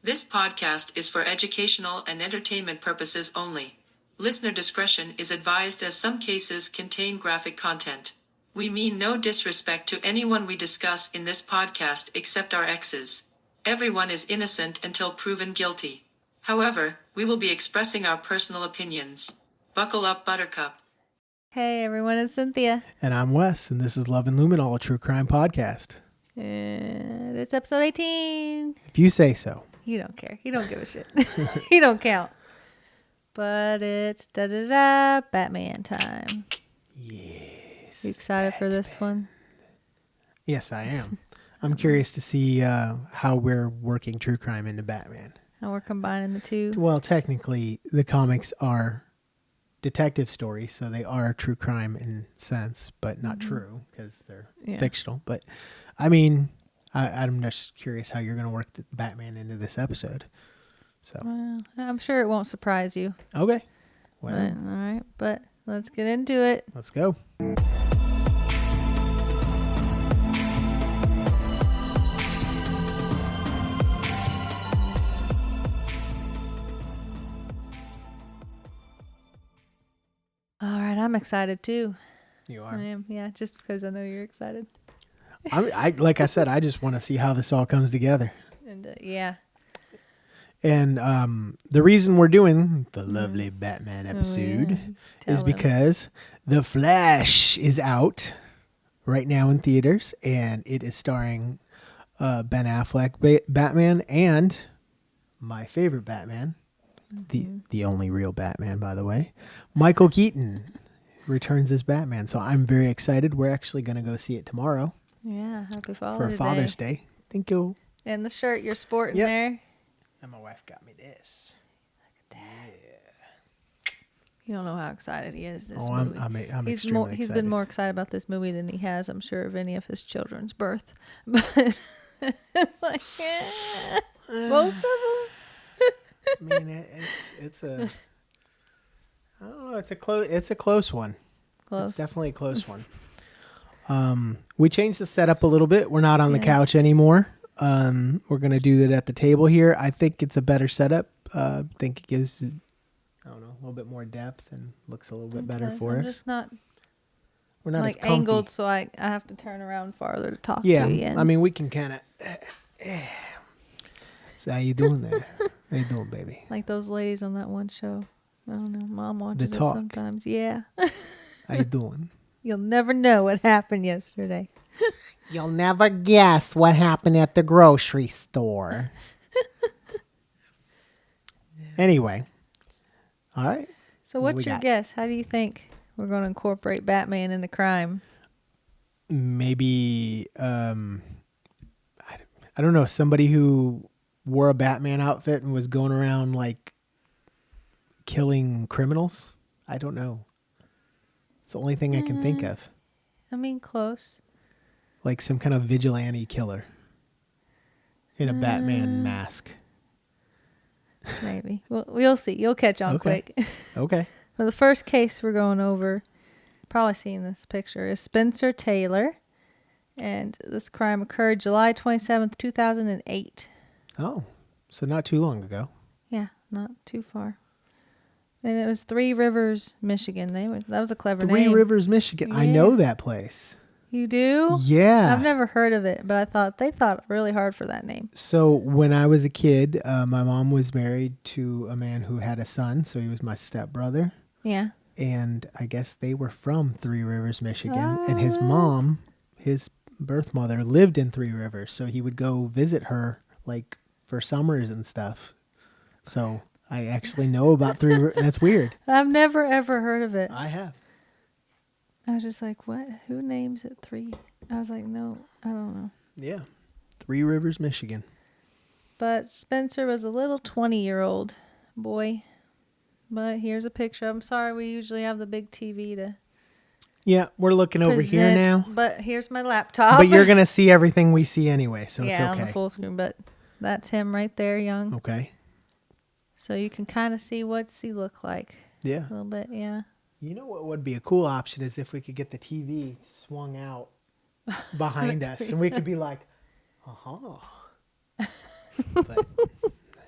This podcast is for educational and entertainment purposes only. Listener discretion is advised as some cases contain graphic content. We mean no disrespect to anyone we discuss in this podcast except our exes. Everyone is innocent until proven guilty. However, we will be expressing our personal opinions. Buckle up, Buttercup. Hey everyone, it's Cynthia. And I'm Wes, and this is Love and Luminol, a true crime podcast. And it's episode 18. If you say so. You don't care. You don't give a shit. You don't count. But it's Batman time. Yes. You excited Batman. for this one? Yes, I am. I'm curious to see how we're working true crime into Batman. How we're combining the two. Well, technically, the comics are detective stories, so they are true crime in sense, but not true because they're fictional. But, I mean, I'm just curious how you're going to work the Batman into this episode. So Well, I'm sure it won't surprise you. Okay. Well, All right, but let's get into it. let's go. All right, I'm excited too. You I are. am, yeah, just because I know you're excited. I like I said, I just want to see how this all comes together. And yeah. And the reason we're doing the lovely Batman episode Tell is them. because The Flash is out right now in theaters, and it is starring Ben Affleck Batman and my favorite Batman, the only real Batman, by the way, Michael Keaton returns as Batman. So I'm very excited. We're actually going to go see it tomorrow Yeah, happy for Father's Day. Thank you. And the shirt you're sporting Yep. there. And my wife got me this. You don't know how excited he is this Oh, movie. I'm He's extremely He's excited. been more excited about this movie than he has, I'm sure, of any of his children's birth. But like, most of them. I mean, it's a I don't know. It's a close one. Close. It's definitely a close one. We changed the setup a little bit. We're not on the couch anymore. We're gonna do that at the table here. I think it's a better setup. I think it gives, I don't know, a little bit more depth and looks a little bit better for I'm us. just not We're not like as comfy. angled, so I have to turn around farther to talk Yeah, to you. And I mean, we can kind of. So how you doing there? How you doing, baby? like those ladies on that one show. I don't know. Mom watches it Talk. sometimes. Yeah. How you doing? You'll never know what happened yesterday. You'll never guess what happened at the grocery store. Anyway. All right. So What what's we your got? guess? How do you think we're going to incorporate Batman into crime? Maybe, I don't know, somebody who wore a Batman outfit and was going around like killing criminals. I don't know. It's the only thing I can think of. I mean, close. Like some kind of vigilante killer in a Batman mask. Maybe. We'll see. You'll catch on Okay. quick. Okay. Well, the first case we're going over, probably seen this picture, is Spencer Taylor. And this crime occurred July 27th, 2008. Oh, so not too long ago. Yeah, not too far. And it was Three Rivers, Michigan. That was a clever name. Three Rivers, Michigan. I Yeah. know that place. You do? Yeah. I've never heard of it, but they thought really hard for that name. So when I was a kid, my mom was married to a man who had a son, so he was my stepbrother. Yeah. And I guess they were from Three Rivers, Michigan. And his mom, his birth mother, lived in Three Rivers, so he would go visit her like for summers and stuff. So I actually know about Three Rivers. That's weird. I've never, ever heard of it. I have. I was just like, what? Who names it Three? I was like, no, I don't know. Yeah. Three Rivers, Michigan. But Spencer was a little 20-year-old boy. But here's a picture. I'm sorry, we usually have the big TV to Yeah, we're looking over here present, now. But here's my laptop. But you're going to see everything we see anyway, so it's yeah, okay. on the full screen. But that's him right there, young. Okay. So you can kind of see what's he look like. Yeah. A little bit, yeah. You know what would be a cool option is if we could get the TV swung out behind us and we could be like, but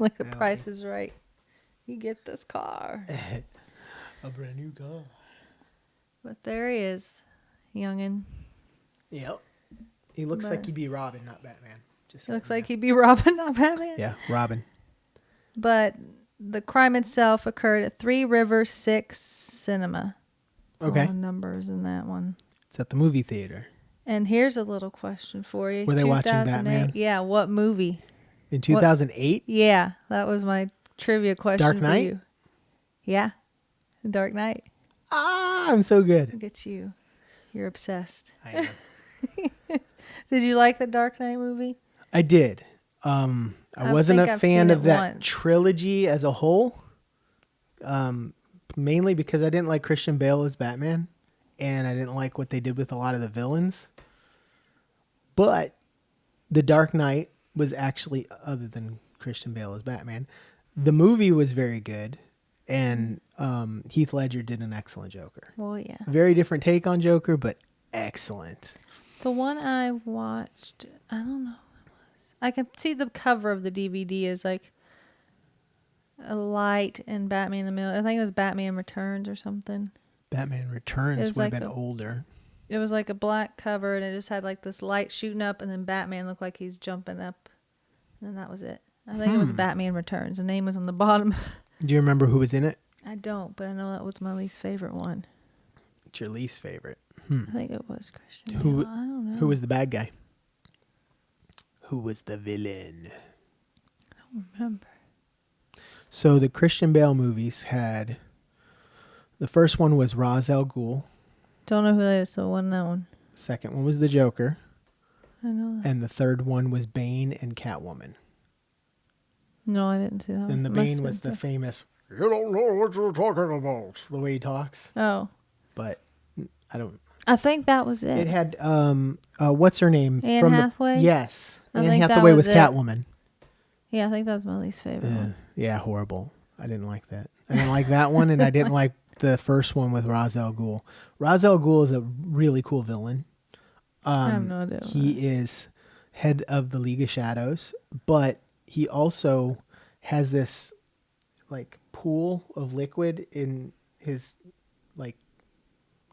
Like the Price is Right. You get this car. A brand new car. But there he is, youngin'. Yep. He looks like he'd be Robin, not Batman. He looks like he'd be Robin, not Batman. Yeah, Robin. But the crime itself occurred at 3 River 6 Cinema. Okay. A lot of numbers in that one. It's at the movie theater. And here's a little question for you. Were they watching Batman? Yeah, what movie? In 2008? Yeah, that was my trivia question Dark for Knight? you. Yeah, Dark Knight. Ah, I'm so good. Look at you. You're obsessed. I am. Did you like the Dark Knight movie? I did. I wasn't think a I've fan seen of it that once. trilogy as a whole. Mainly because I didn't like Christian Bale as Batman, and I didn't like what they did with a lot of the villains. But The Dark Knight was actually, other than Christian Bale as Batman, the movie was very good, and Heath Ledger did an excellent Joker. Well, yeah. Very different take on Joker, but excellent. The one I watched, I don't know what it was. I can see the cover of the DVD is like a light and Batman in the middle. I think it was Batman Returns or something. Batman Returns was would have like been older. It was like a black cover and it just had like this light shooting up and then Batman looked like he's jumping up. And then that was it. I think it was Batman Returns. The name was on the bottom. Do you remember who was in it? I don't, but I know that was my least favorite one. It's your least favorite. I think it was Christian Who- Bale. I don't know. Who was the bad guy? Who was the villain? I don't remember. So the Christian Bale movies had, the first one was Ra's al Ghul. Don't know who that is, so it wasn't that one. Second one was the Joker. I know that. And the third one was Bane and Catwoman. No, I didn't see that one. And the Must Bane have was been the famous, "You don't know what you're talking about," the way he talks. Oh. But I don't. I think that was it. It had, what's her name? Anne Hathaway? Yes. I Anne think that Hathaway was was it. Catwoman. Yeah, I think that was my least favorite one. Yeah, horrible. I didn't like that. I didn't like that one, and I didn't like the first one with Ra's al Ghul. Ra's al Ghul is a really cool villain. I have no idea what He that is head of the League of Shadows, but he also has this like pool of liquid in his like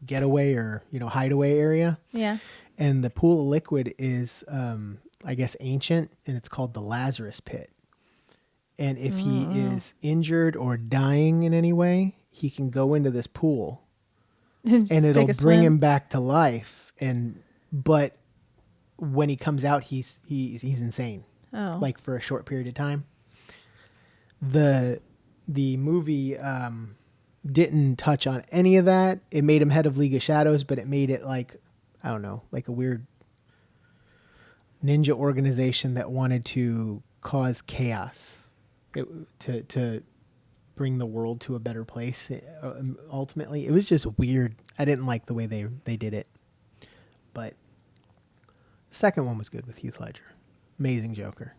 getaway or hideaway area, Yeah. and the pool of liquid is I guess ancient, and it's called the Lazarus Pit. And if he is injured or dying in any way, he can go into this pool and it'll bring him back to life. But when he comes out, he's insane. Oh. Like for a short period of time. The movie didn't touch on any of that. It made him head of League of Shadows, but it made it like, I don't know, like a weird ninja organization that wanted to cause chaos, to bring the world to a better place. Ultimately, it was just weird. I didn't like the way they did it. But the second one was good with Heath Ledger. Amazing Joker.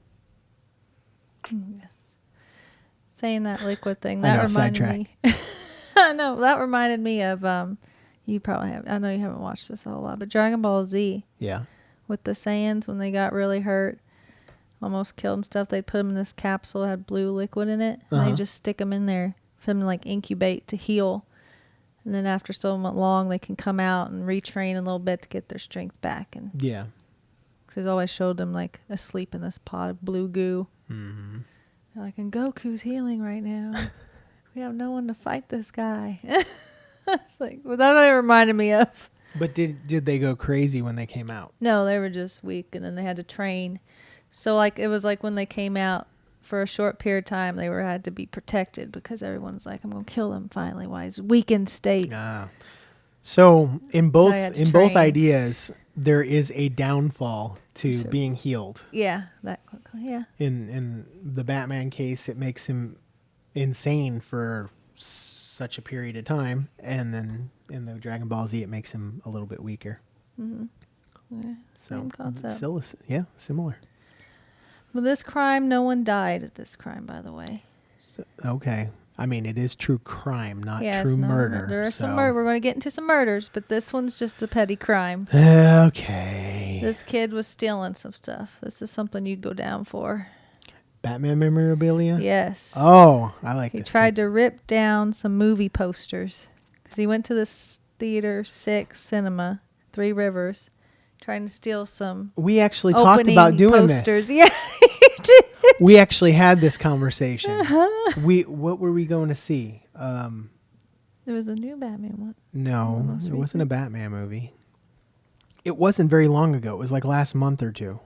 Yes. Saying that liquid thing, I that know, reminded me. I know, that reminded me of, you probably have, I know you haven't watched this a whole lot, but Dragon Ball Z Yeah. with the Saiyans when they got really hurt, almost killed and stuff, they'd put them in this capsule that had blue liquid in it, and they just stick them in there for them to like incubate to heal. And then after so long, they can come out and retrain a little bit to get their strength back. And Yeah. because they always showed them like asleep in this pot of blue goo. Mm-hmm. They're like, and Goku's healing right now. We have no one to fight this guy. It's like, well, that's what it reminded me of. But did they go crazy when they came out? No, they were just weak, and then they had to train. So like it was like when they came out for a short period of time, they had to be protected because everyone's like, I'm gonna kill him finally while he's weak in state. So in both I had to train. ideas, there is a downfall to being healed. Yeah, that quickly. Yeah. In the Batman case, it makes him insane for such a period of time, and then in the Dragon Ball Z, it makes him a little bit weaker. Mm-hmm. Yeah, same concept. Still, similar. Well, this crime, no one died at this crime, by the way. So, okay. I mean, it is true crime, not Yeah, true it's not murder. There are some murder. We're going to get into some murders, but this one's just a petty crime. Okay. This kid was stealing some stuff. This is something you'd go down for. Batman memorabilia? Yes. Oh, I like He this. tried to rip down some movie posters because he went to this theater 6 cinema, Three Rivers, trying to steal some We actually talked opening about doing posters. this. Yeah, he did. We actually had this conversation. Uh-huh. What were we going to see? There was a new Batman one. No, Most it wasn't a recent. Batman movie. It wasn't very long ago. It was like last month or two.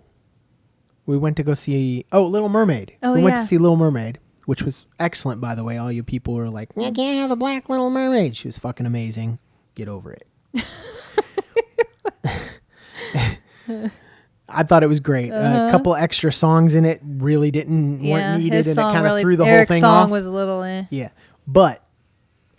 We went to go see Little Mermaid. Oh, we went yeah. to see Little Mermaid, which was excellent, by the way. All you people were like, "I can't have a black Little Mermaid." She was fucking amazing. Get over it. I thought it was great. A couple extra songs in it really weren't needed, his and it song kind of really, threw the Eric's whole thing song off. was a little Yeah, but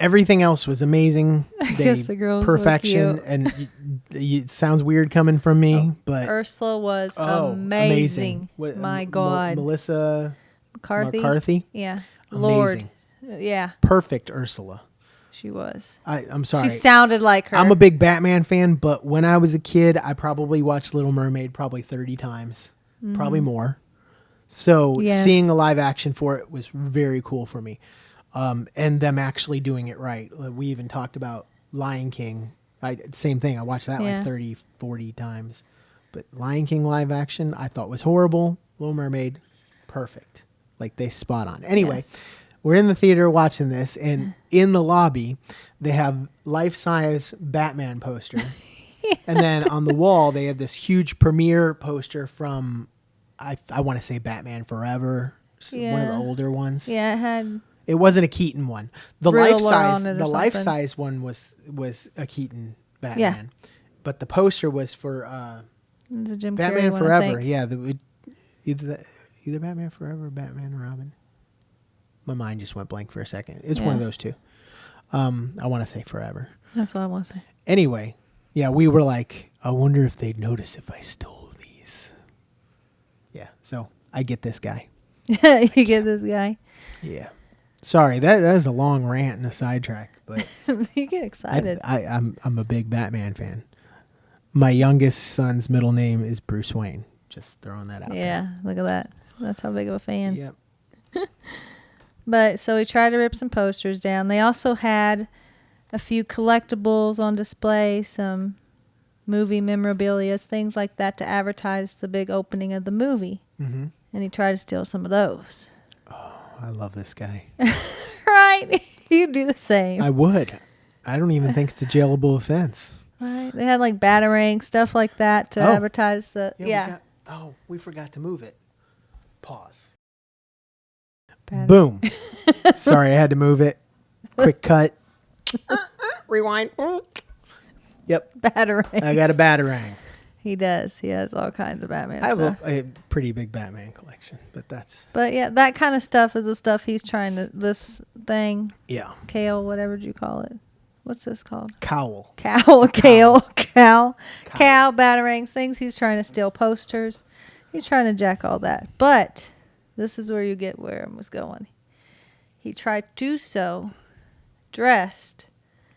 everything else was amazing. guess the girls were perfection, cute. and it sounds weird coming from me, but Ursula was amazing. amazing. My God. Melissa McCarthy? Yeah. Amazing. Lord. Yeah, Perfect Ursula. she was. I'm sorry. She sounded like her. I'm a big Batman fan, but when I was a kid, I probably watched Little Mermaid probably 30 times, probably more. So Yes. seeing a live action for it was very cool for me. And them actually doing it right. We even talked about Lion King. Same thing. I watched that Yeah. like 30, 40 times. But Lion King live action, I thought was horrible. Little Mermaid, perfect. Like they spot on. Anyway, Yes. we're in the theater watching this, and in the lobby, they have life-size Batman poster. And then on the wall, they have this huge premiere poster from, I want to say Batman Forever, one of the Yeah. older ones. Yeah, it had. It wasn't a Keaton one. The Riddler life size, on it or the life something. size one was a Keaton Batman, but the poster was for It was a Jim Batman Carrey one, I Forever. think. Yeah, either Batman Forever or Batman and Robin. My mind just went blank for a second. It's one of Yeah. those two. I want to say Forever. That's what I want to Anyway, yeah, we were like, I wonder if they'd notice if I stole these. Yeah, so I get this guy. say. You get this guy. Yeah. Sorry, that is a long rant and a sidetrack, but You get excited. I'm a big Batman fan. My youngest son's middle name is Bruce Wayne. Just throwing that out Yeah, look at that. That's how big of a fan. there. Yep. But so we tried to rip some posters down. They also had a few collectibles on display, some movie memorabilia, things like that to advertise the big opening of the movie. Mm-hmm. And he tried to steal some of those. I love this guy. Right? You do the same. I would. I don't even think it's a jailable offense. Right? They had like Batarang, stuff like that to advertise the. Yeah. We forgot to move it. Pause. Batarang. Boom. Sorry, I had to move it. Quick cut. Rewind. Yep. Batarang. I got a Batarang. He does. He has all kinds of Batman I have stuff. a pretty big Batman collection, but that's... But yeah, that kind of stuff is the stuff he's trying to. This thing, Yeah. kale, whatever you call it. What's this called? Cowl. Cow, cow, batarangs, things he's trying to steal, posters. He's trying to jack all that. But this is where you get where I was going. He tried to do so dressed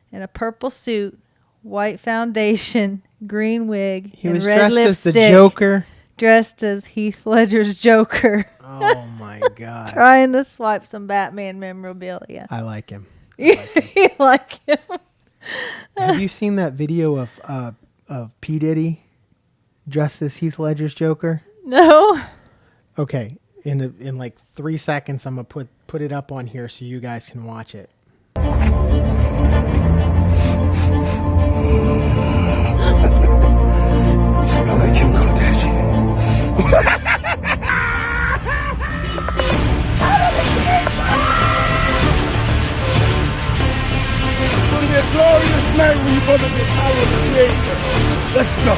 in a purple suit, white foundation, green wig, He and was red dressed lipstick. as the Joker. Dressed as Heath Ledger's Joker. Oh, my God. Trying to swipe some Batman memorabilia. I like him. You like him? Have you seen that video of P. Diddy dressed as Heath Ledger's Joker? No. Okay, in like 3 seconds, I'm gonna put it up on here so you guys can watch it. Smell like Kim Kardashian. It's gonna be a glorious night when you're gonna be power of the creator. Let's go.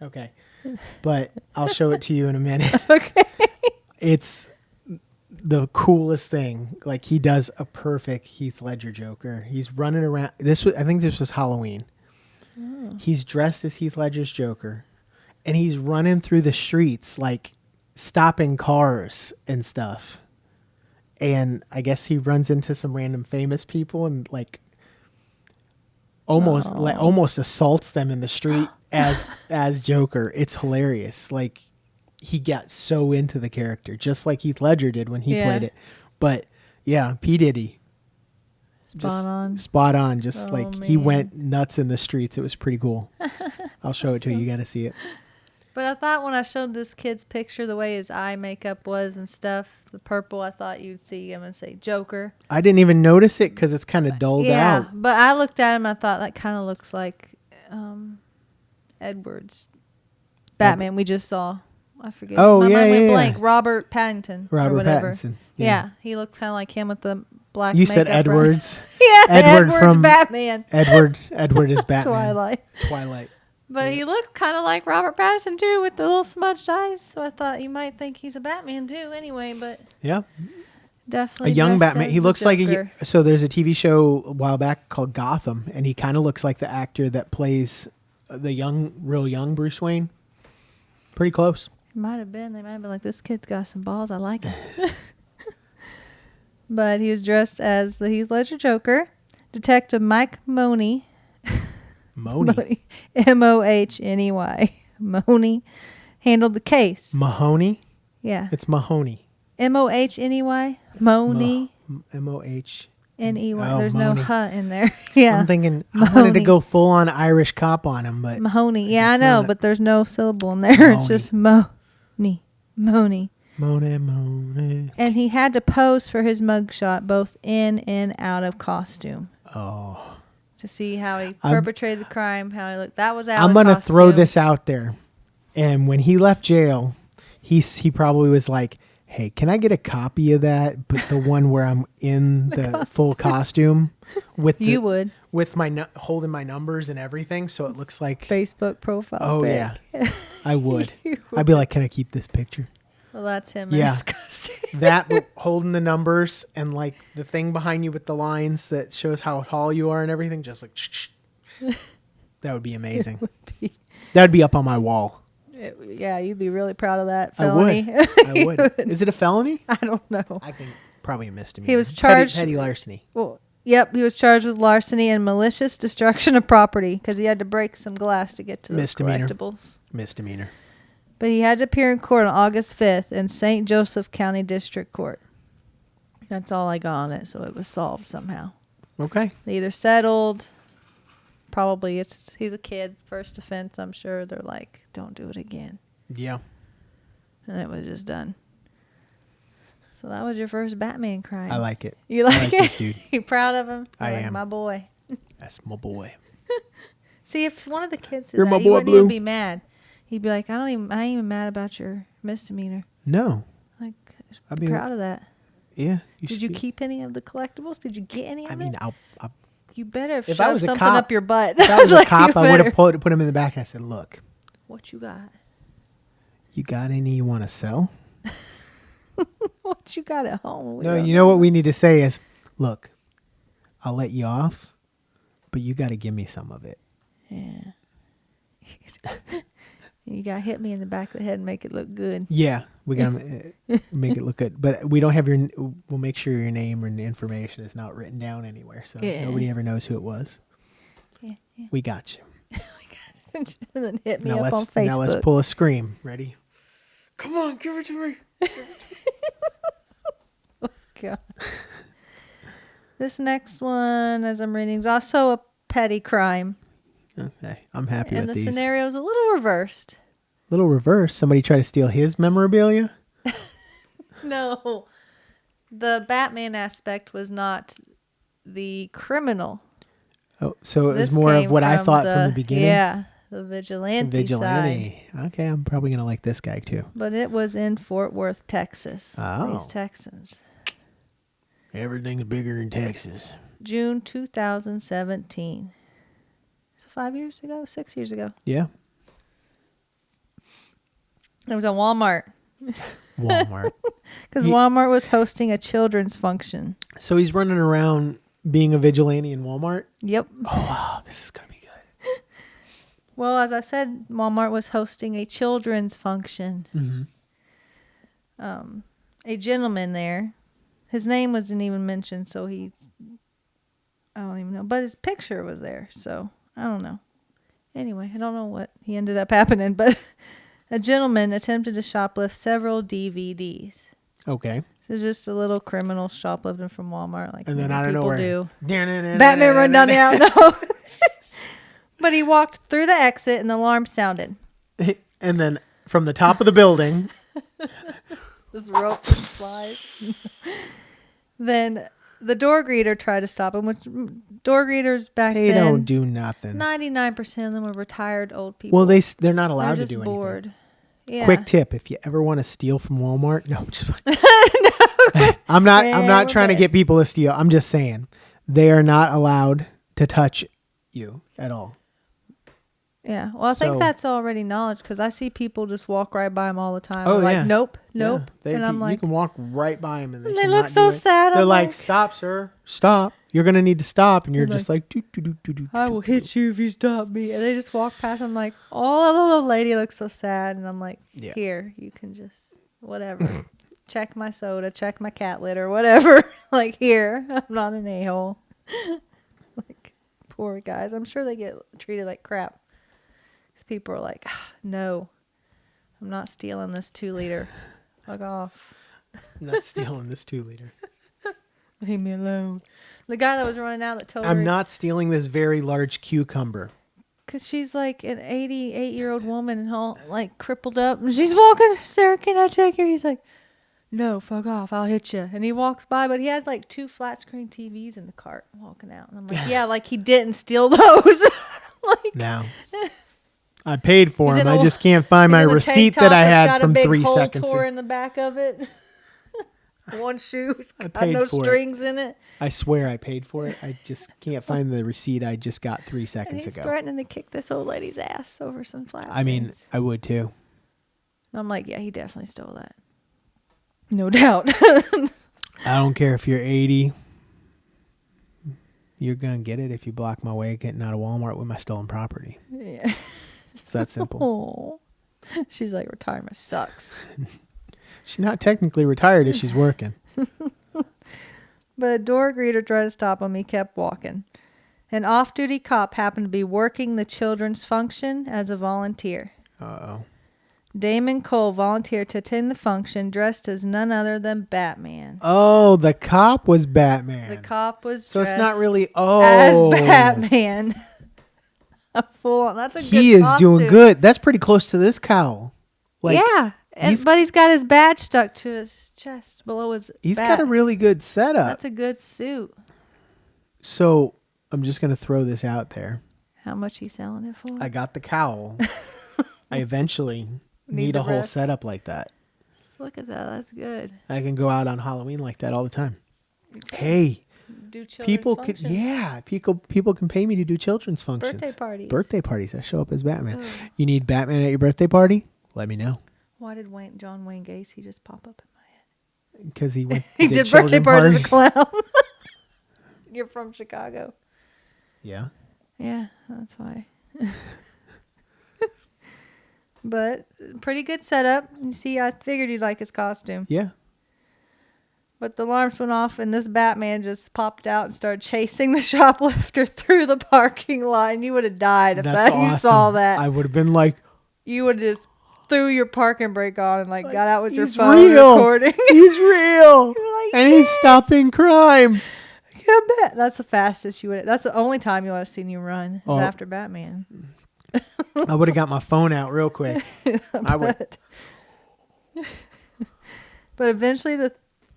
Okay, but I'll show it to you in a minute. Okay. It's the coolest thing. Like, he does a perfect Heath Ledger Joker. He's running around. I think this was Halloween. He's dressed as Heath Ledger's Joker, and he's running through the streets, like stopping cars and stuff. And I guess he runs into some random famous people and like almost assaults them in the street as Joker. It's hilarious. Like he got so into the character, just like Heath Ledger did when he played it. But yeah, P. Diddy. Spot on. Just like he went nuts in the streets. It was pretty cool. I'll show it to you. You got to see it. But I thought when I showed this kid's picture, the way his eye makeup was and stuff, the purple, I thought you'd see him and say Joker. I didn't even notice it because it's kind of dulled out. Yeah, but I looked at him and I thought that kind of looks like Edward's Batman we just saw. I forget. Oh, My yeah, mind went yeah, blank. yeah. Robert Pattinson. Or whatever. Pattinson. Yeah, he looks kind of like him with the black You makeup. said Edwards. Yeah, Edward Edward's from Batman. Edward is Batman. Twilight. But he looked kind of like Robert Pattinson too, with the little smudged eyes. So I thought you might think he's a Batman too. Anyway, but Yeah. definitely A young dressed Batman. as He the looks like Joker. so there's a TV show a while back called Gotham, and he kind of looks like the actor that plays the real young Bruce Wayne. Pretty close. Might have been. They might have been like, this kid's got some balls. I like it. But he was dressed as the Heath Ledger Joker. Detective Mike Money. Money. Mohney. Money handled the case. Mahoney. Yeah. It's Mahoney. Mohney. Money. MOHNEY. Oh, Oh, There's Mahoney. no huh in there. Yeah. I'm thinking I wanted to Mahoney. go full on Irish cop on him, but Mahoney. Yeah, I It's know, not. but there's no syllable in there. It's Mahoney. just Money. Money. And he had to pose for his mugshot both in and out of costume Oh. to see how he perpetrated the crime, how he looked. That was out I'm of gonna costume. throw this out there. And when he left jail, he probably was like, "Hey, can I get a copy of that? But the one where I'm in the full costume with You would. with my holding my numbers and everything, so it looks like Facebook profile. Oh pic. yeah, I would. You I'd be like, "Can I keep this picture?" Well, that's him Yeah. in his costume. That but holding the numbers and like the thing behind you with the lines that shows how tall you are and everything, just like that would be amazing. That would be up on my wall. Yeah, you'd be really proud of that I felony. would. I would. Is it a felony? I don't know. I think probably a misdemeanor. He was charged. petty larceny. Well, yep, he was charged with larceny and malicious destruction of property because he had to break some glass to get to those Misdemeanor. collectibles. Misdemeanor. But he had to appear in court on August 5th in St. Joseph County District Court. That's all I got on it, so it was solved somehow. Okay. They either settled, probably he's a kid, first offense, I'm sure. They're like, don't do it again. Yeah. And it was just done. So that was your first Batman crime. I like it. You I like it? this dude. You proud of him? I Like, am. my boy. That's my boy. See, if one of the kids did You're that, my he boy, wouldn't even Blue. be mad. He'd be like, I ain't even mad about your misdemeanor. No. Like, I'd be be proud of that. Yeah. Did you keep any of the collectibles? Did you get any of I mean, it? I'll You better have if I shoved was a something cop- up your butt. if I was a Like, cop, you I would better- have put him in the back and I said, "Look, What you got? you got any you want to sell?" What you got at home? No, you know what we need to say is, "Look, I'll let you off, but you got to give me some of it." Yeah. You got to hit me in the back of the head and make it look good. Yeah, we gotta make it look good, but we don't have your. We'll make sure your name and information is not written down anywhere, so Yeah. nobody ever knows who it was. Yeah. We got you. And then hit me Now up on let's Facebook. pull a scream. Ready? Come on, give it to me. God. This next one, as I'm reading, is also a petty crime. Okay, I'm happy And with the these. scenario is a little reversed. Little reverse. Somebody try to steal his memorabilia. No. The Batman aspect was not the criminal. Oh, so it was This more of came what I from thought from the beginning. Yeah, the vigilante side. Vigilante. Okay, I'm probably gonna like this guy too. But it was in Fort Worth, Texas. Oh. These Texans. Everything's bigger in Texas. June 2017. So 5 years ago? 6 years ago. Yeah. It was at Walmart. Walmart. Because Ye- Walmart was hosting a children's function. So he's running around being a vigilante in Walmart. Yep. Oh wow, this is gonna be good. Well, as I said, Walmart was hosting a children's function. Mm-hmm. A gentleman there, his name wasn't even mentioned, so I don't even know. But his picture was there, so I don't know. Anyway, I don't know what he ended up happening, but a gentleman attempted to shoplift several DVDs. Okay. So just a little criminal shoplifting from Walmart, like And then many I don't know people where. do. Batman run down the aisle. No. But he walked through the exit and the alarm sounded. And then from the top of the building. This rope just flies. Then the door greeter tried to stop him, which door greeters back They then. don't do nothing. 99% of them were retired old people. Well, they're not allowed They're to just do bored. anything. Yeah. Quick tip: if you ever want to steal from Walmart, no, just I'm not trying to get people to steal. I'm just saying they are not allowed to touch you at all. Yeah. Well, I think So- that's already knowledge because I see people just walk right by them all the time. Oh, They're yeah. like, nope. Yeah, And I'm you like, can walk right by them and they cannot look do so it. sad. They're I'm like, "Stop, sir! Stop! You're gonna need to stop." And you're They're just like, "Doo, doo, doo, doo, doo, I doo, will doo, hit you if you stop me. And they just walk past. I'm like, oh, the little lady looks so sad. And I'm like, Yeah. here, you can just, whatever. Check my soda, check my cat litter, whatever. Like, here, I'm not an a-hole. Like, poor guys. I'm sure they get treated like crap. 'Cause people are like, no, I'm not stealing this 2-liter. Fuck off. I'm not stealing this 2-liter. Leave me alone. The guy that was running out that told her. I'm not stealing this very large cucumber. Because she's like an 88-year-old woman and all like crippled up. And she's walking. Sarah, can I check you? He's like, no, fuck off. I'll hit you. And he walks by, but he has like 2 flat screen TVs in the cart walking out. And I'm like, yeah, like he didn't steal those. Like, No. I paid for He's them. in I a- just can't find my he's in a receipt tank top that I that's had got from a big 3 hole seconds tore ago. in the back of it. One shoe. It's I got paid no for it. strings in it. I swear I paid for it. I just can't find the receipt I just got 3 And seconds he's ago. threatening to kick this old lady's ass over some flat I mean, screens. I would too. I'm like, yeah, he definitely stole that. No doubt. I don't care if you're 80. You're going to get it if you block my way getting out of Walmart with my stolen property. Yeah. It's that simple. Oh. She's like, retirement sucks. She's not technically retired if she's working. But a door greeter tried to stop him. He kept walking. An off-duty cop happened to be working the children's function as a volunteer. Uh-oh. Damon Cole volunteered to attend the function dressed as none other than Batman. Oh, the cop was Batman. The cop was So dressed it's not really... as Oh. Batman. A full-on. That's a good He is costume. doing good. That's pretty close to this cowl. Yeah. But he's got his badge stuck to his chest below his He's back. got a really good setup. That's a good suit. So I'm just going to throw this out there. How much he selling it for? I got the cowl. I eventually need the a whole rest. setup like that. Look at that. That's good. I can go out on Halloween like that all the time. Hey, Do children's people can functions. people can pay me to do children's functions. Birthday parties. I show up as Batman. Oh. You need Batman at your birthday party? Let me know. Why did John Wayne Gacy just pop up in my head? Because he went. He did birthday children parties as a party. clown. You're from Chicago. Yeah. Yeah, that's why. But pretty good setup. You see, I figured you'd like his costume. Yeah. But the alarms went off, and this Batman just popped out and started chasing the shoplifter through the parking lot. And you would have died if That's you awesome. saw that. I would have been like, You would have just threw your parking brake on and got out with your he's phone real. recording. He's real. You're like, And he's stopping crime. I bet. That's the fastest you would. That's the only time you'll have seen you run is Oh. after Batman. I would have got my phone out real quick. I would. But eventually the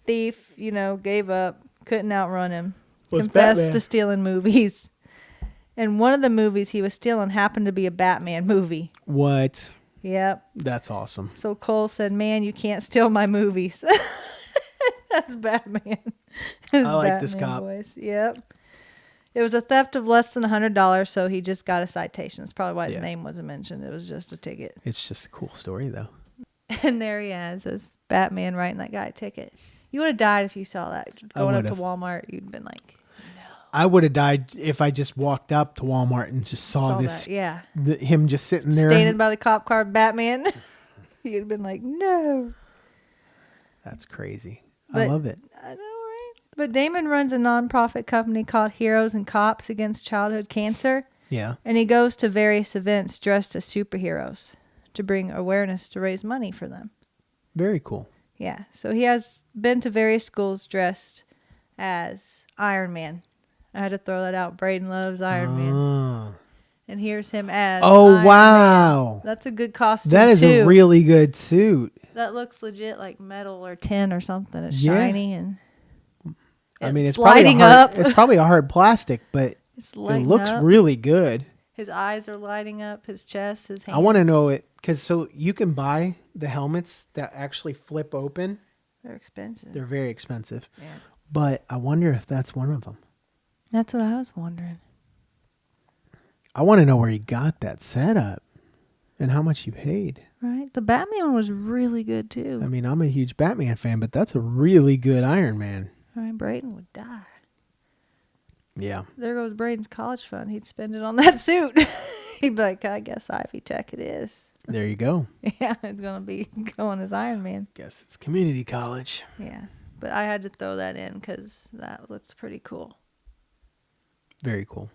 thief, gave up, couldn't outrun him. Was Confessed Batman. to stealing movies. And one of the movies he was stealing happened to be a Batman movie. What? Yep. That's awesome. So Cole said, "Man, you can't steal my movies." That's Batman. His I like this Batman cop. voice. Yep. It was a theft of less than $100, so he just got a citation. That's probably why his Yeah. name wasn't mentioned. It was just a ticket. It's just a cool story, though. And there he is, as Batman writing that guy a ticket. You would have died if you saw that. Going up to would've. Walmart, you'd been like, I would have died if I just walked up to Walmart and just saw this. that. Yeah. Him just sitting there. Standing by the cop car, Batman. You'd have been like, no. That's crazy. I But- love it. I know, right? But Damon runs a nonprofit company called Heroes and Cops Against Childhood Cancer. Yeah. And he goes to various events dressed as superheroes to bring awareness to raise money for them. Very cool. Yeah. So he has been to various schools dressed as Iron Man. I had to throw that out. Braden loves Iron Man. Ah. And here's him as Oh, Iron Man. wow. That's a good costume, That is too. a really good suit. That looks legit like metal or tin or something. It's Yeah. shiny and It's lighting probably up. It's probably a hard plastic, but It's it lighting looks up. really good. His eyes are lighting up. His chest, his hand. I want to know it because so you can buy the helmets that actually flip open. They're expensive. They're very expensive, Yeah. but I wonder if that's one of them. That's what I was wondering. I want to know where you got that setup and how much you paid. Right? The Batman one was really good, too. I mean, I'm a huge Batman fan, but that's a really good Iron Man. Right? Braden would die. Yeah. There goes Braden's college fund. He'd spend it on that suit. He'd be like, I guess Ivy Tech it is. There you go. Yeah, it's going to be going as Iron Man. Guess it's community college. Yeah. But I had to throw that in because that looks pretty cool. Very cool.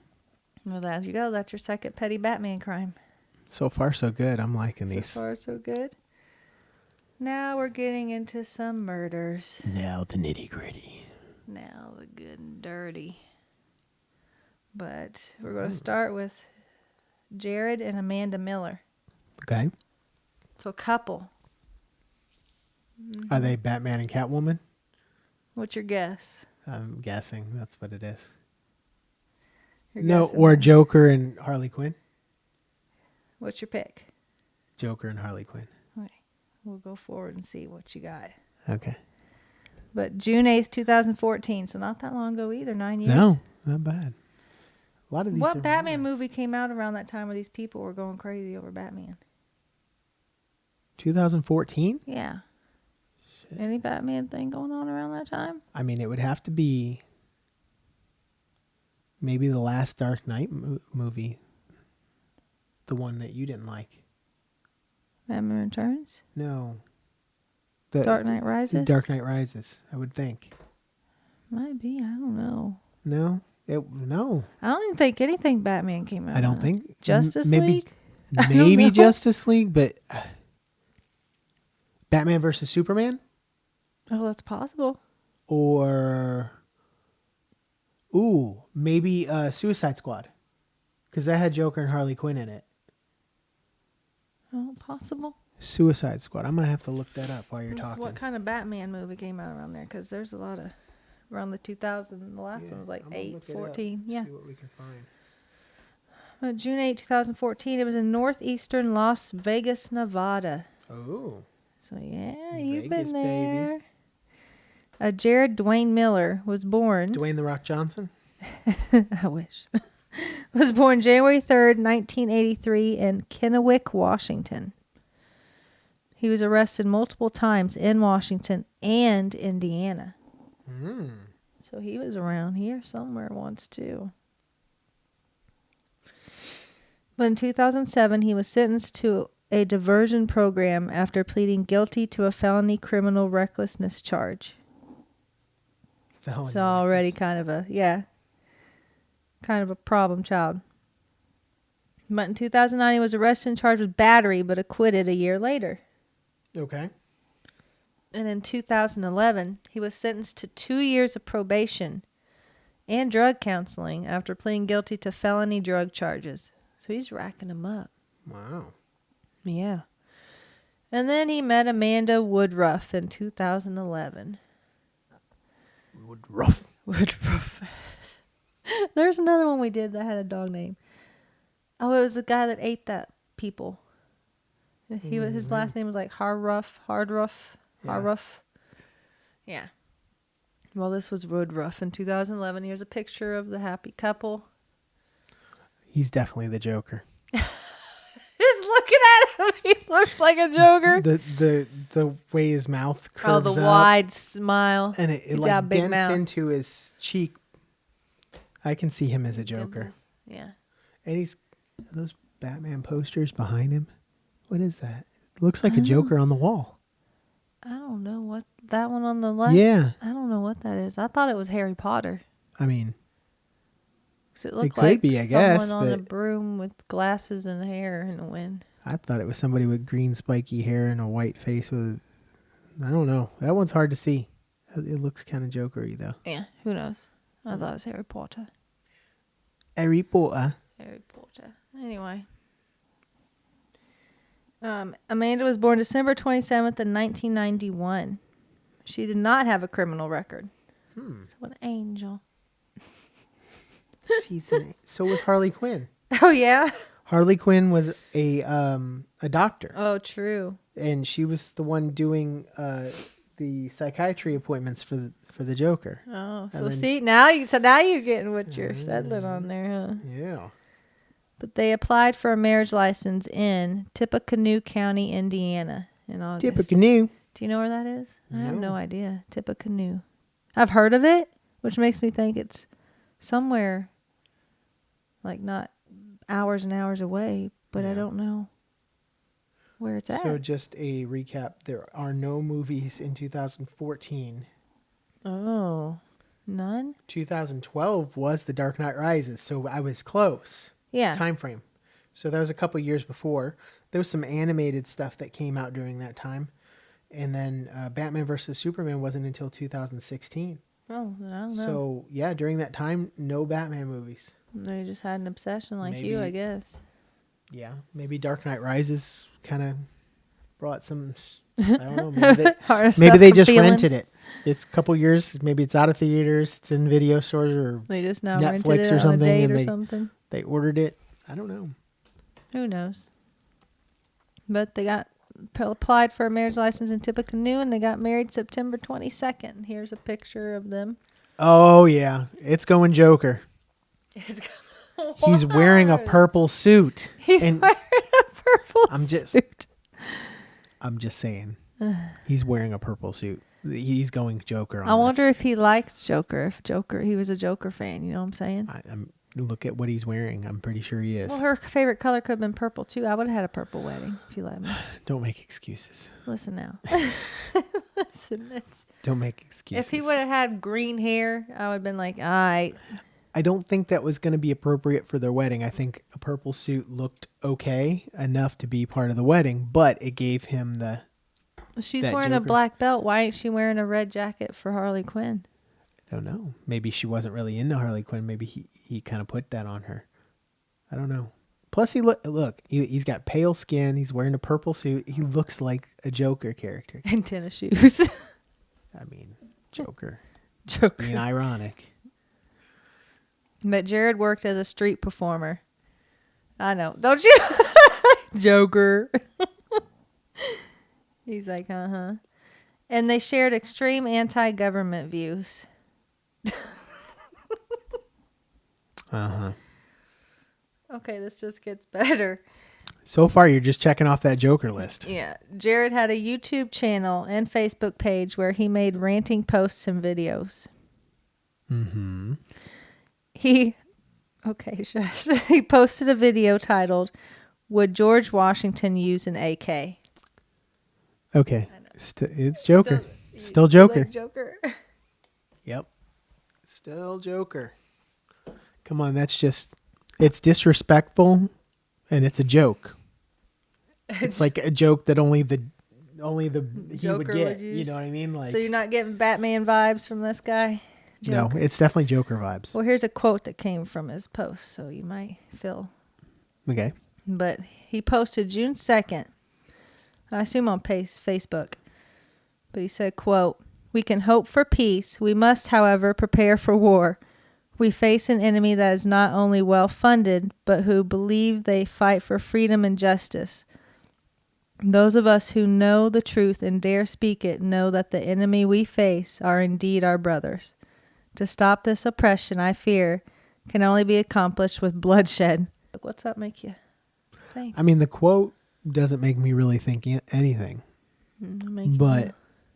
Well, there you go. That's your second petty Batman crime. So far, so good. I'm liking these. So far, so good. Now we're getting into some murders. Now the nitty gritty. Now the good and dirty. But we're going to start with Jared and Amanda Miller. Okay. So a couple. Are they Batman and Catwoman? What's your guess? I'm guessing that's what it is. You're No, guessing or that. Joker and Harley Quinn. What's your pick? Joker and Harley Quinn. Okay. We'll go forward and see what you got. Okay. But June 8th, 2014. So not that long ago either. 9 years. No, not bad. A lot of these. What are Batman movie came out around that time where these people were going crazy over Batman? 2014? Yeah. Any Batman thing going on around that time? I mean, it would have to be maybe the last Dark Knight movie. The one that you didn't like. Batman Returns? No. The Dark Knight Rises? Dark Knight Rises, I would think. Might be. I don't know. No. No. I don't even think anything Batman came out. I don't think. Justice maybe, League? I don't Maybe know. Justice League, but Batman versus Superman? Oh, that's possible. Or maybe Suicide Squad, because that had Joker and Harley Quinn in it. Oh, possible. Suicide Squad. I'm gonna have to look that up while you're talking. What kind of Batman movie came out around there? Because there's a lot of around the 2000. The last one was like 8, 14. Yeah. See what we can find. June 8, 2014. It was in northeastern Las Vegas, Nevada. Oh. So yeah, you've Vegas, been there. Jared Dwayne Miller was born. Dwayne the Rock Johnson. I wish. Was born January 3rd, 1983 in Kennewick, Washington. He was arrested multiple times in Washington and Indiana. So he was around here somewhere once too. But in 2007, he was sentenced to a diversion program after pleading guilty to a felony criminal recklessness charge. So already kind of a problem child. But in 2009, he was arrested and charged with battery, but acquitted a year later. Okay. And in 2011, he was sentenced to 2 years of probation and drug counseling after pleading guilty to felony drug charges. So he's racking them up. Wow. Yeah. And then he met Amanda Woodruff in 2011. Woodruff. There's another one we did that had a dog name. Oh, it was the guy that ate that people. His last name was like Hardruff. Yeah. Well, this was Woodruff in 2011. Here's a picture of the happy couple. He's definitely the Joker. Just looking at him, he looks like a Joker. The way his mouth curves the up, wide smile. and it He's got a like big dents mouth. into his cheek. I can see him as a Joker. Dimples. Yeah. And he's those Batman posters behind him. What is that? It looks like a Joker on the wall. I don't know what that one on the left. Yeah. I don't know what that is. I thought it was Harry Potter. I mean, 'Cause it looked could like be, I guess, someone on a but- broom with glasses and hair in the wind. I thought it was somebody with green spiky hair and a white face with. I don't know. That one's hard to see. It looks kind of Joker-y though. Yeah, who knows? I thought it was Harry Potter. Harry Potter. Harry Potter. Anyway. Amanda was born December 27th in 1991. She did not have a criminal record. So an angel. So was Harley Quinn. Oh, yeah? Harley Quinn was a doctor, Oh, true. and she was the one doing the psychiatry appointments for the Joker. Oh, so And then- see, now you're getting what you're settling on there, huh? Yeah. But they applied for a marriage license in Tippecanoe County, Indiana in August. Tippecanoe. Do you know where that is? I have No. no idea. Tippecanoe. I've heard of it, which makes me think it's somewhere like not hours and hours away, but I Yeah. don't know where it's at. So just a recap: there are no movies in 2014. Oh, none? 2012 was The Dark Knight Rises, so I was close. Yeah. Time frame. So that was a couple years before. There was some animated stuff that came out during that time, and then Batman vs Superman wasn't until 2016. Oh, I don't know. So yeah, during that time, no Batman movies. They just had an obsession like you, I Maybe- guess. Yeah, maybe Dark Knight Rises kind of brought some. I don't know. Maybe they, Hard maybe stuff they for just feelings. rented it. It's a couple years. Maybe it's out of theaters. It's in video stores, or They just now Netflix rented it or on something, a date and or they- something. they ordered it. I don't know. Who knows? But they applied for a marriage license in Tippecanoe, and they got married September 22nd. Here's a picture of them. Oh yeah, it's going Joker. He's wearing a purple suit. He's and wearing a purple I'm just- suit. I'm just saying, he's wearing a purple suit. He's going Joker on I wonder this. if he liked Joker. He was a Joker fan. You know what I'm saying? I'm look at what he's wearing. I'm pretty sure he is. Well, her favorite color could have been purple too. I would have had a purple wedding if you let me. Don't make excuses. Listen now. Listen, Don't make excuses. if he would have had green hair, I would have been like, all right. I don't think that was going to be appropriate for their wedding. I think a purple suit looked okay enough to be part of the wedding, but it gave him the. She's That wearing a Joker. black belt. Why ain't she wearing a red jacket for Harley Quinn? I don't know. Maybe she wasn't really into Harley Quinn. Maybe he kind of put that on her. I don't know. Plus, he's got pale skin. He's wearing a purple suit. He looks like a Joker character. And tennis shoes. I mean, Joker. Joker. Being ironic. But Jared worked as a street performer. I know. Don't you? Joker. He's like, uh-huh. And they shared extreme anti-government views. Uh-huh. Okay, this just gets better. So far, you're just checking off that Joker list. Yeah. Jared had a YouTube channel and Facebook page where he made ranting posts and videos. Mm-hmm. Shush. He posted a video titled, "Would George Washington use an AK?" Okay. It's Joker. You Still Joker. like Joker. Yep. Still Joker. Come on, it's disrespectful and it's a joke. It's like a joke that only the he Joker would get. would use. You know what I mean? Like So you're not getting Batman vibes from this guy? no, Joker. it's definitely Joker vibes. Well, here's a quote that came from his post, so you might feel. Okay. But he posted June 2nd, I assume on Facebook. But he said, quote, "We can hope for peace. We must, however, prepare for war. We face an enemy that is not only well-funded, but who believe they fight for freedom and justice. Those of us who know the truth and dare speak it know that the enemy we face are indeed our brothers. To stop this oppression, I fear, can only be accomplished with bloodshed." What's that make you think? I mean, the quote doesn't make me really think anything, but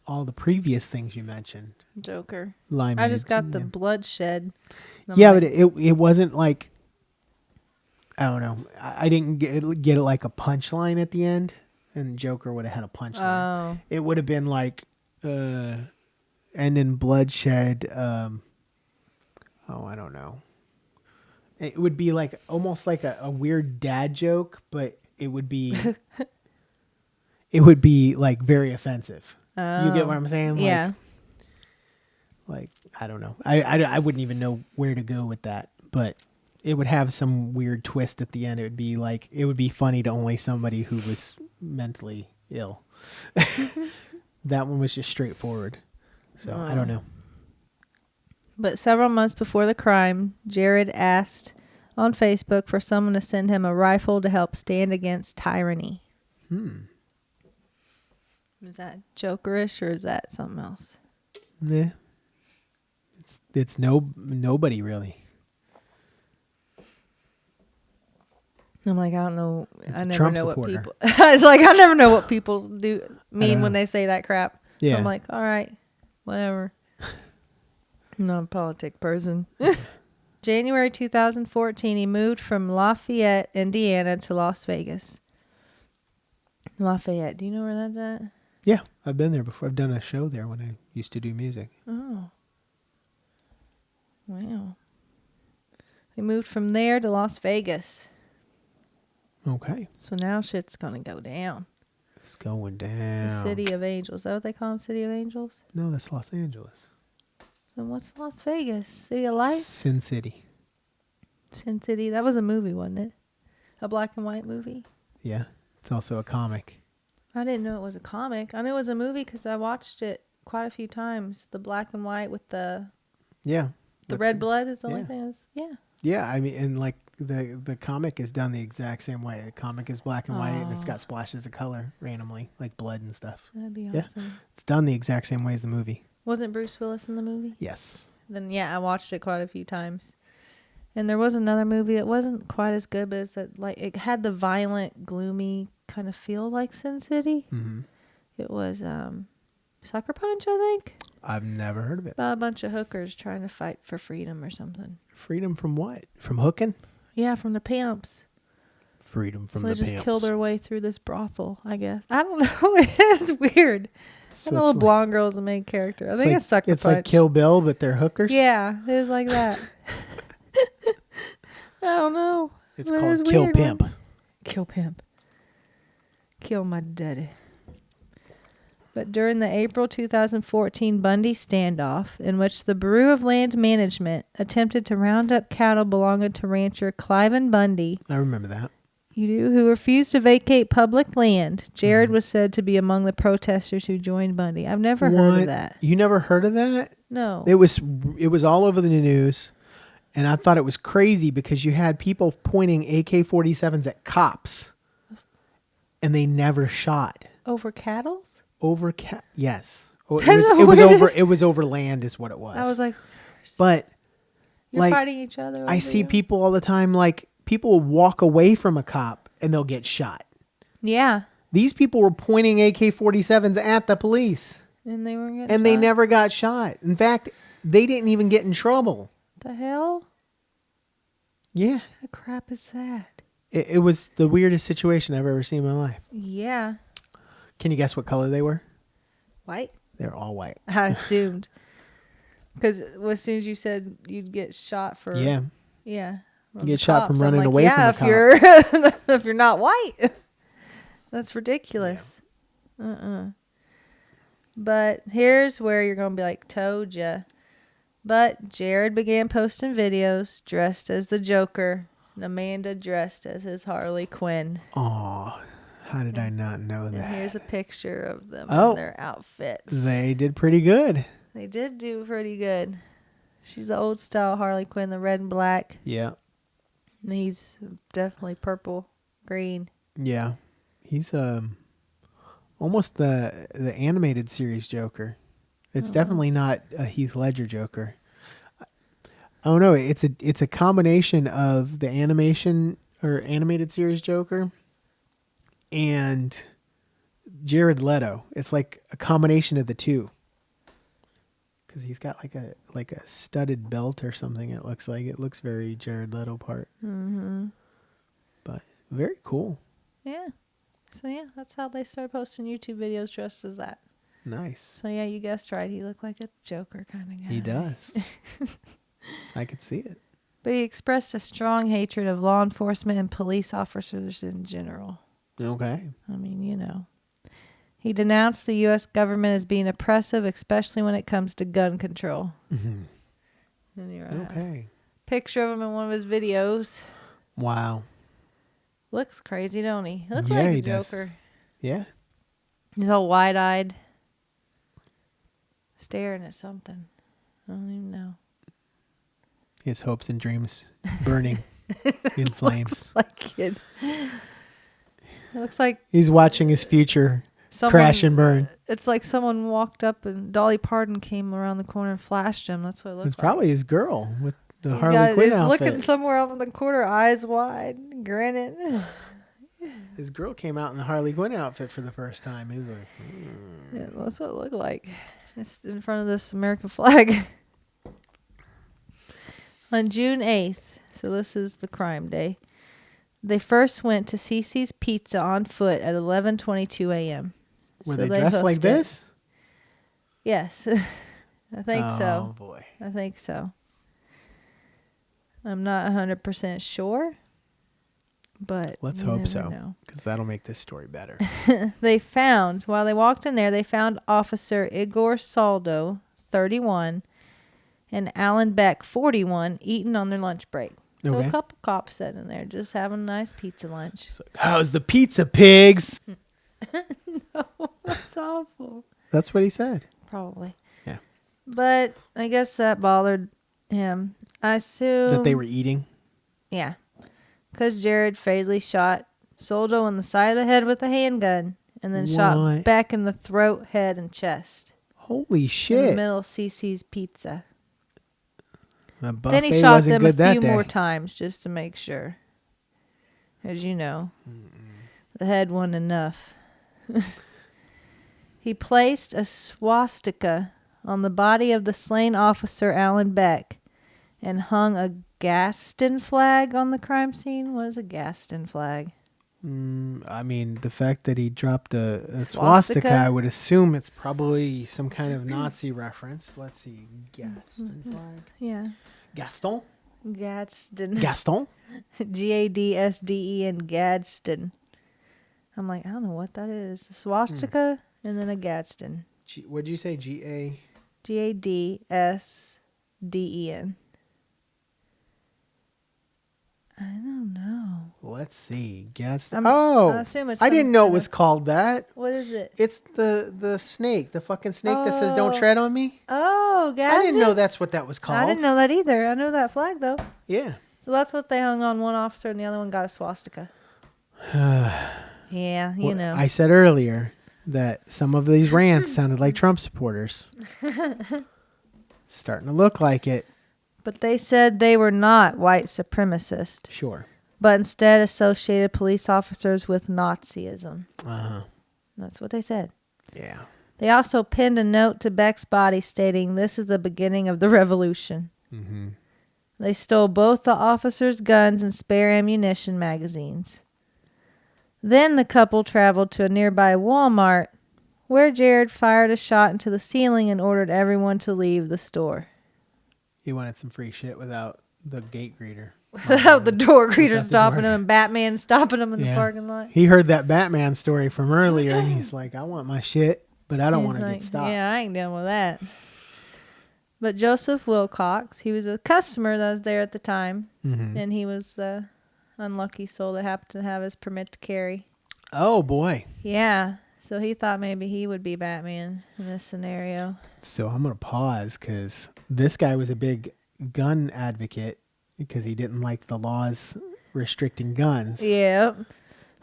all the previous things you mentioned, Joker. Lime. I just got the bloodshed. And I'm Yeah, like, but it wasn't like, I don't know. I didn't get it like a punchline at the end, and Joker would have had a punchline. oh, It would have been like, end in bloodshed. I don't know. It would be like almost like a weird dad joke, but it would be like very offensive. You get what I'm saying? Yeah. Like I don't know. I wouldn't even know where to go with that, but it would have some weird twist at the end. It would be funny to only somebody who was mentally ill. That one was just straightforward. So I don't know. But several months before the crime, Jared asked on Facebook for someone to send him a rifle to help stand against tyranny. Is that Jokerish or is that something else? Yeah. It's nobody really. I'm like, I don't know. I never Trump know supporter. what people. It's like I never know what people mean when they say that crap. Yeah. I'm like, all right, whatever. I'm not a politic person. January 2014, he moved from Lafayette, Indiana, to Las Vegas. Lafayette, do you know where that's at? Yeah, I've been there before. I've done a show there when I used to do music. Oh, wow. He moved from there to Las Vegas. Okay. So now shit's gonna go down. It's going down. The City of Angels. Is that what they call them? City of Angels? No, that's Los Angeles. Then what's Las Vegas? City of Light? Sin City. Sin City. That was a movie, wasn't it? A black and white movie? Yeah. It's also a comic. I didn't know it was a comic. I knew it was a movie because I watched it quite a few times. The black and white with the Yeah. red blood is the only yeah. thing. Yeah. Yeah, I mean, and like the comic is done the exact same way. The comic is black and white, and it's got splashes of color randomly, like blood and stuff. That'd be Yeah. awesome. It's done the exact same way as the movie. Wasn't Bruce Willis in the movie? Yes. Then yeah, I watched it quite a few times. And there was another movie that wasn't quite as good, but it's like it had the violent, gloomy kind of feel like Sin City. Mm-hmm. It was Sucker Punch, I think. I've never heard of it. About a bunch of hookers trying to fight for freedom or something. Freedom from what? From hooking? Yeah, from the pimps. Freedom from So the they just pimps. kill their way through this brothel, I guess. I don't know. It's weird. So And the little blonde girl's the main character. I think it's Sucker It's Punch. like Kill Bill, but they're hookers? Yeah, it is like that. I don't know. It's But called it's Kill weird, Pimp. man. Kill Pimp. Kill my daddy. But during the April 2014 Bundy standoff, in which the Bureau of Land Management attempted to round up cattle belonging to rancher Cliven Bundy, I remember that. you do, who refused to vacate public land, Jared was said to be among the protesters who joined Bundy. I've never heard of that. You never heard of that? No. It was all over the news, and I thought it was crazy because you had people pointing AK-47s at cops, and they never shot. Over cattle? Yes. That's what it is? It was over land is what it was. I was like, but you're like fighting each other. I over see you? people all the time, like people will walk away from a cop and they'll get shot. Yeah. These people were pointing AK-47s at the police, And they were getting and they shot? never got shot. In fact, they didn't even get in trouble. The hell? Yeah. What the crap is that? It was the weirdest situation I've ever seen in my life. Yeah. Can you guess what color they were? White? They're all white. I assumed. Because as soon as you said you'd get shot for... Yeah. Yeah. You get shot from running I'm like, away from a cop. if you're not white. That's ridiculous. But here's where you're going to be like, told ya. But Jared began posting videos dressed as the Joker and Amanda dressed as his Harley Quinn. Oh, how did I not know And that? here's a picture of them Oh. in their outfits. They did pretty good. They did do pretty good. She's the old style Harley Quinn, the red and black. Yeah. And he's definitely purple, green. Yeah. He's almost the animated series Joker. It's definitely not a Heath Ledger Joker. I don't know. It's a combination of the animation or animated series Joker and Jared Leto. It's like a combination of the two. Because he's got like a studded belt or something. It looks very Jared Leto part. Mm-hmm. But very cool. Yeah. So yeah, that's how they started posting YouTube videos dressed as that. Nice. So yeah, you guessed right. He looked like a Joker kind of guy. He does. I could see it. But he expressed a strong hatred of law enforcement and police officers in general. Okay. I mean, you know. He denounced the U.S. government as being oppressive, especially when it comes to gun control. Mm-hmm. And you're Okay. picture of him in one of his videos. Wow. Looks crazy, don't he? Looks Yeah, like a he does. Joker. Yeah. He's all wide-eyed, staring at something. I don't even know. His hopes and dreams burning in flames. Like it. It looks like He's watching his future crash and burn. It's like someone walked up and Dolly Parton came around the corner and flashed him. That's what it looks It's like. probably his girl with the Harley Quinn he's outfit. looking somewhere up in the corner, eyes wide, grinning. His girl came out in the Harley Quinn outfit for the first time. He was like, Yeah, that's what it looked like. It's in front of this American flag. On June 8th, so this is the crime day, they first went to Cece's Pizza on foot at 11:22 a.m. were So they dressed like hoofed it. this? Yes. I think so. Oh, boy. I think so. I'm not 100% sure, but Let's you hope never so, know. because that'll make this story better. While they walked in there, they found Officer Igor Saldo, 31, and Alan Beck, 41, eating on their lunch break. So Okay. a couple cops sitting in there just having a nice pizza lunch. So, how's the pizza, pigs? No, that's awful. That's what he said. Probably. Yeah. But I guess that bothered him. I assume That they were eating. Yeah. Because Jared Faisley shot Soldo in the side of the head with a handgun and then shot What? Beck in the throat, head, and chest. Holy In the shit. middle of CC's Pizza. The buffet Then he shot wasn't them a good that few day. more times just to make sure. As you know, the head wasn't enough. He placed a swastika on the body of the slain officer Alan Beck and hung a Gaston flag on the crime scene. What is a Gaston flag? I mean, the fact that he dropped a Swastika? swastika, I would assume it's probably some kind of Nazi reference. Let's see. Gaston flag. Yeah. Gaston? Gadsden. Gaston? Gadsden. Gadsden. I'm like, I don't know what that is. A swastika and then a Gadsden. What'd you say? G-A? Gadsden. I don't know. Let's see. Gaston. I assume it's I some didn't know it kind was of- called that. What is it? It's the snake. The fucking snake that says don't Oh. tread on me. Oh, Gadsden. I didn't know that's what that was called. I didn't know that either. I know that flag, though. Yeah. So that's what they hung on one officer and the other one got a swastika. Yeah, you Well, know. I said earlier that some of these rants sounded like Trump supporters. It's starting to look like it. But they said they were not white supremacists, Sure. but instead associated police officers with Nazism. Uh-huh. That's what they said. Yeah. They also pinned a note to Beck's body stating, "This is the beginning of the revolution." Mm-hmm. They stole both the officers' guns and spare ammunition magazines. Then the couple traveled to a nearby Walmart, where Jared fired a shot into the ceiling and ordered everyone to leave the store. He wanted some free shit without the gate greeter. Without the door greeter Without the stopping door. him and Batman stopping him in the Yeah. parking lot. He heard that Batman story from earlier, and he's like, I want my shit, but I don't He's want to like, get stopped. Yeah, I ain't dealing with that. But Joseph Wilcox, he was a customer that was there at the time, Mhm. and he was the unlucky soul that happened to have his permit to carry. Oh, boy. Yeah, so he thought maybe he would be Batman in this scenario. So I'm going to pause because this guy was a big gun advocate because he didn't like the laws restricting guns. Yep.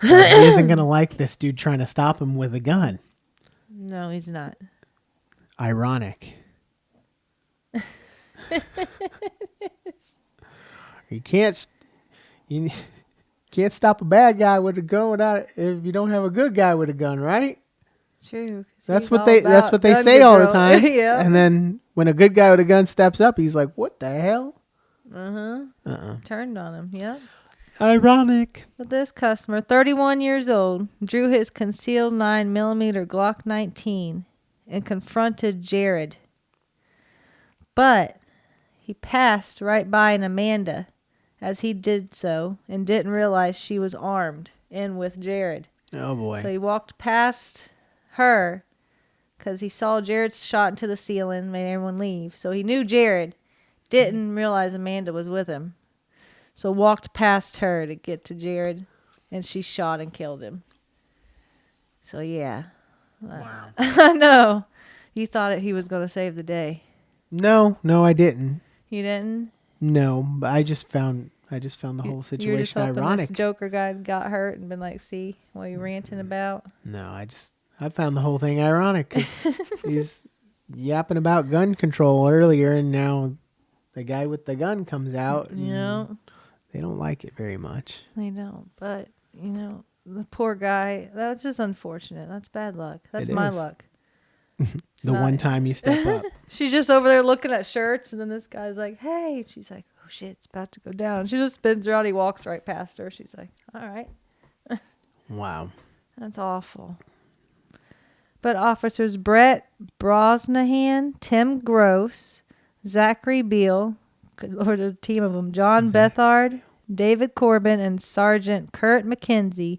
But he isn't going to like this dude trying to stop him with a gun. No, he's not. Ironic. You can't stop a bad guy with a gun without if you don't have a good guy with a gun, right? True. 'Cause That's he's what all they about gun say all the control. time. Yeah. And then when a good guy with a gun steps up, he's like, "What the hell?" Turned on him. Yep. Ironic. But this customer, 31 years old, drew his concealed 9mm Glock 19 and confronted Jared. But he passed right by an Amanda as he did so and didn't realize she was armed and with Jared. Oh, boy. So he walked past her because he saw Jared's shot into the ceiling, made everyone leave. So he knew Jared, didn't realize Amanda was with him. So walked past her to get to Jared, and she shot and killed him. So, yeah. Wow. I know. You thought he was going to save the day. No, I didn't. You didn't? No, but I just found the whole You were just situation hoping ironic. this Joker guy got hurt and been like, see what you ranting about? No, I found the whole thing ironic because he's yapping about gun control earlier, and now the guy with the gun comes out. And they don't like it very much. They don't. But, the poor guy, that's just unfortunate. That's bad luck. That's my luck. The one time you step up. She's just over there looking at shirts, and then this guy's like, hey. She's like, oh, shit, it's about to go down. She just spins around. He walks right past her. She's like, all right. Wow. That's awful. But officers Brett Brosnahan, Tim Gross, Zachary Beale, good Lord, there's a team of them, John Bethard, David Corbin, and Sergeant Kurt McKenzie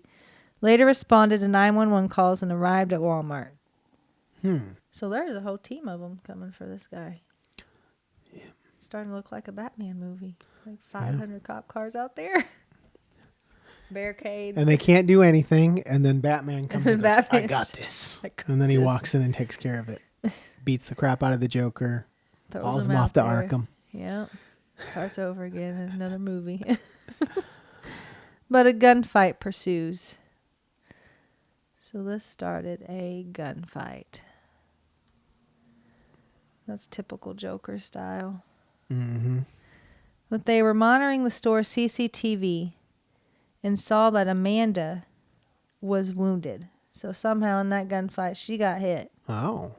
later responded to 911 calls and arrived at Walmart. So there's a whole team of them coming for this guy. Yeah. It's starting to look like a Batman movie. Like 500 cop cars out there. Barricades. And they can't do anything, and then Batman comes and goes, I got this. And then he walks in and takes care of it. Beats the crap out of the Joker. Hauls him off to Arkham. Yeah. Starts over again in another movie. But a gunfight pursues. So this started a gunfight. That's typical Joker style. Mm-hmm. But they were monitoring the store's CCTV and saw that Amanda was wounded. So somehow in that gunfight, she got hit. Oh.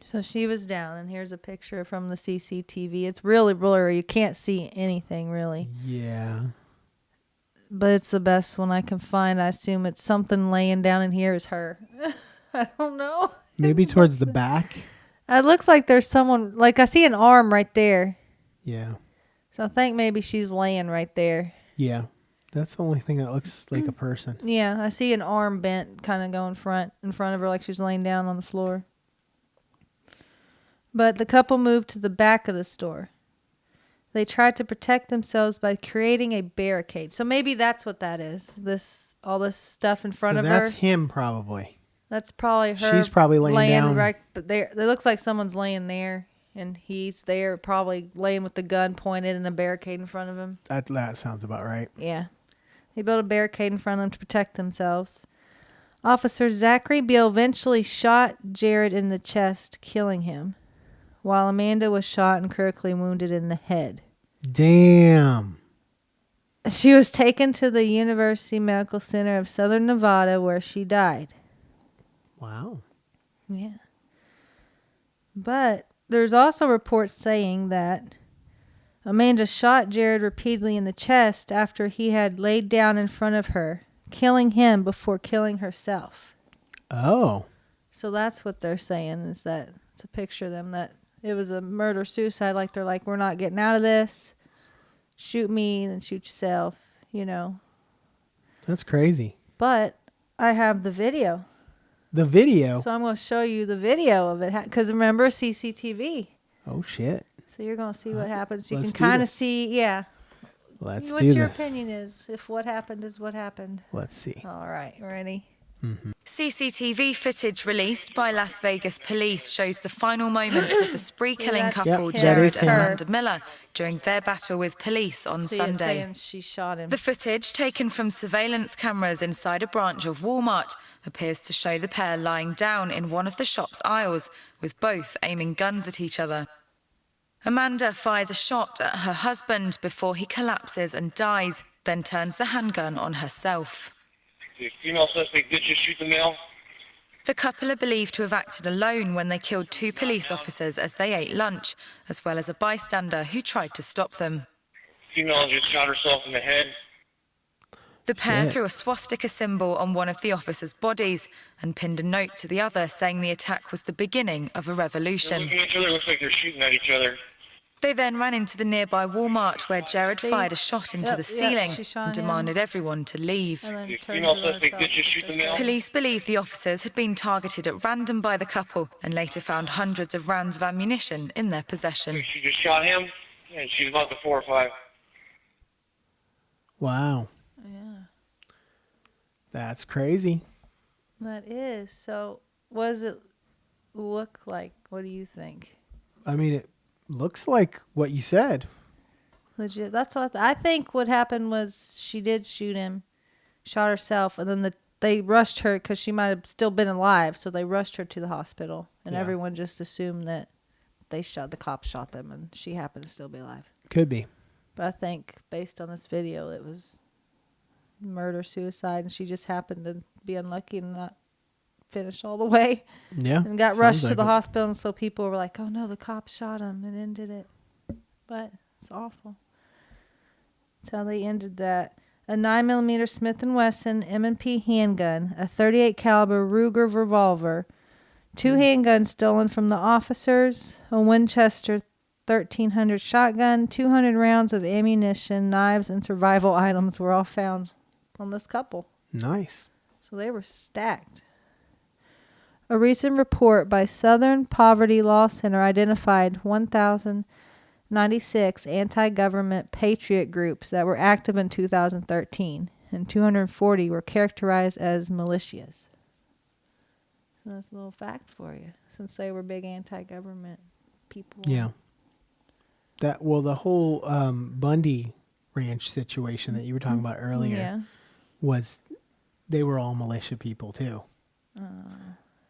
So she was down, and here's a picture from the CCTV. It's really blurry. You can't see anything, really. Yeah. But it's the best one I can find. I assume it's something laying down in here is her. I don't know. Maybe towards the back. It looks like there's someone, like I see an arm right there. Yeah. So I think maybe she's laying right there. Yeah. That's the only thing that looks like a person. Yeah, I see an arm bent kind of going in front of her like she's laying down on the floor. But the couple moved to the back of the store. They tried to protect themselves by creating a barricade. So maybe that's what that is. All this stuff in front of her. That's him probably. That's probably her. She's probably laying down. Right, but there. It looks like someone's laying there, and he's there, probably laying with the gun pointed and a barricade in front of him. That sounds about right. Yeah, they built a barricade in front of them to protect themselves. Officer Zachary Beale eventually shot Jared in the chest, killing him, while Amanda was shot and critically wounded in the head. Damn. She was taken to the University Medical Center of Southern Nevada, where she died. Wow. Yeah. But there's also reports saying that Amanda shot Jared repeatedly in the chest after he had laid down in front of her, killing him before killing herself. Oh. So that's what they're saying, is that it's a picture of them, that it was a murder-suicide. Like, they're like, we're not getting out of this. Shoot me and then shoot yourself, That's crazy. But I have the video. The video? So I'm going to show you the video of it. Because remember, CCTV. Oh, shit. So you're going to see what happens. You Let's can kind do of see, yeah. Let's what do your this. opinion is, if what happened is what happened. Let's see. All right, ready? CCTV footage released by Las Vegas police shows the final moments of the spree-killing couple Yep, Jared that is and him. Amanda Miller during their battle with police on See, it's Sunday. saying she shot him. The footage, taken from surveillance cameras inside a branch of Walmart, appears to show the pair lying down in one of the shop's aisles, with both aiming guns at each other. Amanda fires a shot at her husband before he collapses and dies, then turns the handgun on herself. The female suspect did just shoot the male. The couple are believed to have acted alone when they killed two police officers as they ate lunch, as well as a bystander who tried to stop them. Female just shot herself in the head. The pair Shit. threw a swastika symbol on one of the officers' bodies and pinned a note to the other saying the attack was the beginning of a They're revolution. looking at each other. Looks like they're shooting at each other. They then ran into the nearby Walmart where Jared See? fired a shot into Yep, the yep, ceiling she shot and him. demanded everyone to leave. And then The turns female it on suspect did herself, just shoot the they male? say. Police believe the officers had been targeted at random by the couple and later found hundreds of rounds of ammunition in their possession. She just shot him, and she's about to 4 or 5. Wow. Yeah, That's crazy. that is. So, what does it look like? What do you think? I mean, it looks like what you said. Legit. That's what I think. What happened was she did shoot him, shot herself, and then they rushed her because she might have still been alive. So they rushed her to the hospital, and Yeah. everyone just assumed that the cops shot them, and she happened to still be alive. Could be. But I think based on this video, it was murder suicide, and she just happened to be unlucky and not finish all the way, Yeah. and got sounds rushed to like the it. hospital. And so people were like, "Oh no, the cops shot him and ended it." But it's awful. That's how they ended that. A 9mm Smith & Wesson M&P handgun, a .38 caliber Ruger revolver, 2 handguns stolen from the officers, a Winchester 1300 shotgun, 200 rounds of ammunition, knives, and survival items were all found on this couple. Nice. So they were stacked. A recent report by Southern Poverty Law Center identified 1,096 anti-government patriot groups that were active in 2013, and 240 were characterized as militias. So that's a little fact for you, since they were big anti-government people. Yeah. The whole Bundy Ranch situation that you were talking about earlier Yeah. was they were all militia people too.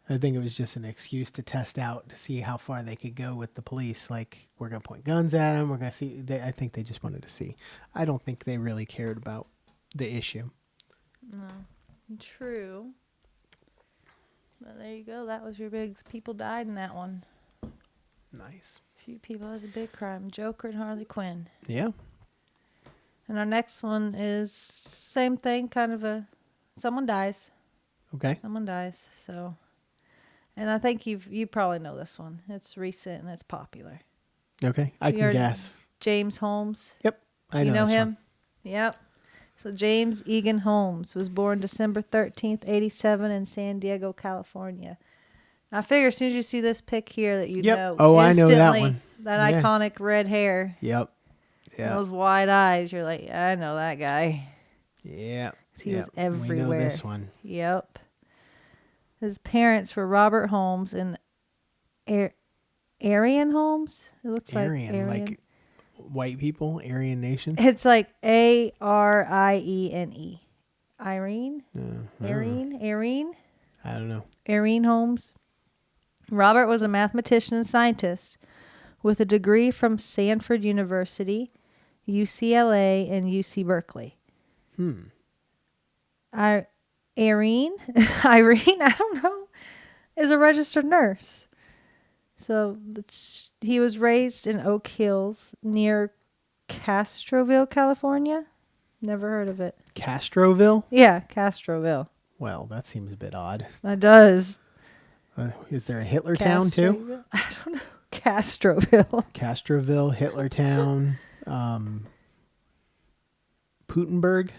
I think it was just an excuse to test out to see how far they could go with the police. Like, we're going to point guns at them. We're going to see. I think they just wanted to see. I don't think they really cared about the issue. True. But there you go. That was your big... People died in that one. Nice. A few people. That was a big crime. Joker and Harley Quinn. Yeah. And our next one is same thing, kind of someone dies. Okay. Someone dies. So, and I think you probably know this one. It's recent and it's popular. Okay. I You can already- guess. James Holmes. Yep. I know You know this him? one. Yep. So James Egan Holmes was born December 13th, 1987 in San Diego, California. I figure as soon as you see this pic here that you Yep. know Oh, I know that instantly one. that Yeah. iconic red hair, Yep. Yeah. those wide eyes. You're like, I know that guy. Yeah. He was We know everywhere. this one. Yep. His parents were Robert Holmes and Arian Holmes. It looks Aryan, like Aryan. like white people, Aryan Nation. It's like Ariene. Irene? Uh-huh. Arene? I don't know. Arene Holmes. Robert was a mathematician and scientist with a degree from Stanford University, UCLA, and UC Berkeley. Irene, I don't know, is a registered nurse. So he was raised in Oak Hills near Castroville, California. Never heard of it. Castroville? Yeah, Castroville. Well, that seems a bit odd. That does. Is there a Hitler town too? Castroville? I don't know. Castroville. Castroville, Hitler town, Putenberg.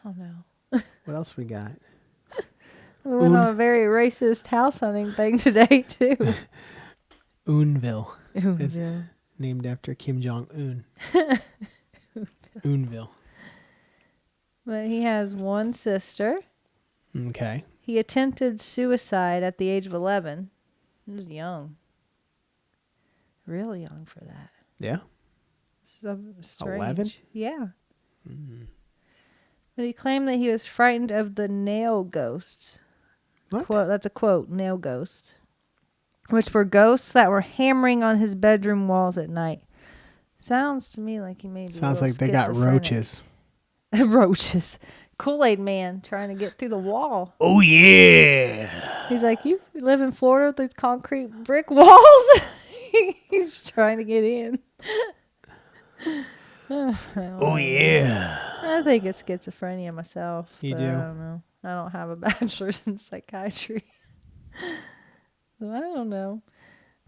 I don't know. What else we got? We went on a very racist house hunting thing today, too. Unville. It's Unville. named after Kim Jong-un. Unville. But he has one sister. Okay. He attempted suicide at the age of 11. He was young. Really young for that. Yeah. So strange. 11? Yeah. But he claimed that he was frightened of the nail ghosts. What? Quote, that's a quote, nail ghosts. Which were ghosts that were hammering on his bedroom walls at night. Sounds to me like he may be Sounds a little like they got schizophrenic. roaches. Roaches. Kool-Aid man trying to get through the wall. Oh, yeah. He's like, you live in Florida with these concrete brick walls? He's trying to get in. Oh, yeah. I think it's schizophrenia myself. You but do? I don't know. I don't have a bachelor's in psychiatry. So I don't know.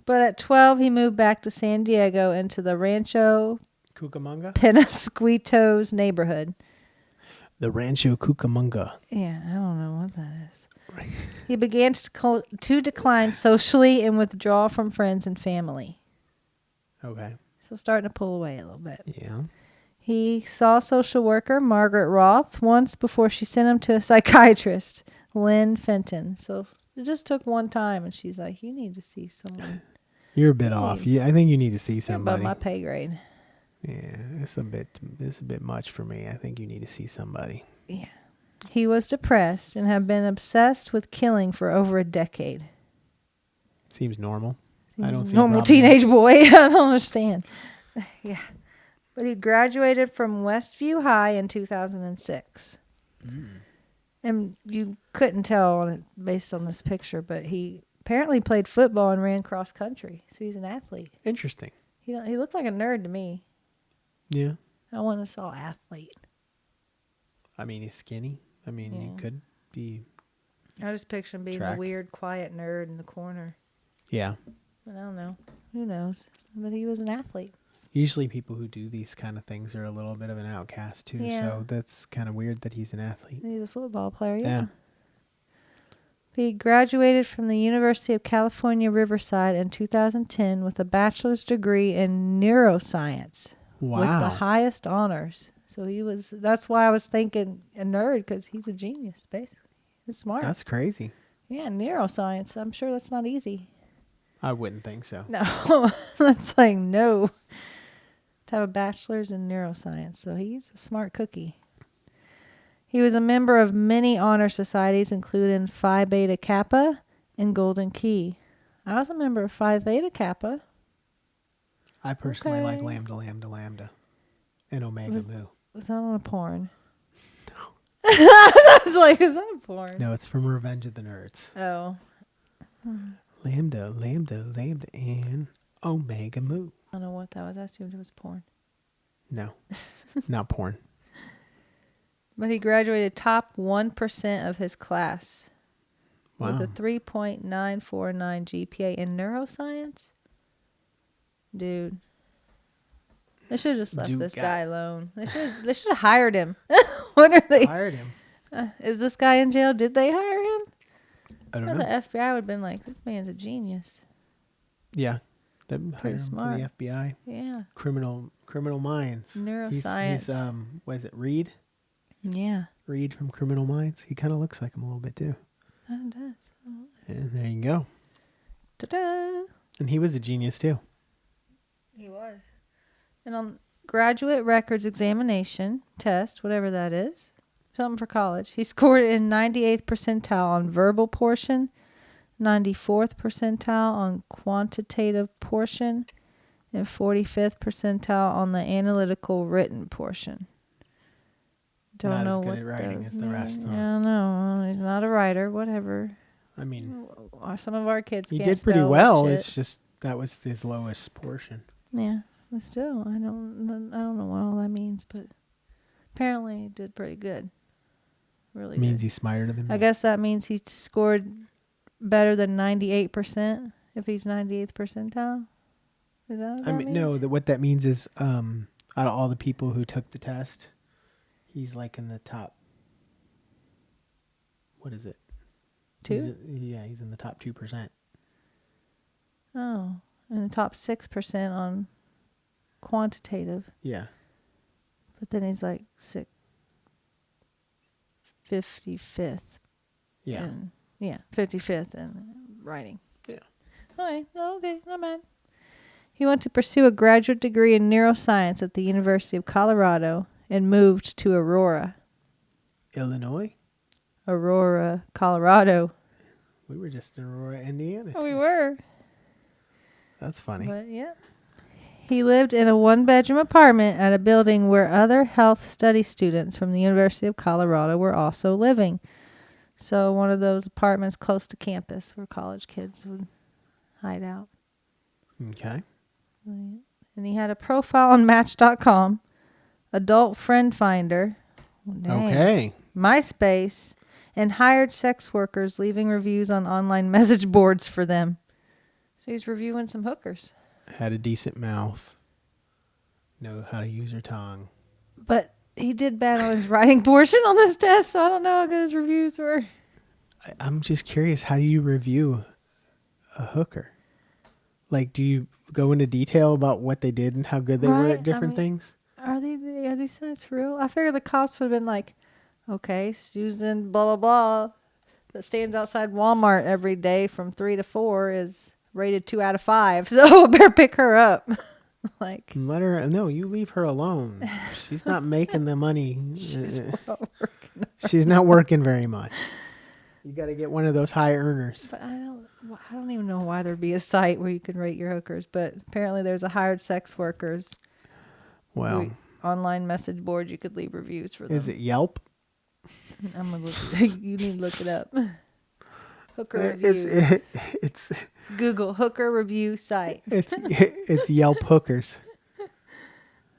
But at 12, he moved back to San Diego into the Rancho Cucamonga? Penasquitos neighborhood. The Rancho Cucamonga. Yeah, I don't know what that is. He began to decline socially and withdraw from friends and family. Okay. So starting to pull away a little bit. Yeah. He saw social worker Margaret Roth once before she sent him to a psychiatrist, Lynn Fenton. So it just took one time, and she's like, you need to see someone. You're a bit off. I think you need to see You're somebody. above my pay grade. Yeah, it's a bit much for me. I think you need to see somebody. Yeah. He was depressed and had been obsessed with killing for over a decade. Seems normal. I don't see a Normal problem. teenage boy. I don't understand. Yeah. But he graduated from Westview High in 2006. And you couldn't tell on it based on this picture, but he apparently played football and ran cross country. So he's an athlete. Interesting. He looked like a nerd to me. Yeah. I want to saw athlete. I mean, he's skinny. I mean, he could be. I just picture him being Track. the weird, quiet nerd in the corner. Yeah. But I don't know. Who knows? But he was an athlete. Usually people who do these kind of things are a little bit of an outcast too. Yeah. So that's kind of weird that he's an athlete. He's a football player, Yeah. He graduated from the University of California, Riverside in 2010 with a bachelor's degree in neuroscience. Wow. With the highest honors. So that's why I was thinking a nerd, because he's a genius, basically. He's smart. That's crazy. Yeah, neuroscience. I'm sure that's not easy. I wouldn't think so. No, that's like no. To have a bachelor's in neuroscience. So he's a smart cookie. He was a member of many honor societies, including Phi Beta Kappa and Golden Key. I was a member of Phi Beta Kappa. I personally like Okay. Lambda, and Omega Mu. Was that on a porn? No. I was like, is that a porn? No, it's from Revenge of the Nerds. Oh. Lambda, and Omega Mu. I don't know what that was. I assumed it was porn. No, not porn. But he graduated top 1% of his class with Wow. a 3.949 GPA in neuroscience. Dude. They should have just left this guy alone. They should have hired him. What are they? Hired him. Is this guy in jail? Did they hire him? I don't Or know. the FBI would have been like, this man's a genius. Yeah, they hired Pretty him smart. for the FBI. Yeah. Criminal Minds. Neuroscience. He's what is it? Reed Yeah. from Criminal Minds. He kind of looks like him a little bit too. It does. And there you go. Ta-da! And he was a genius too. He was. And on graduate records examination test, whatever that is, something for college, he scored in 98th percentile on verbal portion, 94th percentile on quantitative portion, and 45th percentile on the analytical written portion. Don't Not know as good what at writing those as the rest, mean. huh? I don't know. He's not a writer. Whatever. I mean, Some of our kids he can't did pretty spell well. shit. It's just that was his lowest portion. Yeah, but still, I don't know what all that means, but apparently he did pretty good. Really Means good. he's smarter than me. I guess that means he scored better than 98% if he's 98th percentile. Is that what that means? No. What that means is, out of all the people who took the test, he's like in the top. What is it? 2? He's in the top 2%. Oh, and the top 6% on quantitative. Yeah. But then he's like 55th. Yeah. And, 55th in writing. Yeah. Okay, not bad. He went to pursue a graduate degree in neuroscience at the University of Colorado and moved to Aurora, Colorado. We were just in Aurora, Indiana. We were. That's funny. But yeah. He lived in a 1-bedroom apartment at a building where other health study students from the University of Colorado were also living. So one of those apartments close to campus where college kids would hide out. Okay. And he had a profile on Match.com, Adult Friend Finder, dang, Okay. MySpace, and hired sex workers, leaving reviews on online message boards for them. So he's reviewing some hookers. Had a decent mouth. Know how to use her tongue. But he did bad on his writing portion on this test, so I don't know how good his reviews were. I'm just curious, how do you review a hooker? Like, do you go into detail about what they did and how good they were at different things? Are these sites for real? I figure the cops would have been like, okay, Susan, blah, blah, blah, that stands outside Walmart every day from 3 to 4 is rated 2 out of 5, so I better pick her up. Like, Let her, no, you leave her alone. She's not making the money. she's not working. She's not working very much. You got to get one of those high earners. But I don't even know why there'd be a site where you can rate your hookers, but apparently there's a hired sex workers Well, online message board you could leave reviews for them. is it Yelp? I'm gonna look. You need to look it up. Hooker reviews. It's Google hooker review site. it's Yelp hookers.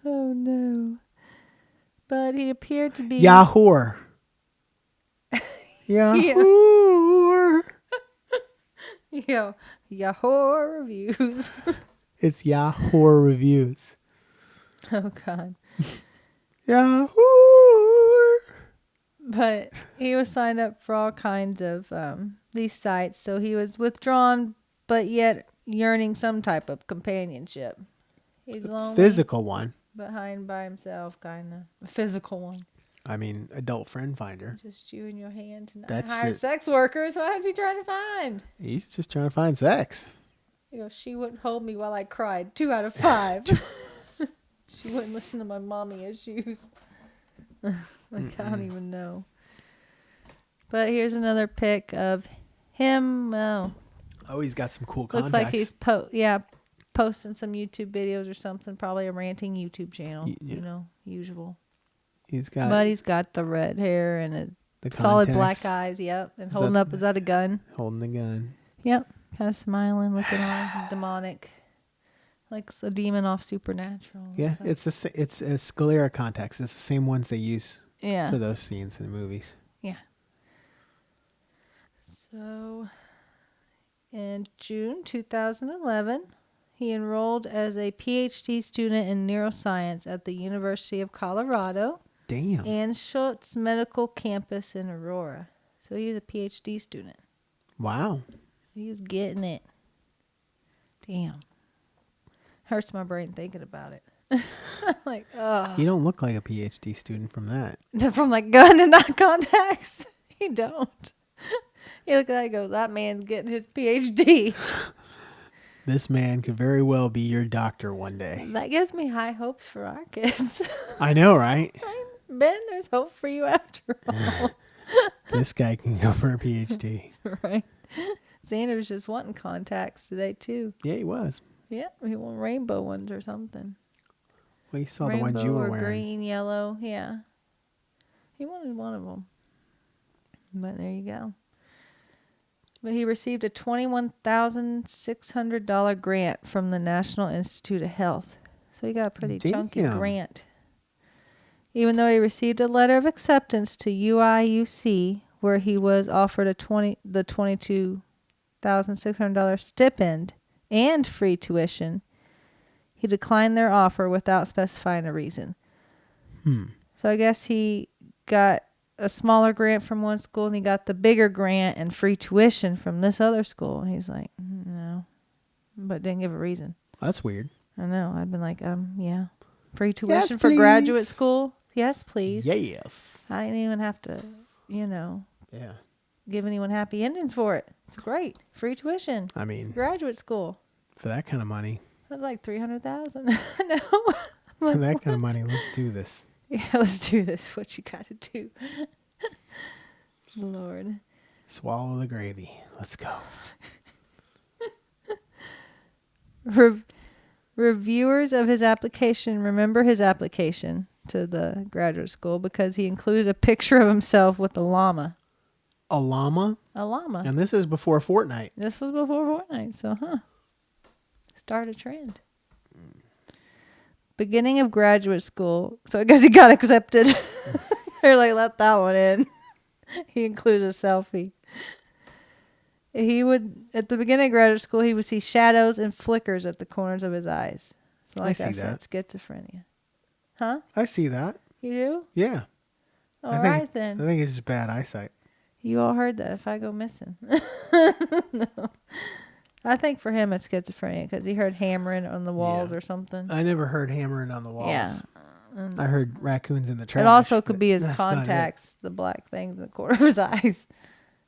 Oh no! But he appeared to be Yahoo. Yahoo. Yahoo reviews. It's Yahoo reviews. Oh god! Yahoo. But he was signed up for all kinds of these sites, so he was withdrawn, but yet yearning some type of companionship. He's lonely, Physical one. behind by himself, kind of a physical one. I mean, adult friend finder. Just you and your hand tonight. That's Hired it. sex workers. What is he trying to find? He's just trying to find sex. She wouldn't hold me while I cried. 2 out of 5. She wouldn't listen to my mommy issues. I don't even know. But here's another pic of him. Oh, He's got some cool contacts. looks like he's posting some YouTube videos or something. Probably a ranting YouTube channel. Yeah. Usual. He's got. But he's got the red hair and the solid contacts. black eyes. Yep. And Is holding that- up. Is that a gun? Holding the gun. Yep. Kind of smiling, looking all demonic. Like a demon off Supernatural. Yeah, What's that? it's a sclera contacts. It's the same ones they use Yeah. for those scenes in the movies. Yeah. So, in June 2011, he enrolled as a PhD student in neuroscience at the University of Colorado Damn. and Schultz Medical Campus in Aurora. So he was a PhD student. Wow. He was getting it. Damn. Hurts my brain thinking about it. Like, oh. You don't look like a PhD student from that. From like gun and eye contacts. You don't. You look at that and go, that man's getting his PhD. This man could very well be your doctor one day. That gives me high hopes for our kids. I know, right? Ben, there's hope for you after all. This guy can go for a PhD. Right. Xander's just wanting contacts today, too. Yeah, he was. Yeah, he wanted rainbow ones or something. Well, you saw Rainbow the ones you were or wearing. green, yellow. Yeah. He wanted one of them. But there you go. But he received a $21,600 grant from the National Institute of Health. So he got a pretty chunky Damn. grant. Even though he received a letter of acceptance to UIUC, where he was offered the $22,600 stipend and free tuition, he declined their offer without specifying a reason. So I guess he got a smaller grant from one school and he got the bigger grant and free tuition from this other school. And he's like, no, but didn't give a reason. That's weird. I know. I've been like, yeah, free tuition Yes, for graduate please. school. Yes, please. Yes. I didn't even have to, Yeah. give anyone happy endings for it. It's great. Free tuition. I mean, Graduate school. for that kind of money, That's like $300,000. No. for that kind of money, let's do this. Yeah, let's do this. What you got to do. Lord. Swallow the gravy. Let's go. Reviewers of his application remember his application to the graduate school because he included a picture of himself with a llama. A llama? A llama. And this is before Fortnite. This was before Fortnite, so start a trend. Beginning of graduate school. So I guess he got accepted. They're like, let that one in. He included a selfie. he would, at the beginning of graduate school, he would see shadows and flickers at the corners of his eyes. So like I said, schizophrenia. Huh? I see that. You do? Yeah. All right then. I think it's just bad eyesight. You all heard that if I go missing. No. I think for him it's schizophrenia because he heard hammering on the walls or something. I never heard hammering on the walls. Yeah. I heard raccoons in the trash. It also could be his that's about it. contacts, the black things in the corner of his eyes.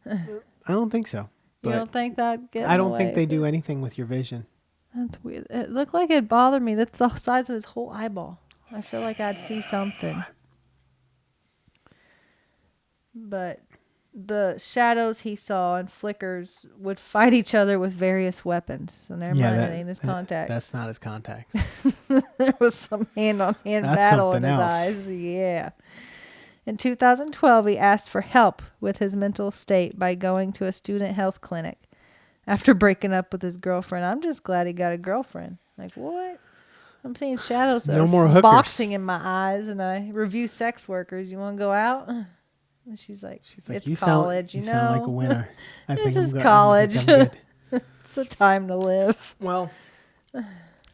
I don't think so. You don't think that gets I don't think they do anything with your vision. That's weird. It looked like it bothered me. That's the size of his whole eyeball. I feel like I'd see something. But the shadows he saw and flickers would fight each other with various weapons. So never mind, it ain't his contacts. That's not his contacts. There was some hand-on-hand battle in his eyes. Yeah. In 2012, he asked for help with his mental state by going to a student health clinic after breaking up with his girlfriend. I'm just glad he got a girlfriend. Like, what? I'm seeing shadows that No are more hookers. boxing in my eyes, and I review sex workers. You want to go out? And she's like, it's college, you know? sound like a winner. This is college. It's the time to live. Well,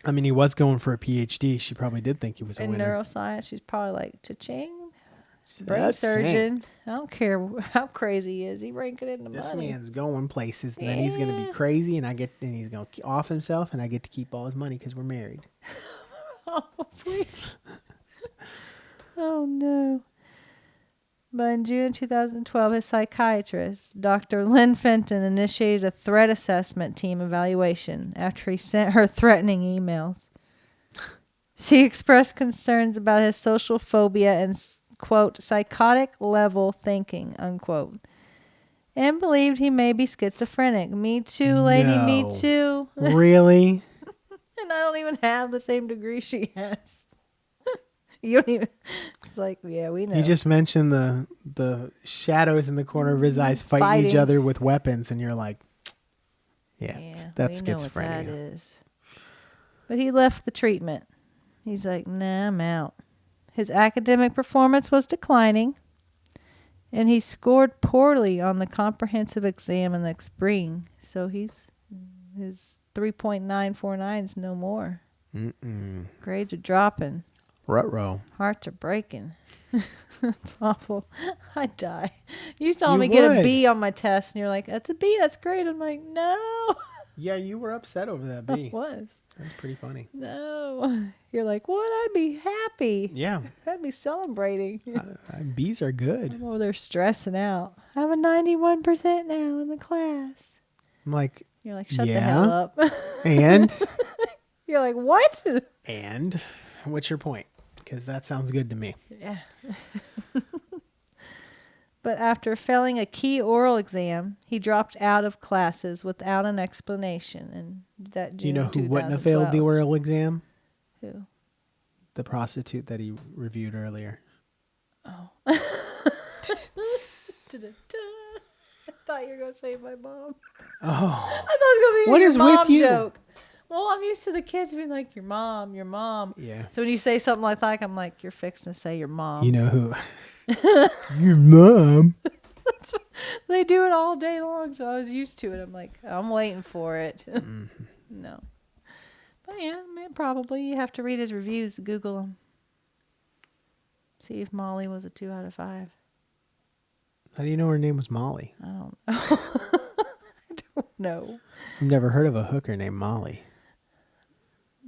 I mean, he was going for a PhD. She probably did think he was a In winner. neuroscience, she's probably like, cha-ching, said, brain "That's surgeon. I don't care how crazy he is. He ranking in the This money. man's going places, and then he's going to be crazy, and he's going to off himself, and I get to keep all his money because we're married. Oh, please. Oh, no. But in June 2012, his psychiatrist, Dr. Lynn Fenton, initiated a threat assessment team evaluation after he sent her threatening emails. She expressed concerns about his social phobia and, quote, psychotic level thinking, unquote, and believed he may be schizophrenic. Me too, lady, me No. too. Really? And I don't even have the same degree she has. You don't even. It's like, yeah, we know. You just mentioned the shadows in the corner of his eyes fighting each other with weapons, and you're like, yeah that's we know schizophrenia. what that is. But he left the treatment. He's like, nah, I'm out. His academic performance was declining, and he scored poorly on the comprehensive exam in the spring. So his 3.949 is no more. Grades are dropping. Ruh-roh. Hearts are breaking. It's awful. I'd die. You saw me get a B on my test, and you're like, that's a B, that's great. I'm like, no. Yeah, you were upset over that B. I was. That's pretty funny. No. You're like, what? I'd be happy. Yeah. I'd be celebrating. B's are good. I'm over there stressing out. I'm a 91% now in the class. I'm like, You're like, shut the hell up. and? You're like, what? And? What's your point? Because that sounds good to me. Yeah. But after failing a key oral exam, he dropped out of classes without an explanation. And that Do you know June who wouldn't have failed the 2012. oral exam? Who? The prostitute that he reviewed earlier. Oh. I thought you were going to say my mom. Oh. I thought it was going to be What your is mom with you? joke. Well, I'm used to the kids being like, your mom, your mom. Yeah. So when you say something like that, I'm like, you're fixing to say your mom. You know who? Your mom. They do it all day long, so I was used to it. I'm like, I'm waiting for it. No. But yeah, probably. You have to read his reviews, Google them. See if Molly was a 2 out of 5. How do you know her name was Molly? I don't know. I don't know. I've never heard of a hooker named Molly.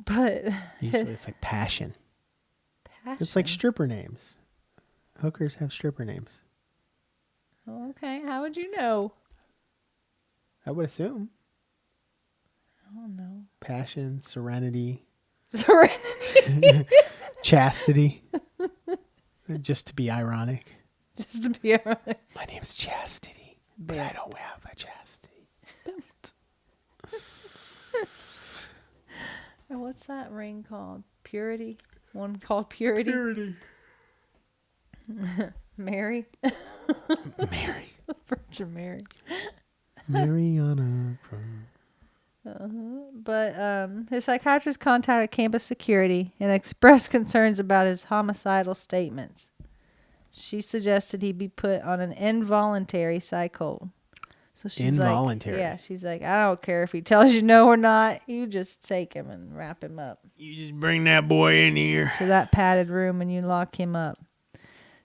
But Usually it's like Passion. Passion. It's like stripper names. Hookers have stripper names. Oh, okay, how would you know? I would assume. I don't know. Passion, Serenity, Serenity. Chastity. Just to be ironic. Just to be ironic. My name's Chastity, but I don't have a chastity. And what's that ring called? Purity? One called Purity? Purity. Mary? Mary. Virgin Mary. Mariana. But his psychiatrist contacted campus security and expressed concerns about his homicidal statements. She suggested he be put on an involuntary psych hold. So she's Involuntary. like, yeah, she's like, I don't care if he tells you no or not. You just take him and wrap him up You just bring that boy in here. to that padded room and you lock him up.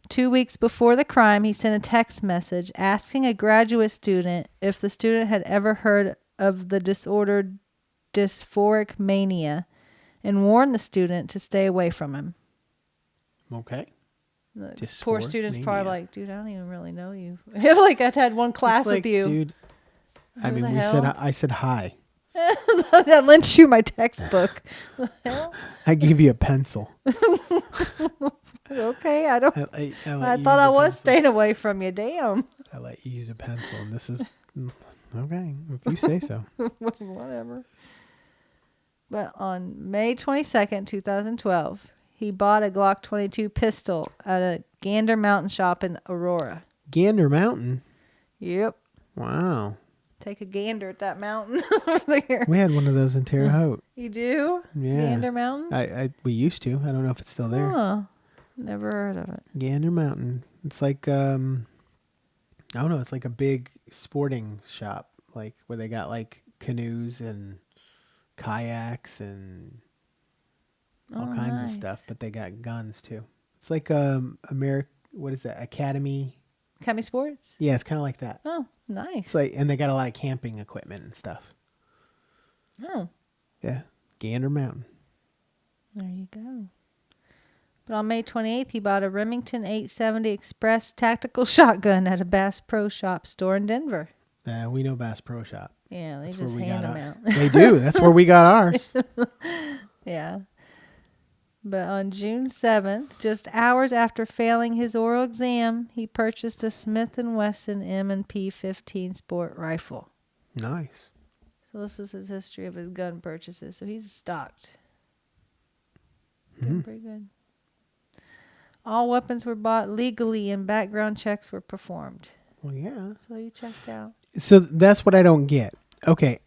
2 weeks before the crime, he sent a text message asking a graduate student if the student had ever heard of the disorder dysphoric mania and warned the student to stay away from him. Okay. The Dysphoric poor student's probably mania. like, dude, I don't even really know you. Like I've had one class It's like, with you. dude. I Who mean, the hell? I said hi. That lent you my textbook. The hell? I gave you a pencil. Okay, I don't. I I thought I was staying away from you. Damn. I let you use a pencil, and this is okay if you say so. Whatever. But on May 22nd, 2012, he bought a Glock 22 pistol at a Gander Mountain shop in Aurora. Gander Mountain. Yep. Wow. Take a gander at that mountain over there. We had one of those in Terre Haute. You do? Yeah. Gander Mountain? We used to. I don't know if it's still there. Huh. Never heard of it. Gander Mountain. It's like I don't know. It's like a big sporting shop, like where they got like canoes and kayaks and all kinds of nice. stuff, but they got guns too. It's like what is that? Academy. Academy Sports? Yeah, it's kind of like that. Oh, nice. It's like, and they got a lot of camping equipment and stuff. Oh, Yeah, Gander Mountain. there you go. But on May 28th, he bought a Remington 870 Express tactical shotgun at a Bass Pro Shop store in Denver. We know Bass Pro Shop. Yeah, they That's just where we hand got them out. They do. That's where we got ours. Yeah. But on June 7th, just hours after failing his oral exam, he purchased a Smith & Wesson M&P 15 sport rifle. Nice. So this is his history of his gun purchases. So he's stocked. Doing pretty good. All weapons were bought legally and background checks were performed. Well, yeah. So he checked out. So that's what I don't get. Okay.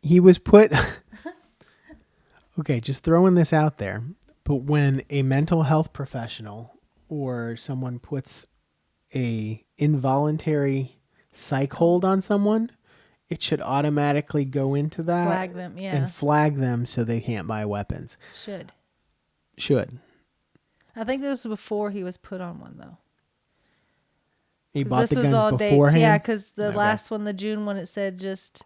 He was put... Okay, just throwing this out there. But when a mental health professional or someone puts a involuntary psych hold on someone, it should automatically go into that. Flag them, yeah. And flag them so they can't buy weapons. Should. I think this was before he was put on one, though. He 'Cause bought this the was guns all beforehand? dates. Yeah, because the Okay. last one, the June one, it said just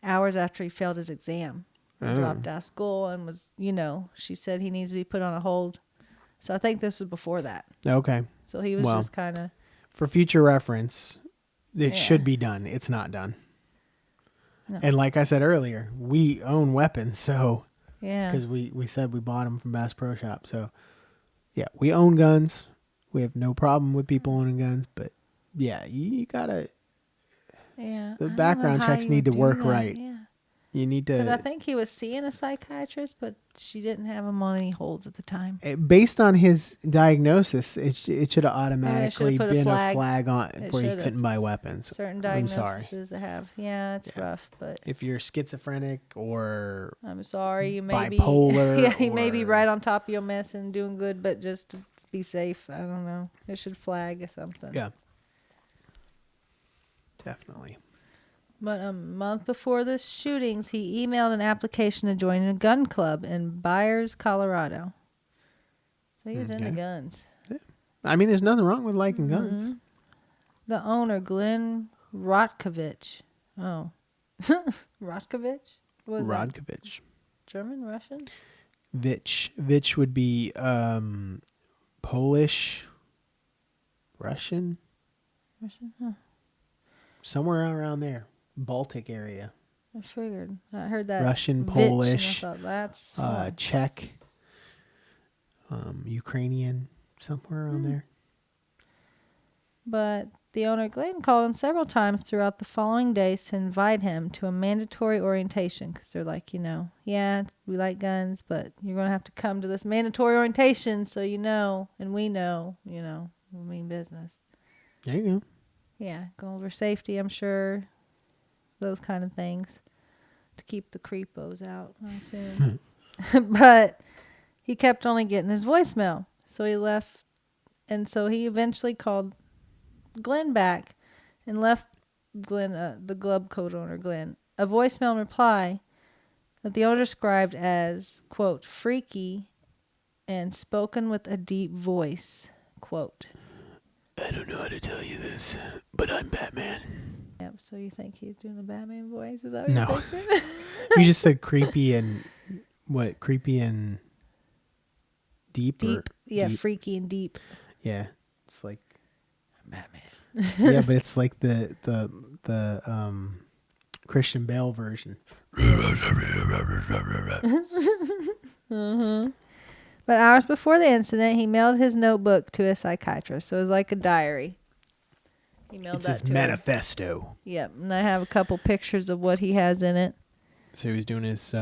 hours after he failed his exam. He dropped out of school and was, she said he needs to be put on a hold. So I think this was before that. Okay. So he was Well, just kind of... For future reference, it Yeah. should be done. It's not done. No. And like I said earlier, we own weapons, so... Yeah. Because we said we bought them from Bass Pro Shop. So, yeah, we own guns. We have no problem with people owning guns. But, yeah, you got to... Yeah. The I don't background know how checks you need to would do work that. right. Yeah. You need Because I to... think he was seeing a psychiatrist, but she didn't have him on any holds at the time. Based on his diagnosis, it should have should've automatically put a been flag. a flag on It where he should've. couldn't buy weapons. Certain I'm sorry. diagnoses that have. Yeah, it's rough, but If you're schizophrenic or I'm sorry. You may bipolar be. Yeah, you may be or- right on top of your mess and doing good, but just to be safe, I don't know. It should flag or something. Yeah. Definitely. But a month before the shootings, he emailed an application to join a gun club in Byers, Colorado. So he was into Okay. guns. I mean, there's nothing wrong with liking guns. The owner, Glenn Rotkovich. Oh. Rotkovich? What was that? Rodkovich. German, Russian? Vich would be Polish, Russian, Huh. somewhere around there. Baltic area. I figured. I heard that. Russian, Vich, Polish, and I thought, that's fun. Czech, Ukrainian, somewhere around there. But the owner, Glenn, called him several times throughout the following days to invite him to a mandatory orientation because they're like, yeah, we like guns, but you're going to have to come to this mandatory orientation so and we know, we mean business. There you go. Yeah, go over safety, I'm sure. Those kind of things to keep the creepos out, I assume. But he kept only getting his voicemail. So he left. And so he eventually called Glenn back and left Glenn, the glove coat owner, Glenn. A voicemail in reply that the owner described as, quote, freaky and spoken with a deep voice, quote. I don't know how to tell you this, but I'm Batman. Yep, so you think he's doing the Batman voice? Is that what No. you're picturing? You just said creepy and what? Creepy and deep? Deep. Yeah, deep? freaky and deep. Yeah. It's like Batman. yeah, but it's like the Christian Bale version. But hours before the incident, he mailed his notebook to a psychiatrist. So it was like a diary. He mailed It's that his to him. manifesto. Yep, and I have a couple pictures of what he has in it. So he was doing his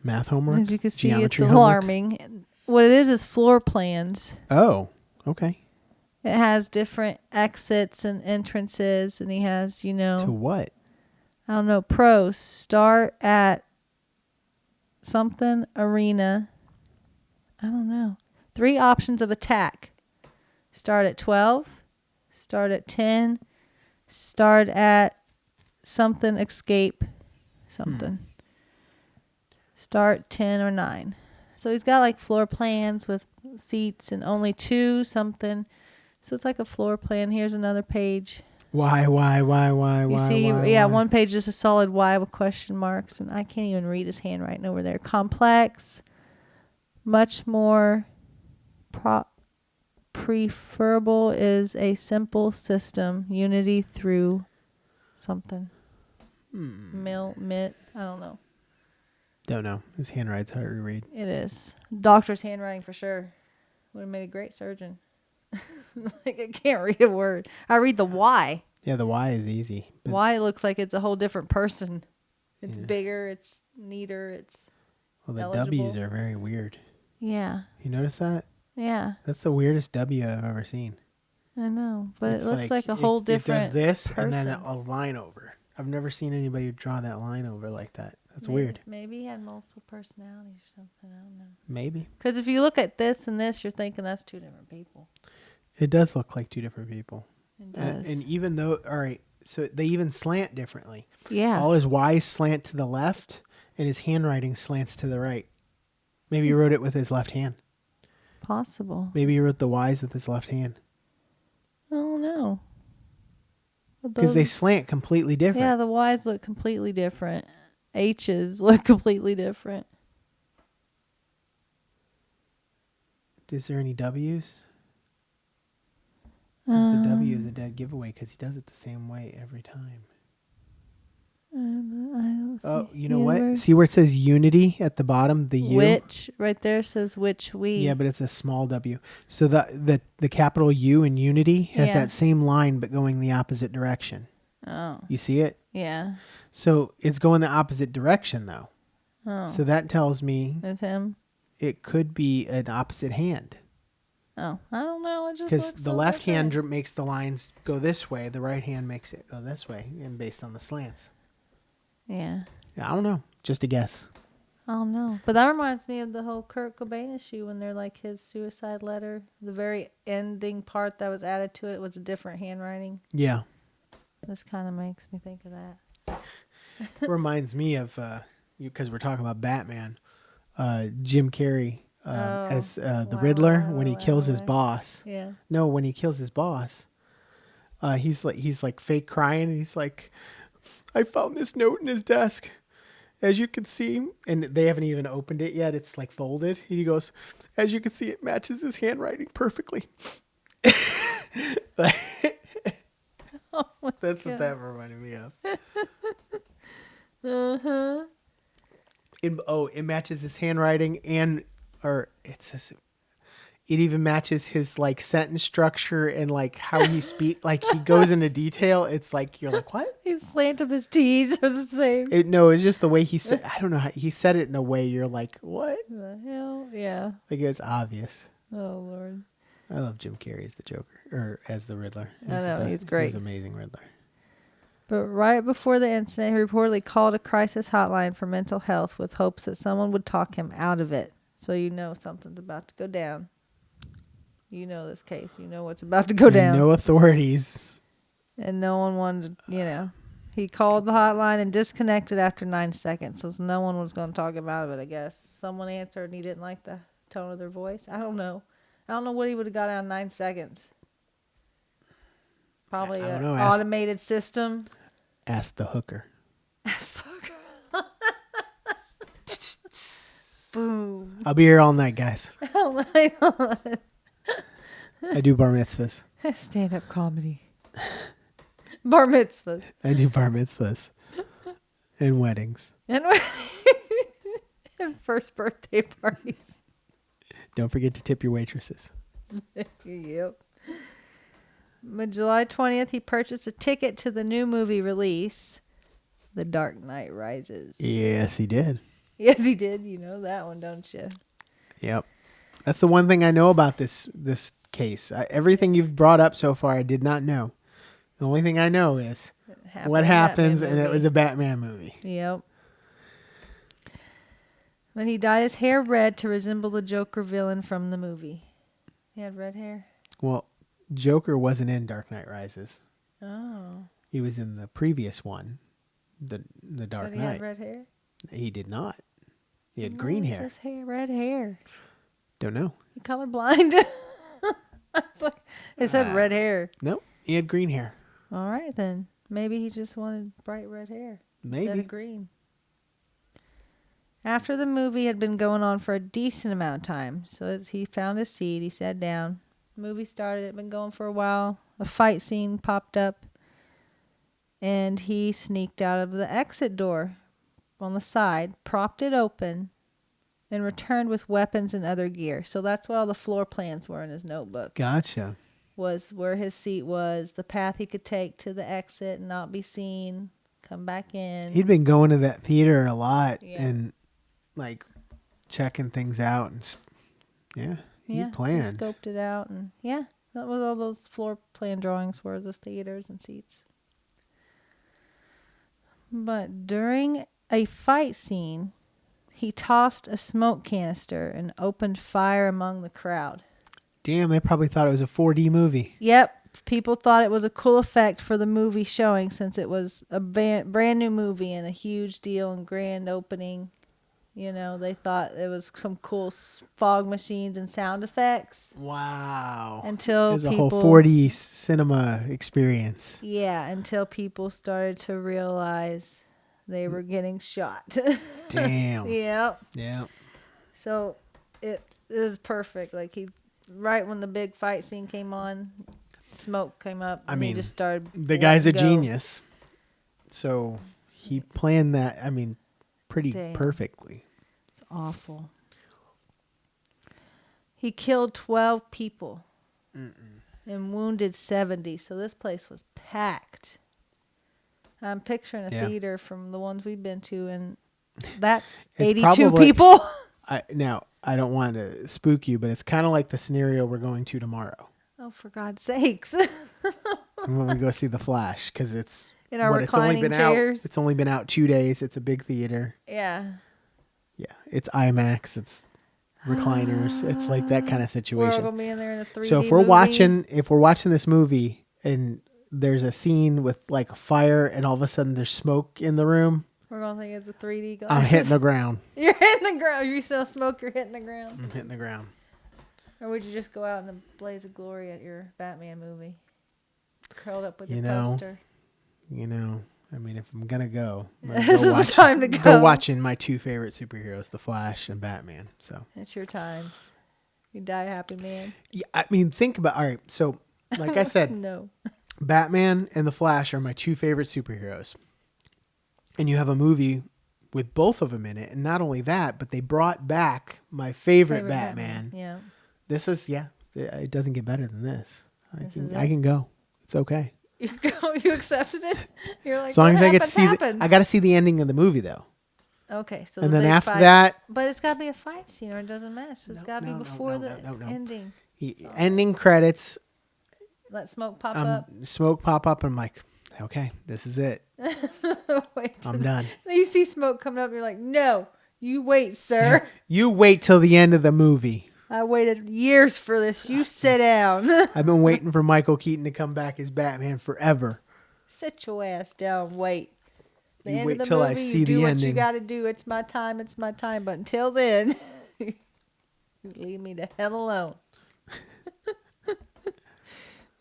math homework. As you can see, it's geometry homework? alarming. What it is floor plans. Oh, okay. It has different exits and entrances, and he has, To what? I don't know, pros. Start at something arena. I don't know. 3 options of attack. Start at 12. Start at 10. Start at something escape. Something. Start 10 or 9. So he's got like floor plans with seats and only 2 something. So it's like a floor plan. Here's another page. Why? You see, why? one page is a solid Y with question marks, and I can't even read his handwriting over there. Complex, much more preferable is a simple system, unity through something. Mit, I don't know. Don't know. His handwriting's hard to read. It is. Doctor's handwriting for sure. Would have made a great surgeon. Like, I can't read a word. I read the Y. Yeah, the Y is easy. But Y looks like it's a whole different person. It's bigger, it's neater, it's well, the eligible. W's are very weird. Yeah. You notice that? Yeah. That's the weirdest W I've ever seen. I know. But It's it looks like a whole different It does this person. and then a line over. I've never seen anybody draw that line over like that. That's weird. Maybe he had multiple personalities or something. I don't know. Maybe. Because if you look at this and this, you're thinking that's 2 different people. It does look like 2 different people. It does. And even though, all right, so they even slant differently. Yeah. All his Y's slant to the left and his handwriting slants to the right. Maybe he wrote it with his left hand. Possible. Maybe he wrote the Y's with his left hand. I don't know. Because they slant completely different. Yeah, the Y's look completely different. H's look completely different. Is there any W's? 'Cause the W is a dead giveaway because he does it the same way every time. I don't see. Oh, you know what? Universe. See where it says unity at the bottom? The U? Which, right there says which we. Yeah, but it's a small W. So the capital U in unity has Yeah. that same line but going the opposite direction. Oh, You see it? yeah. So it's going the opposite direction though. Oh, So that tells me it's him. it could be an opposite hand. Oh, I don't know. It just Because looks the so left hand different. makes the lines go this way, the right hand makes it go this way, and based on the slants. Yeah. I don't know. Just a guess. I don't know. But that reminds me of the whole Kurt Cobain issue when they're like his suicide letter. The very ending part that was added to it was a different handwriting. Yeah. This kind of makes me think of that. Reminds me of, because we're talking about Batman, Jim Carrey as the Riddler when he kills his boss. Yeah. No, when he kills his boss, he's like fake crying. And he's like, I found this note in his desk. As you can see, and they haven't even opened it yet. It's like folded. He goes, as you can see, it matches his handwriting perfectly. That's what that reminded me of. Uh-huh. It matches his handwriting it even matches his like sentence structure and like how he speak. Like he goes into detail. It's like, you're like, what? His slant of his T's are the same. It's just the way he said. I don't know how he said it in a way. You're like, what? The hell? Yeah. Like it was obvious. Oh, Lord. I love Jim Carrey as the Joker or as the Riddler. I know, the he's best. great. He's amazing Riddler. But right before the incident, he reportedly called a crisis hotline for mental health with hopes that someone would talk him out of it. So you know something's about to go down. You know this case. You know what's about to go down. And no authorities. And no one wanted to, He called the hotline and disconnected after 9 seconds, so no one was going to talk about it, I guess. Someone answered and he didn't like the tone of their voice. I don't know. I don't know what he would have got out in 9 seconds. Probably I don't an know. automated system. Ask the hooker. Boom. I'll be here all night, guys. Oh my God. I do bar mitzvahs. Stand-up comedy. Bar mitzvahs. I do bar mitzvahs and weddings. And first birthday parties. Don't forget to tip your waitresses. Yep. On July 20th, he purchased a ticket to the new movie release, The Dark Knight Rises. Yes, he did. Yes, he did. You know that one, don't you? Yep. That's the one thing I know about this case. Everything you've brought up so far, I did not know. The only thing I know is what happens, and it was a Batman movie. Yep. When he dyed his hair red to resemble the Joker villain from the movie. He had red hair? Well, Joker wasn't in Dark Knight Rises. Oh. He was in the previous one, the Dark But he Knight. had red hair? He did not. He had green hair. His hair, red hair. Don't know. You colorblind? I was like, it said red hair. Nope. He had green hair. All right, then. Maybe he just wanted bright red hair. Instead Maybe. of green. After the movie had been going on for a decent amount of time, so as he found his seat, he sat down. The movie started. It had been going for a while. A fight scene popped up, and he sneaked out of the exit door on the side, propped it open, and returned with weapons and other gear. So that's what all the floor plans were in his notebook. Gotcha. Was where his seat was, the path he could take to the exit and not be seen, come back in. He'd been going to that theater a lot Yeah. and like checking things out and he planned. He scoped it out, and that was all those floor plan drawings were, the theaters and seats. But during a fight scene, he tossed a smoke canister and opened fire among the crowd. Damn, they probably thought it was a 4D movie. Yep. People thought it was a cool effect for the movie showing, since it was a brand new movie and a huge deal and grand opening. You know, they thought it was some cool fog machines and sound effects. Wow. Until it was people, a whole 4D cinema experience. Yeah, until people started to realize they were getting shot. Damn. Yep. Yeah. So it was perfect. Like right when the big fight scene came on, smoke came up. And he just started. The guy's a letting go. genius. So he planned that. Pretty perfectly. It's awful. He killed 12 people and wounded 70. So this place was packed. I'm picturing a theater from the ones we've been to, and that's 82 people. Now, I don't want to spook you, but it's kind of like the scenario we're going to tomorrow. Oh, for God's sakes. When we go see The Flash, because it's in our reclining chairs. It's only been out 2 days. It's a big theater. Yeah. Yeah. It's IMAX. It's recliners. It's like that kind of situation. We're all gonna be in there in a 3D So if we're watching this movie and there's a scene with like fire and all of a sudden there's smoke in the room, we're gonna think it's a 3D glass. I'm hitting the ground. You're hitting the ground. You smell smoke, you're hitting the ground. I'm hitting the ground. Or would you just go out in a blaze of glory at your Batman movie? Curled up with your poster. If I'm gonna go, This is the time to go. Go watching my two favorite superheroes, The Flash and Batman. So it's your time. You die a happy man. Yeah, think about. All right, so like I said, no, Batman and The Flash are my two favorite superheroes, and you have a movie with both of them in it, and not only that, but they brought back my favorite Batman. Yeah, this is it doesn't get better than this. I can go. It's okay. You accepted it. You're like, as long as I get to see, I got to see the ending of the movie though. Okay, so and then after that, but it's got to be a fight scene, or it doesn't match. So it's got to be before the ending. Ending credits. Let smoke pop up. Smoke pop up, and I'm like, okay, this is it. I'm done. You see smoke coming up, and you're like, no, you wait, sir. You wait till the end of the movie. I waited years for this. You sit down. I've been waiting for Michael Keaton to come back as Batman forever. Sit your ass down. Wait. The You end wait of the till movie, I see you do the what ending. you got to do. It's my time. It's my time. But until then, you leave me the hell alone.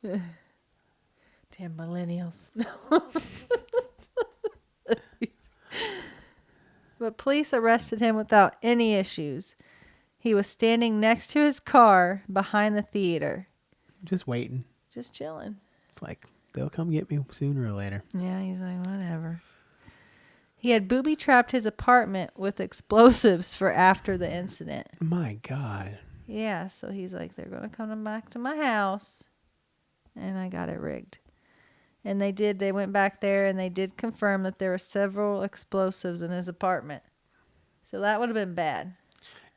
Damn millennials. But police arrested him without any issues. He was standing next to his car behind the theater. Just waiting. Just chilling. It's like, they'll come get me sooner or later. Yeah, he's like, whatever. He had booby-trapped his apartment with explosives for after the incident. My God. Yeah, so he's like, they're going to come back to my house. And I got it rigged. And they did. They went back there and they did confirm that there were several explosives in his apartment. So that would have been bad.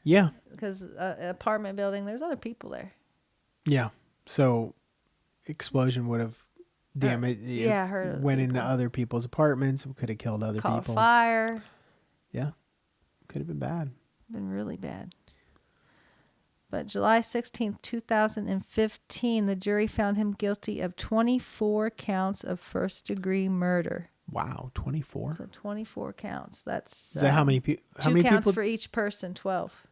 Yeah. Because an apartment building, there's other people there. Yeah. So explosion would have damaged. Hurt went into people. other people's apartments. Could have killed other Caught people. fire. Yeah. Could have been bad. Been really bad. But July 16th, 2015, the jury found him guilty of 24 counts of first-degree murder. Wow, 24. So 24 counts. That's Is that how many people? How two many counts people? for each person, 12.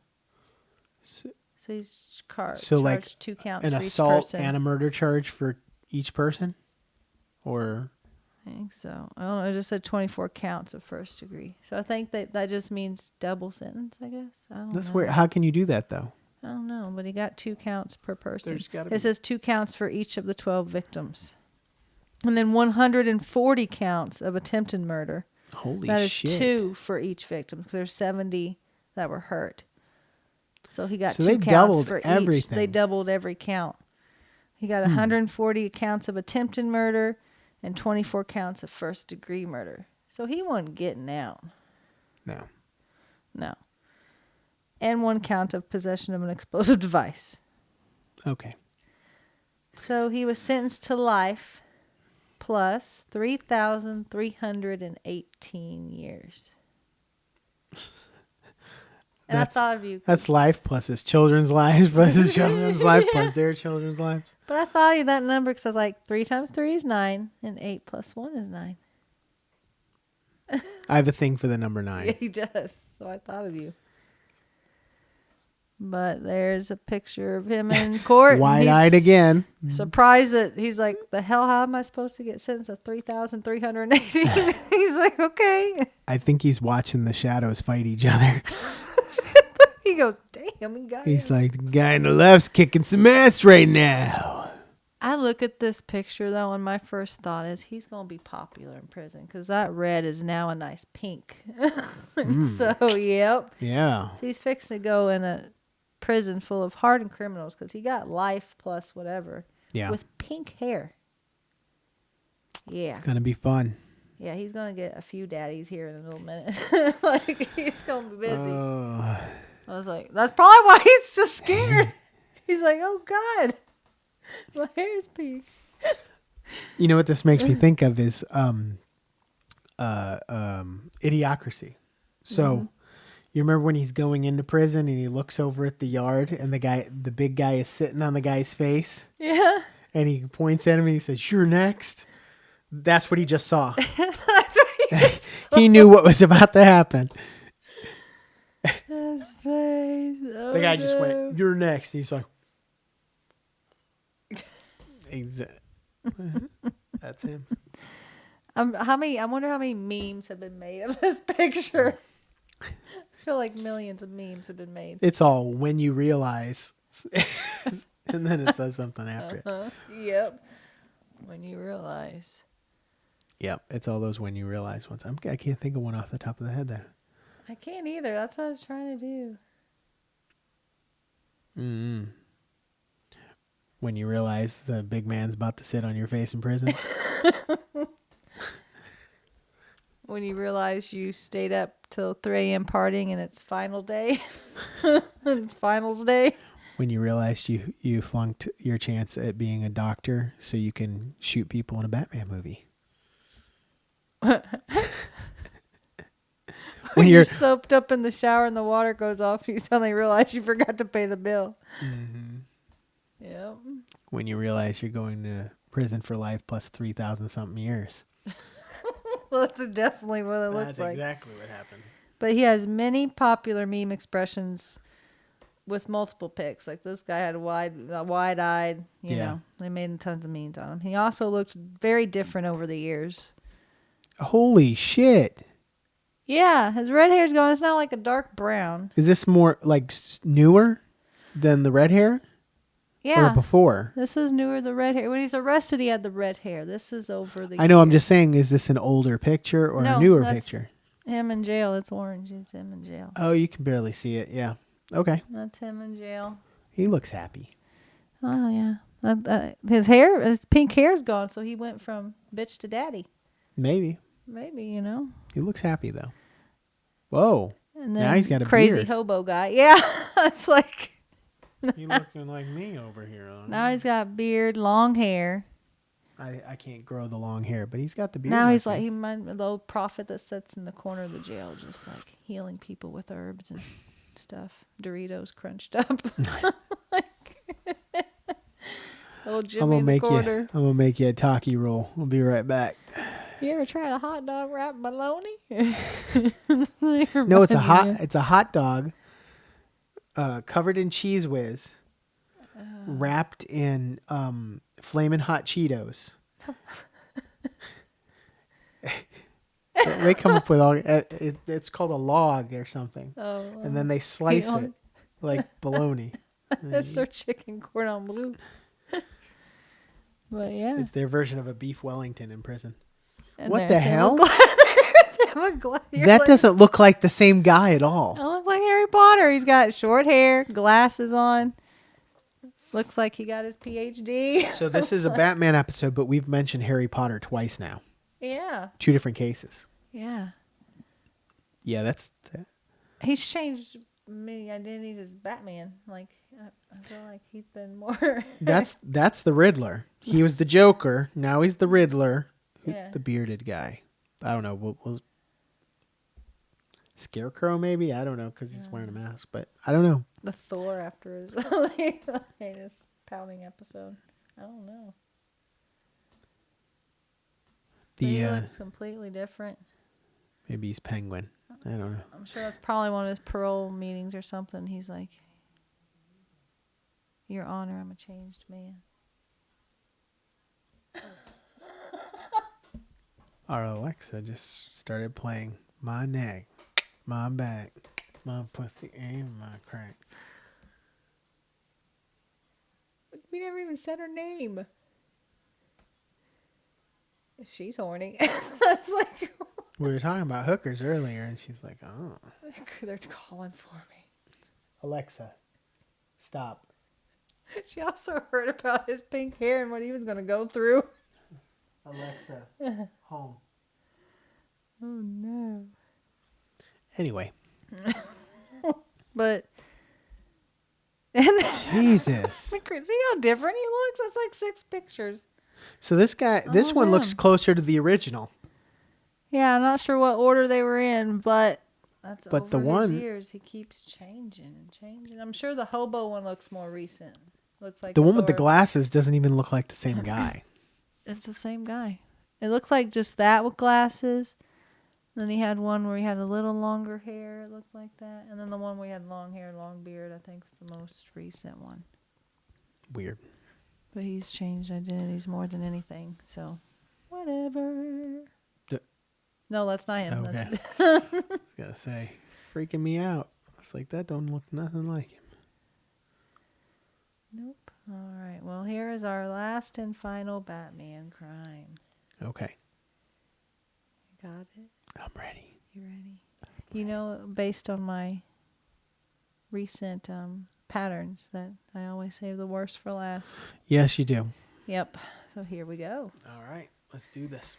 So, So he's charged like 2 counts an for each assault person. and a murder charge for each person, or I think so. I don't know. It just said 24 counts of first degree. So I think that just means double sentence, I guess. I don't that's know. weird. How can you do that though? I don't know, but he got 2 counts per person. There's gotta It be- says 2 counts for each of the 12 victims. And then 140 counts of attempted murder. Holy That is shit! 2 for each victim. Because there's 70 that were hurt. So he got So 2 they counts doubled for each. everything. They doubled every count. He got 140 counts of attempted murder and 24 counts of first degree murder. So he wasn't getting out. No. No. And 1 count of possession of an explosive device. Okay. So he was sentenced to life plus 3,318 years. And I thought of you. That's life plus his children's lives plus his children's life plus their children's lives. But I thought of that number because I was like, 3 times 3 is 9 and 8 plus 1 is 9. I have a thing for the number 9. Yeah, he does. So I thought of you. But there's a picture of him in court. Wide-eyed again. Surprised that he's like, the hell, how am I supposed to get sentenced of 3,318? He's like, okay. I think he's watching the shadows fight each other. He goes, damn, he got He's him. like, the guy in the left's kicking some ass right now. I look at this picture, though, and my first thought is he's going to be popular in prison because that red is now a nice pink. So, yep. Yeah. So he's fixing to go in a prison full of hardened criminals because he got life plus whatever. Yeah. With pink hair. Yeah. It's going to be fun. Yeah, he's going to get a few daddies here in a little minute. Like, he's going to be busy. I was like, that's probably why he's so scared. He's like, oh, God. My hair's pink. You know what this makes me think of is Idiocracy. So you remember when he's going into prison and he looks over at the yard and the big guy is sitting on the guy's face? Yeah. And he points at him and he says, "You're next." That's what he just saw. That's what he just He knew what was about to happen. His face. Oh, The guy just no. went, "You're next." He's like, that's him. I wonder how many memes have been made of this picture. I feel like millions of memes have been made. It's all when you realize. And then it says something after it. Yep. When you realize. Yep. It's all those when you realize ones. I can't think of one off the top of the head there. I can't either. That's what I was trying to do. Mm-hmm. When you realize the big man's about to sit on your face in prison. When you realize you stayed up till 3 a.m. partying and it's final day. Finals day. When you realized you flunked your chance at being a doctor so you can shoot people in a Batman movie. When you're soaped up in the shower and the water goes off, you suddenly realize you forgot to pay the bill. Mm-hmm. Yep. When you realize you're going to prison for life plus 3,000 something years. That's definitely what it looks That's like. exactly what happened. But he has many popular meme expressions with multiple pics. Like this guy had wide-eyed, you Yeah. know. They made tons of memes on him. He also looks very different over the years. Holy shit. Yeah, his red hair's gone. It's now like a dark brown. Is this more like newer than the red hair? Yeah. Or before? This is newer, the red hair. When he's arrested, he had the red hair. This is over the I know, I'm years. just saying, is this an older picture or No, a newer that's picture? him in jail. It's orange. It's him in jail. Oh, you can barely see it. Yeah. Okay. That's him in jail. He looks happy. Oh, yeah. His pink hair's gone, so he went from bitch to daddy. Maybe. Maybe, you know. He looks happy, though. Whoa. And then Now he's got a crazy beard. hobo guy. Yeah. It's like You looking like me over here. now he's got beard, long hair. I can't grow the long hair, but he's got the beard. Now he's me. like he reminds me of the old prophet that sits in the corner of the jail, just like healing people with herbs and stuff. Doritos crunched up. Like, old Jimmy in the corner. I'm gonna make you a taki roll. We'll be right back. You ever tried a hot dog wrapped bologna? No, it's a hot dog covered in Cheese Whiz, wrapped in Flamin' Hot Cheetos. They come up with all. It's called a log or something, and then they slice it like bologna. That's their chicken cordon bleu. But yeah, It's their version of a beef Wellington in prison. And What there's the Sam hell? You're That like, doesn't look like the same guy at all. I look like Harry Potter. He's got short hair, glasses on. Looks like he got his PhD. So this is a Batman episode, but we've mentioned Harry Potter twice now. Yeah. 2 different cases. Yeah. Yeah, that's. He's changed many identities as Batman. Like, I feel like he's been more. That's the Riddler. He was the Joker. Now he's the Riddler. Yeah. The bearded guy. I don't know. What was Scarecrow? Maybe, I don't know, because he's wearing a mask. But I don't know. The Thor after his his pouting episode. I don't know. But he looks completely different. Maybe he's Penguin. I don't know. I'm sure that's probably one of his parole meetings or something. He's like, Your Honor, I'm a changed man. Our Alexa just started playing My Neck, My Back, My Pussy, and My Crack. We never even said her name. She's horny. That's like... We were talking about hookers earlier, and she's like, oh. They're calling for me. Alexa, stop. She also heard about his pink hair and what he was going to go through. Alexa, home. Oh, no. Anyway. But... Jesus. See how different he looks? That's like 6 pictures. So this guy, this one looks damn. closer to the original. Yeah, I'm not sure what order they were in, but that's But over the his one- years. He keeps changing and changing. I'm sure the hobo one looks more recent. Looks like The one with the Thor. glasses doesn't even look like the same guy. It's the same guy. It looks like just that with glasses. Then he had one where he had a little longer hair. It looked like that. And then the one where he had long hair, long beard, I think is the most recent one. Weird. But he's changed identities more than anything. So, whatever. No, that's not him. Okay. That's I was gonna say, freaking me out. I was like, that don't look nothing like him. Nope. All right. Well, here is our last and final Batman crime. Okay, You got it? I'm ready. You ready? You know, based on my recent patterns, that I always save the worst for last. Yes, you do. Yep. So here we go. All right, let's do this.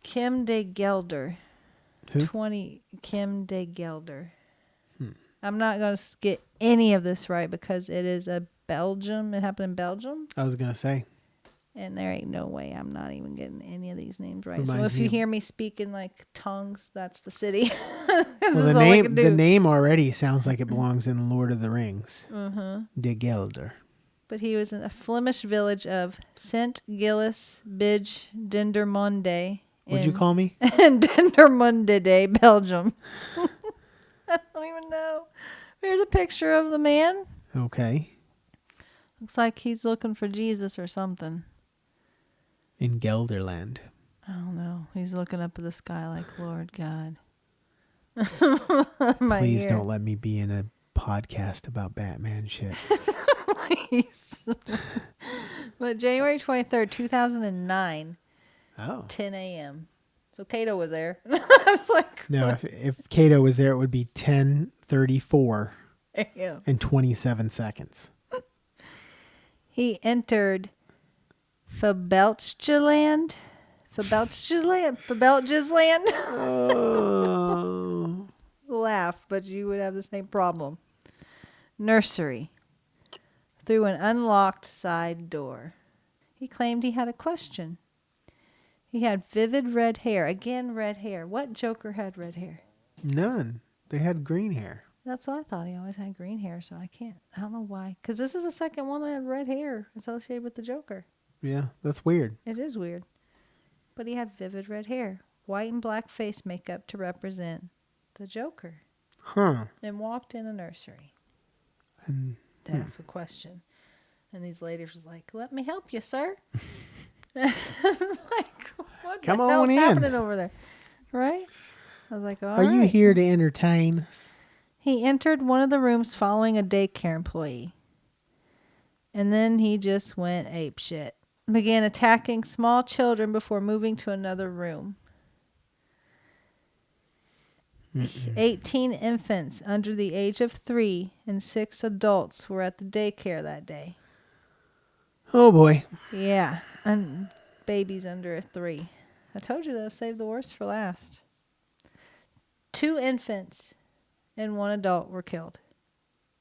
Kim de Gelder. Who? Kim de Gelder. I'm not going to get any of this right because it is a Belgium. It happened in Belgium. I was gonna say. And there ain't no way I'm not even getting any of these names right. So Reminds if me you of- hear me speaking like tongues, that's the city. Well, That's all I can the do. name already sounds like it belongs in Lord of the Rings. De Gelder. but he was in a Flemish village of St. Gilles Bidge Dendermonde. What'd you call me? In Dendermonde, Belgium. I don't even know. Here's a picture of the man. Okay. Looks like he's looking for Jesus or something. In Gelderland. I don't know. He's looking up at the sky like, Lord God. Please don't let me be in a podcast about Batman shit. Please. But January 23rd, 2009, Oh. 10 a.m. So Kato was there. It's like, No, if Kato was there, it would be 10:34 yeah. and 27 seconds. He entered Fabeltjeland. Oh. Laugh, but you would have the same problem. Nursery. Through an unlocked side door. He claimed he had a question. He had vivid red hair. Again, red hair. What Joker had red hair? None. They had green hair. That's what I thought. He always had green hair, so I don't know why. Because this is the second one that had red hair associated with the Joker. Yeah, that's weird. It is weird. But he had vivid red hair. White and black face makeup to represent the Joker. Huh. And walked in a nursery to ask a question. And these ladies was like, let me help you, sir. Like, what Come the hell's on in. happening over there? Right? I was like, all Are right. you here to entertain us? He entered one of the rooms following a daycare employee. And then he just went apeshit. Began attacking small children before moving to another room. 18 infants under the age of 3 and 6 adults were at the daycare that day. Oh boy. Yeah, and babies under 3. I told you they'll save the worst for last. 2 infants and 1 adult were killed.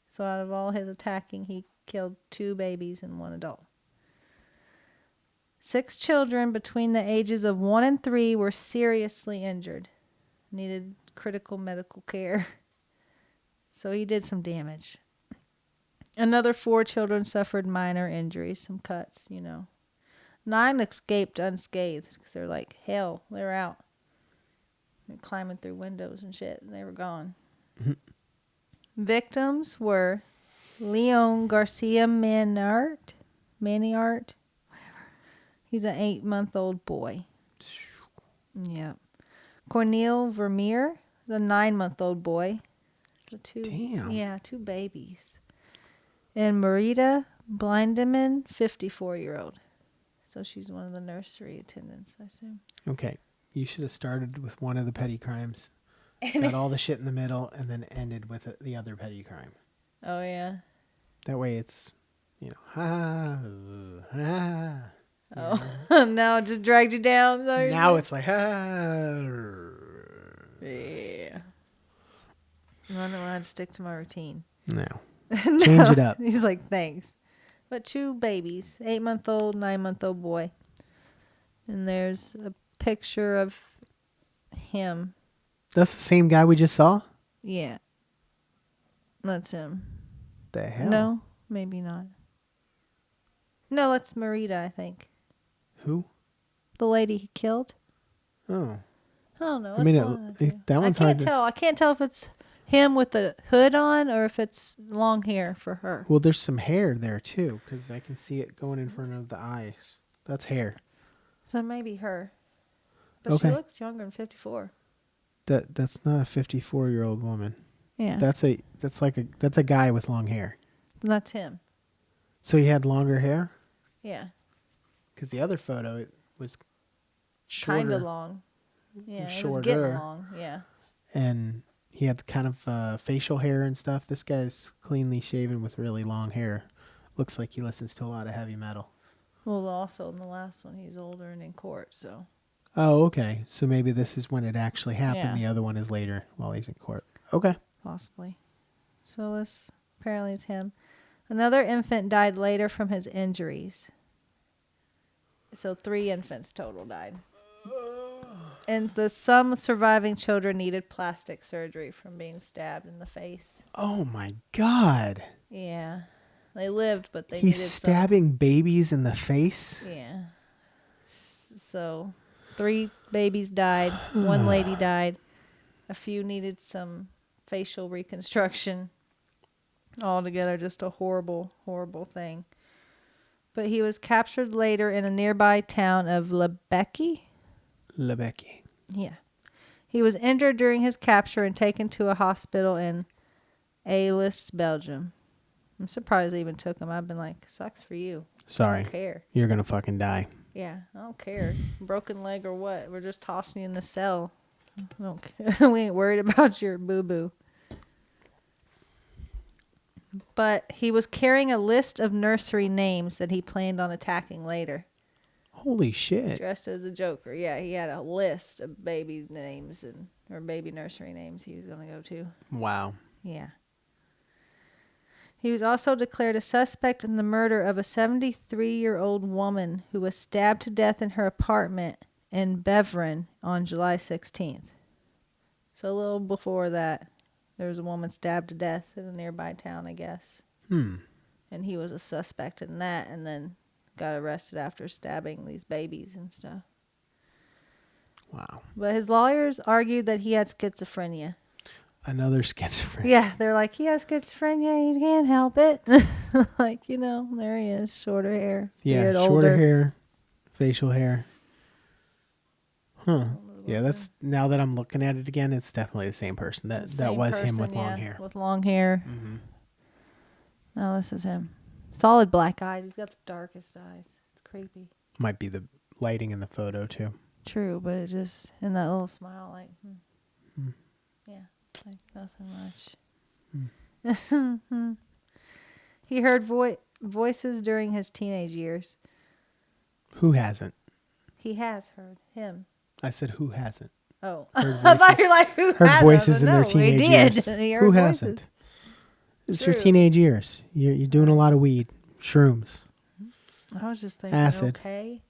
So out of all his attacking, he killed 2 babies and 1 adult. 6 children between the ages of 1 and 3 were seriously injured. Needed critical medical care. So he did some damage. Another 4 children suffered minor injuries, some cuts, 9 escaped unscathed because they're like, hell, they're out. They're climbing through windows and shit, and they were gone. Victims were Leon Garcia Maniart, whatever. He's an 8-month-old boy. Yep. Cornel Vermeer, the 9-month-old boy. So 2, Damn. Yeah, 2 babies. And Marita Blindeman, 54-year-old. So she's one of the nursery attendants, I assume. Okay. You should have started with one of the petty crimes. Got all the shit in the middle and then ended with the other petty crime. Oh, yeah. That way it's, ha, ha. Oh, now it just dragged you down. So Now it's like, ha. Yeah. I don't know how to stick to my routine. No. No. Change it up. He's like, thanks. But 2 babies, 8-month-old, 9-month-old boy. And there's a picture of him. That's the same guy we just saw? Yeah. That's him. The hell? No, maybe not. No, that's Marita, I think. Who? The lady he killed. Oh. I don't know. I mean, that one's I hard can't to... tell. I can't tell if it's him with the hood on or if it's long hair for her. Well, there's some hair there, too, because I can see it going in front of the eyes. That's hair. So it may be her. But Okay. she looks younger than 54. That's not a 54-year-old woman. Yeah. That's a guy with long hair. That's him. So he had longer hair? Yeah. Because the other photo it was shorter. Kind of long. Yeah, it was Shorter. getting long. Yeah. And he had kind of facial hair and stuff. This guy's cleanly shaven with really long hair. Looks like he listens to a lot of heavy metal. Well, also in the last one, he's older and in court, so. Oh, okay. So maybe this is when it actually happened. Yeah. The other one is later while he's in court. Okay. Possibly. So this apparently is him. Another infant died later from his injuries. So 3 infants total died. And some surviving children needed plastic surgery from being stabbed in the face. Oh, my God. Yeah. They lived, but they He's needed stabbing babies in the face. Yeah. So 3 babies died. 1 lady died. A few needed some facial reconstruction. Altogether, just a horrible, horrible thing. But he was captured later in a nearby town of Lebecky. Lebecky. Yeah. He was injured during his capture and taken to a hospital in Aalst, Belgium. I'm surprised they even took him. I've been like, sucks for you. I Sorry. don't care. You're going to fucking die. Yeah, I don't care. Broken leg or what? We're just tossing you in the cell. I don't care. We ain't worried about your boo-boo. But he was carrying a list of nursery names that he planned on attacking later. Holy shit. Dressed as a Joker. Yeah, he had a list of baby names or baby nursery names he was going to go to. Wow. Yeah. He was also declared a suspect in the murder of a 73-year-old woman who was stabbed to death in her apartment in Beveren on July 16th. So a little before that, there was a woman stabbed to death in a nearby town, I guess. And he was a suspect in that and then got arrested after stabbing these babies and stuff. Wow. But his lawyers argued that he had schizophrenia. Another schizophrenia. Yeah, they're like, he has schizophrenia, he can't help it. Like, there he is, shorter hair. Yeah, beard, shorter older. hair, facial hair. Huh. Yeah, that's, now that I'm looking at it again, it's definitely the same person. That Same was him person, with long hair. With long hair. No, this is him. Solid black eyes. He's got the darkest eyes. It's creepy. Might be the lighting in the photo, too. True, but it just, in that little smile, like, yeah, like nothing much. He heard voices during his teenage years. Who hasn't? He has heard him. I said who hasn't? Oh, Heard I thought voices- you're like, who Heard hasn't? voices in their No, he teenage did. years. He heard Who voices. hasn't? It's your True. teenage years. You're doing a lot of weed, shrooms. I was just thinking, Acid. okay.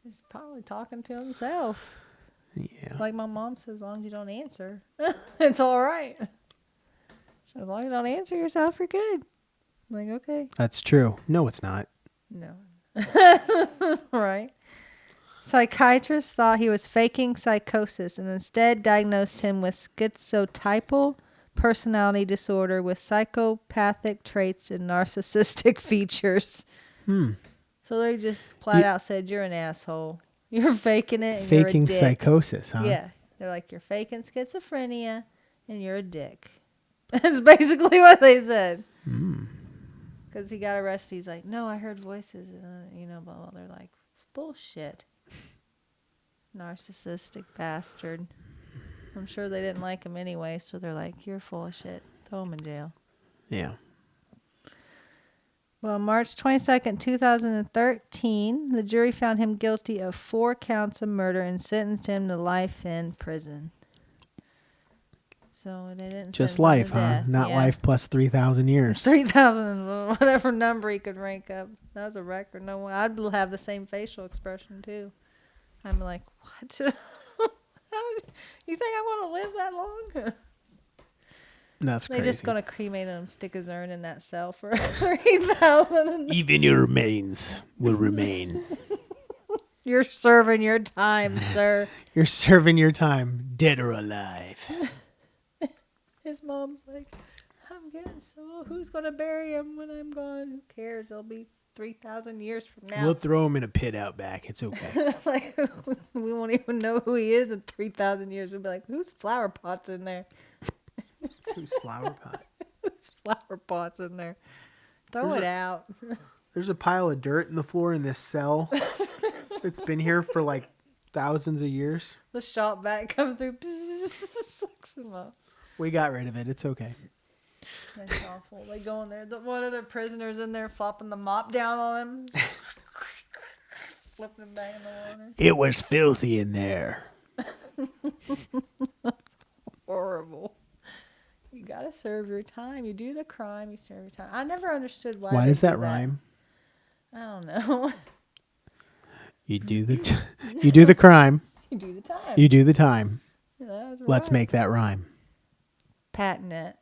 He's probably talking to himself. Yeah. Like my mom says, as long as you don't answer, it's all right. As long as you don't answer yourself, you're good. I'm like, okay. That's true. No, it's not. No. Right. Psychiatrists thought he was faking psychosis and instead diagnosed him with schizotypal personality disorder with psychopathic traits and narcissistic features. So they just flat out said, you're an asshole. You're faking it and you're a Faking dick. psychosis, huh? Yeah. They're like, you're faking schizophrenia and you're a dick. That's basically what they said. Because he got arrested. He's like, no, I heard voices. Blah, blah. They're like, bullshit. Narcissistic bastard. I'm sure they didn't like him anyway, so they're like, you're full of shit. Throw him in jail. Yeah. Well, March 22nd, 2013, the jury found him guilty of 4 counts of murder and sentenced him to life in prison. So they didn't Just sentence him life, to huh? death. Not Yeah. life plus 3,000 years. 3,000, whatever number he could rank up. That was a record. No one, I'd have the same facial expression too. I'm like, what? You think I'm going to live that long? That's They're crazy. just going to cremate him, stick his urn in that cell for 3,000. Even your remains will remain. You're serving your time, sir. You're serving your time, dead or alive. His mom's like, I'm getting so. Who's going to bury him when I'm gone? Who cares? It'll be 3,000 years from now. We'll throw him in a pit out back. It's okay. Like, we won't even know who he is in 3,000 years. We'll be like, whose flower pot's in there? Who's flower pot? Whose flower pot's in there? Throw it out. There's a pile of dirt in the floor in this cell. It's been here for like thousands of years. The shop vac comes through, sucks him up. We got rid of it. It's okay. That's awful. They go in there. One of their prisoners in there flopping the mop down on him. Flipping him back in the water. It was filthy in there. Horrible. You gotta serve your time. You do the crime, you serve your time. I never understood why. Why they does do that rhyme? I don't know. You do the you do the crime. You do the time. You do the time. That was Let's right. make that rhyme. Patent it.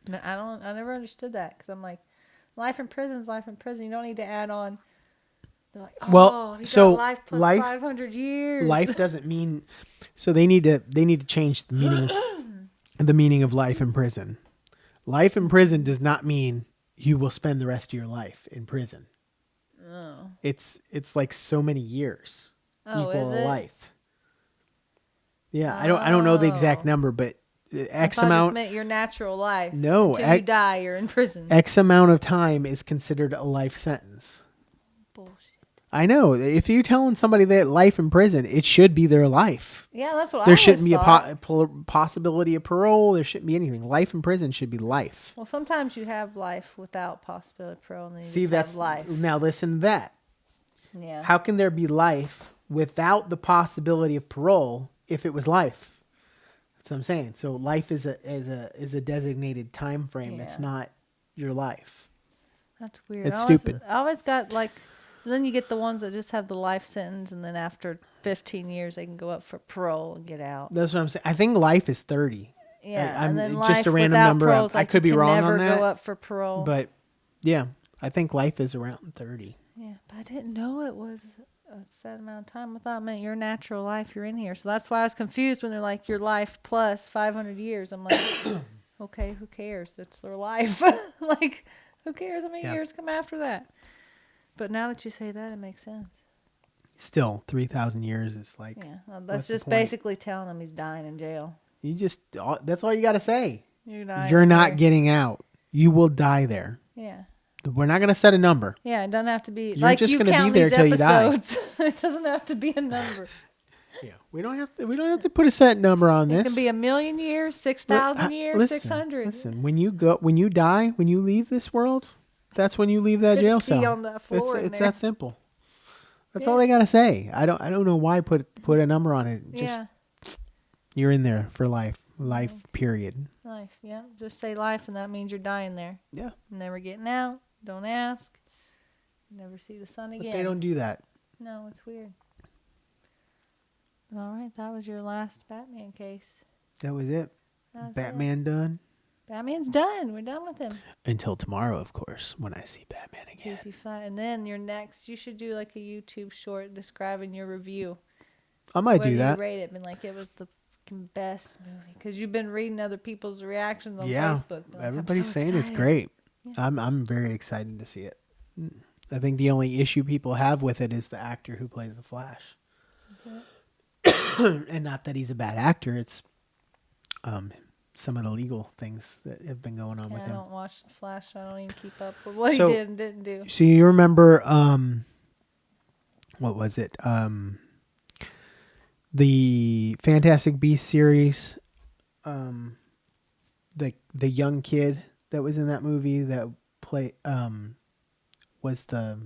No, I never understood that because I'm like, life in prison is life in prison. You don't need to add on. They're like, oh, Well, he so got life plus life- 500 years. Life doesn't mean. So they need to change the meaning of life in prison. Life in prison does not mean you will spend the rest of your life in prison. Oh. It's like so many years Oh, equal is a it? life. Yeah, I don't know the exact Oh. number, but X I thought it amount. just meant your natural life. No, Until you die, you're in prison. X amount of time is considered a life sentence. Bullshit. I know. If you're telling somebody that life in prison, it should be their life. Yeah, that's what I There always shouldn't be thought. a possibility of parole. There shouldn't be anything. Life in prison should be life. Well, sometimes you have life without possibility of parole, and then you See, just that's have life. now listen to that. Yeah. How can there be life without the possibility of parole if it was life? That's what I'm saying. So life is a designated time frame. It's Yeah. not your life. That's weird. It's I always, stupid. I always got like, then you get the ones that just have the life sentence, and then after 15 years they can go up for parole and get out. That's what I'm saying. I think life is 30. Yeah, I'm and then just life a random without number. parole is I like could you be can wrong never on that. go up for parole. But yeah, I think life is around 30. Yeah, but I didn't know it was a set amount of time. I thought it meant your natural life. You're in here, so that's why I was confused when they're like your life plus 500 years. I'm like, okay, who cares? That's their life. Like, who cares how many Yeah. years come after that? But now that you say that, it makes sense. Still, 3,000 years is like, Yeah, well, what's that's the just point? basically telling him he's dying in jail. you just, that's all you got to say. You're dying. You're not there. getting out. You will die there. Yeah. We're not going to set a number. Yeah, it doesn't have to be You're like just you gonna be count there these till you die. episodes. It doesn't have to be a number. Yeah, we don't have to put a set number on It this. can be 1,000,000 years, 6,000 years, Listen, 600. Listen, when you die, when you leave this world, that's when you leave that jail Pee cell. on that floor in It's there. that simple. That's all they gotta say. I don't know why put a number on it. Just Yeah, you're in there for life. Life period. life. Yeah, just say life, and that means you're dying there. Yeah. Never getting out. Don't ask. Never see the sun But again. they don't do that. No, it's weird. All right, that was your last Batman case. That was it. That's Batman done. it. Batman's done. We're done with him. Until tomorrow, of course, when I see Batman again. TC5. And then your next, you should do like a YouTube short describing your review. I might Whether do that. You rate it, and like it was the fucking best movie because you've been reading other people's reactions on Yeah, Facebook. They're like, everybody's I'm so saying it's excited. great. I'm very excited to see it. I think the only issue people have with it is the actor who plays the Flash, and not that he's a bad actor. It's some of the legal things that have been going on Yeah, with I him. don't watch the Flash. So I don't even keep up with what So- he did and didn't do. So you remember what was it? The Fantastic Beasts series. The young kid that was in that movie that was the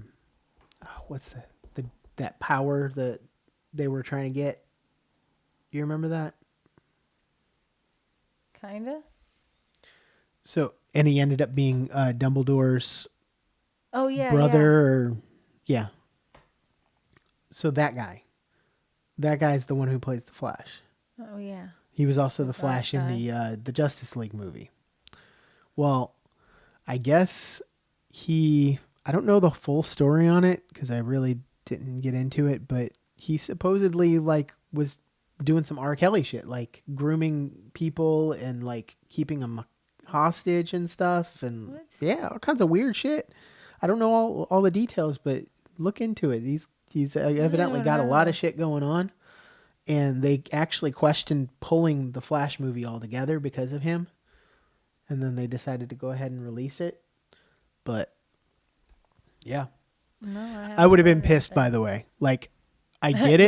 what's the that power that they were trying to get. You remember that? Kinda. So and he ended up being Dumbledore's Oh yeah. brother or yeah. So that guy's the one who plays the Flash. Yeah. Oh yeah. He was also the That Flash in guy. the Justice League movie. Well, I guess I don't know the full story on it because I really didn't get into it, but he supposedly like was doing some R. Kelly shit, like grooming people and like keeping them hostage and stuff, and What? yeah, all kinds of weird shit. I don't know all the details, but look into it. He's evidently got a lot of shit going on, and they actually questioned pulling the Flash movie altogether because of him, and then they decided to go ahead and release it. But yeah, No, I would have been pissed, by the way. Like, I get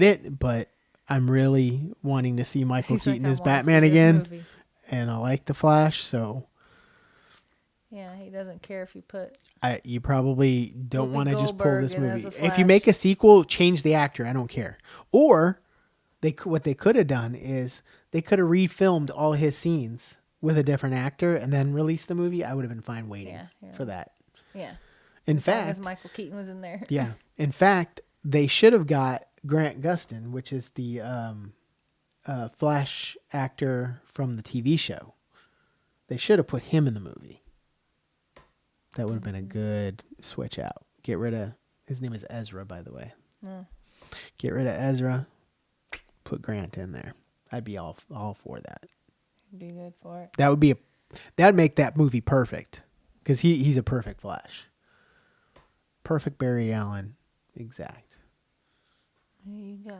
it, but I'm really wanting to see Michael Keaton as Batman again, and I like the Flash, so Yeah, he doesn't care if you put. you probably don't Whoopi want to just pull Goldberg this in as movie. the If you Flash. make a sequel, change the actor. I don't care. Or what they could have done is they could have refilmed all his scenes with a different actor and then released the movie. I would have been fine waiting Yeah. for that. Yeah. In As long fact, as Michael Keaton was in there. yeah. In fact, they should have got Grant Gustin, which is the Flash actor from the TV show. They should have put him in the movie. That would have been a good switch out. Get rid of, his name is Ezra, by the way. Get rid of Ezra, put Grant in there. I'd be all for that. Be good for it. That would make that movie perfect, because he's a perfect Flash. Perfect Barry Allen, exact. There you go.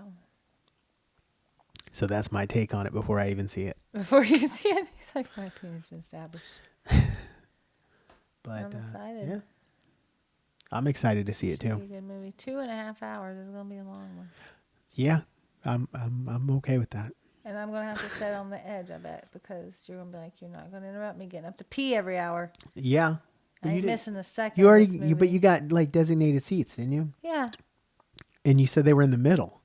So that's my take on it before I even see it. Before you see it, he's like, my opinion's been established. But I'm excited. yeah, I'm excited to see it Should too. be a good movie. 2.5 hours is gonna be a long one. Yeah, I'm okay with that. And I'm gonna have to sit on the edge, I bet, because you're gonna be like, you're not gonna interrupt me getting up to pee every hour. Yeah, I ain't missing a second. You of already, this movie. but you got like designated seats, didn't you? Yeah, And you said they were in the middle,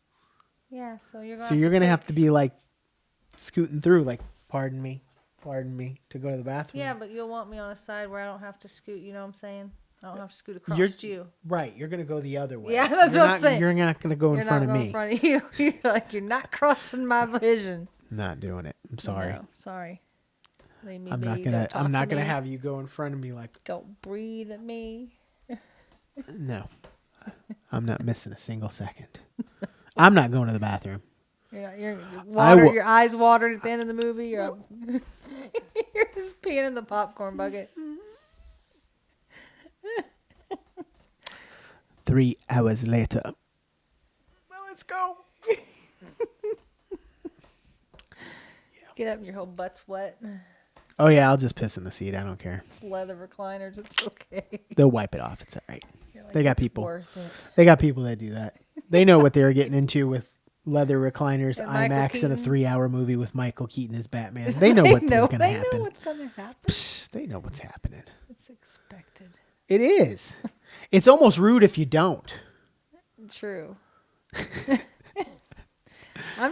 yeah. So you're gonna. so you're gonna have to be like scooting through, like, pardon me, to go to the bathroom. Yeah, but you'll want me on a side where I don't have to scoot. You know what I'm saying? I don't have to scoot across you. Right, you're gonna go the other way. Yeah, that's what I'm saying. You're not gonna go in front of me. In front of you. You're like, you're not crossing my vision. Not doing it. I'm sorry. No, sorry. Leave me I'm be. not Don't gonna. talk I'm not to gonna me. have you go in front of me like. Don't breathe at me. No, I'm not missing a single second. I'm not going to the bathroom. You're will- your eyes watered at the end of the movie. You're just peeing in the popcorn bucket. 3 hours later. Well, let's go. Get up and your whole butt's wet. Oh yeah, I'll just piss in the seat. I don't care. It's leather recliners. It's okay. They'll wipe it off. It's all right. You're like, They got "It's people. worth it." They got people that do that. They know what they were getting into with leather recliners, And Michael IMAX, and a Keaton. 3-hour movie with Michael Keaton as Batman. They know what was going to They happen. know what's gonna happen. Psh, they know what's happening. It's expected. It is. It's almost rude if you don't. True. I'm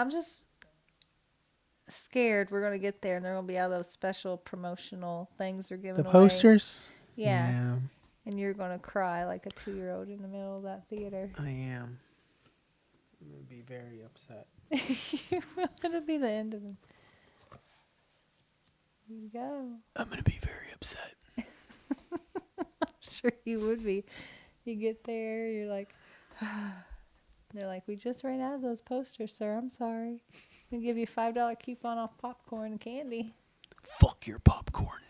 just scared we're gonna get there and there are gonna be all those special promotional things they're giving The away. posters? Yeah. And you're gonna cry like a 2-year-old in the middle of that theater. I am. I'm going to be very upset. It'll be the end of it. Here you go. I'm going to be very upset. I'm sure you would be. You get there, you're like, they're like, we just ran out of those posters, sir. I'm sorry. We'll give you a $5 coupon off popcorn and candy. Fuck your popcorn.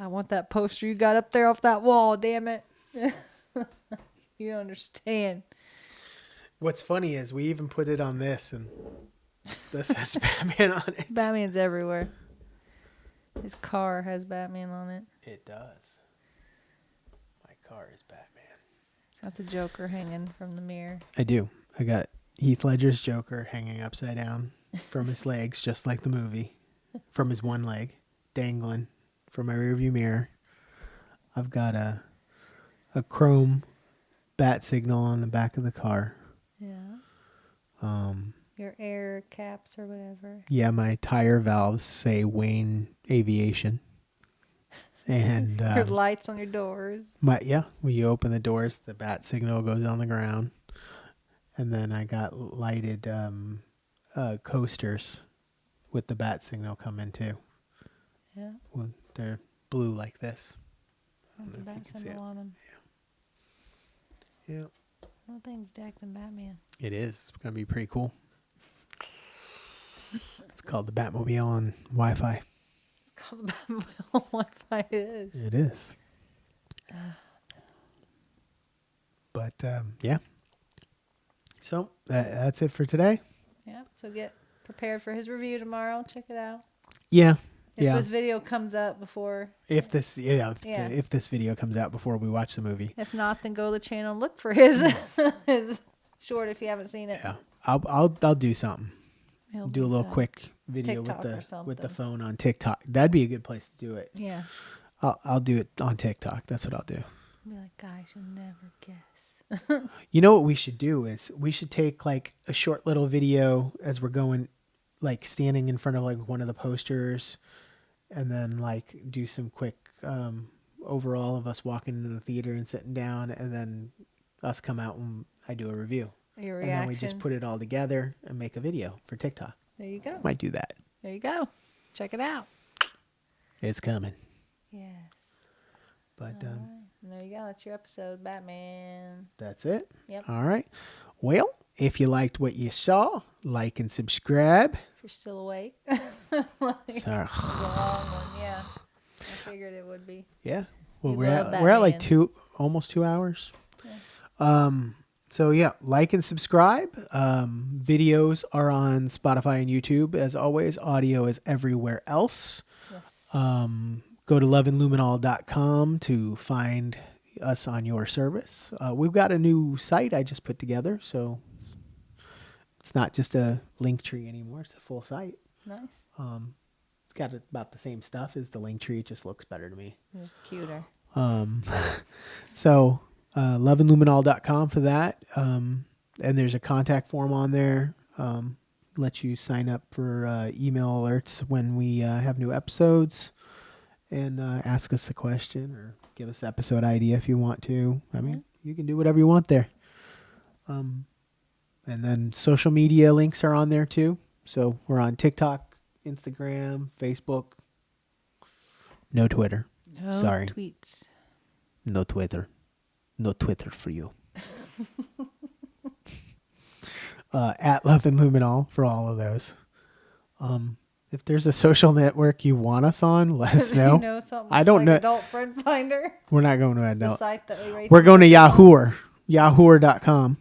I want that poster you got up there off that wall, damn it. You don't understand. What's funny is we even put it on this, and this has Batman on it. Batman's everywhere. His car has Batman on it. It does. My car is Batman. It's got the Joker hanging from the mirror. I do. I got Heath Ledger's Joker hanging upside down from his legs, just like the movie. From his one leg, dangling from my rearview mirror. I've got a chrome bat signal on the back of the car. Yeah. Your air caps or whatever. Yeah, my tire valves say Wayne Aviation. And Your lights on your doors. when you open the doors, the bat signal goes on the ground. And then I got lighted coasters with the bat signal coming too. Yeah. Well, they're blue like this. I don't The know if bat you can see symbol it. on them. Yeah, Little thing's decked than Batman. it is. It's gonna be pretty cool. It's called the Batmobile on Wi-Fi. It's called the Batmobile Wi-Fi. It is. It is. But yeah. So that's it for today. Yeah. So get prepared for his review tomorrow. Check it out. Yeah. If yeah. this video comes up before. If this Yeah. if this video comes out before we watch the movie. If not, then go to the channel and look for his his short if you haven't seen it. Yeah. I'll do something. He'll Do a little some quick video TikTok or with the something. phone on TikTok. That'd be a good place to do it. Yeah. I'll do it on TikTok. That's what I'll do. Be like, guys, you'll never guess. You know what we should do is we should take like a short little video as we're going, like standing in front of like one of the posters, and then like do some quick overall of us walking into the theater and sitting down, and then us come out and I do a review. Your And reaction. then we just put it all together and make a video for TikTok. There you go. Might do that. There you go. Check it out. It's coming. Yes. But And there you go. That's your episode, Batman. that's it. Yep. All right. Well, if you liked what you saw, like and subscribe. If you're still awake. Sorry. It was a long one, yeah. I figured it would be. Yeah. Well, You we're love at like Batman. almost 2 hours. Yeah. So yeah, like and subscribe. Videos are on Spotify and YouTube. As always, audio is everywhere else. Yes. Go to loveandluminol.com to find us on your service. We've got a new site I just put together, so it's not just a link tree anymore. It's a full site. Nice. It's got about the same stuff as the link tree. It just looks better to me. Just cuter. So loveandluminol.com for that. And there's a contact form on there. Let you sign up for email alerts when we have new episodes, and ask us a question or give us episode idea if you want to. I mean, you can do whatever you want there. And then social media links are on there too. So we're on TikTok, Instagram, Facebook. No Twitter. No Sorry. tweets. No Twitter. No Twitter for you. At Love and Luminol for all of those. If there's a social network you want us on, let us know. You know something I don't like know. Adult Friend Finder? We're not going to The adult. site that we rate We're going to things on? Yahoo. Yahoo.com.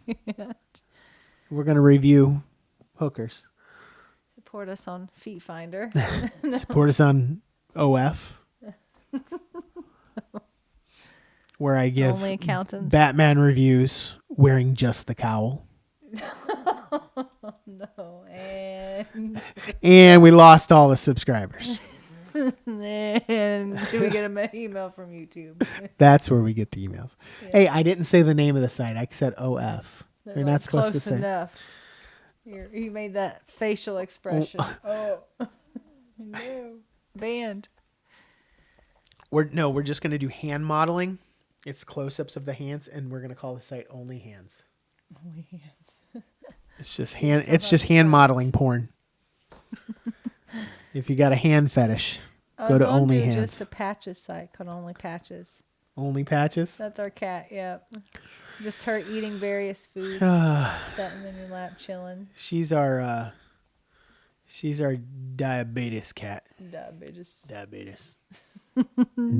We're going to review hookers. Support us on Feet Finder. Support us on OF. Where I give Only accountants. Batman reviews wearing just the cowl. No, and And we lost all the subscribers. then do we get an email from YouTube? That's where we get the emails. Hey, I didn't say the name of the site. I said OF. They're You're like, not supposed to close say. enough. You made that facial expression. Oh. No. Banned. We're just going to do hand modeling. It's close-ups of the hands, and we're going to call the site Only Hands. Only hands. It's just hand modeling porn. If you got a hand fetish, go to Only do Hands. just a patches site called Only Patches. Only patches. That's our cat. Yep. Just her eating various foods, sitting in your lap, chilling. She's our diabetes cat. Diabetes. Diabetes.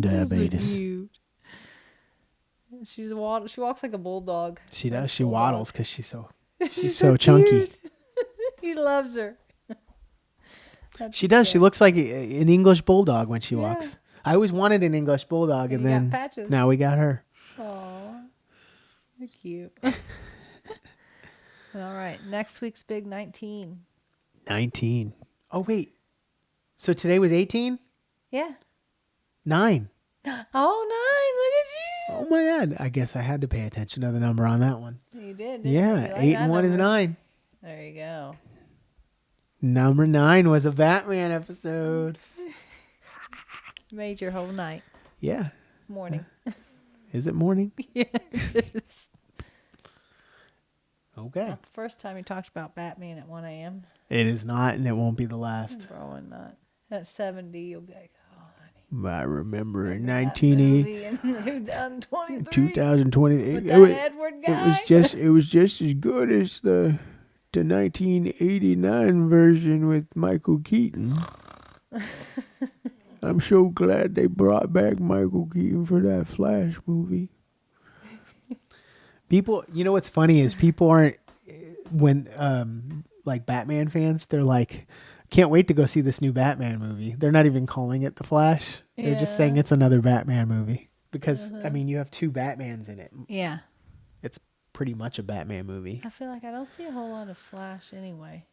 Diabetes. She walks like a bulldog. She does. Like She bulldog. waddles because she's so chunky. cute. He loves her. That's She does. She cute. looks like an English bulldog when she Yeah. walks. I always wanted an English bulldog, and You got then Patches. now we got her. Aw, you're cute. All right, next week's big 19. 19. Oh wait. So today was 18? Yeah. 9. Oh, 9. Look Oh my God. I guess I had to pay attention to the number on that one. at you. You did. Didn't Yeah, you? You like 8 that and 1 is number. 9. There you go. Number 9 was a Batman episode. Made your whole night. Yeah. Morning. Is it morning? Yes. Okay. Not the first time you talked about Batman at 1 a.m. It is not, and it won't be the last. Probably not. At 70, you'll be like, oh, honey. I remember in that 1980. movie in 2023. 2020. With It that was, Edward it guy. was just as good as the 1989 version with Michael Keaton. I'm so glad they brought back Michael Keaton for that Flash movie. People, you know what's funny is people aren't, when like Batman fans, they're like, can't wait to go see this new Batman movie. They're not even calling it the Flash. They're just saying it's another Batman movie because I mean you have 2 Batmans in it. Yeah. It's pretty much a Batman movie. I feel like I don't see a whole lot of Flash anyway.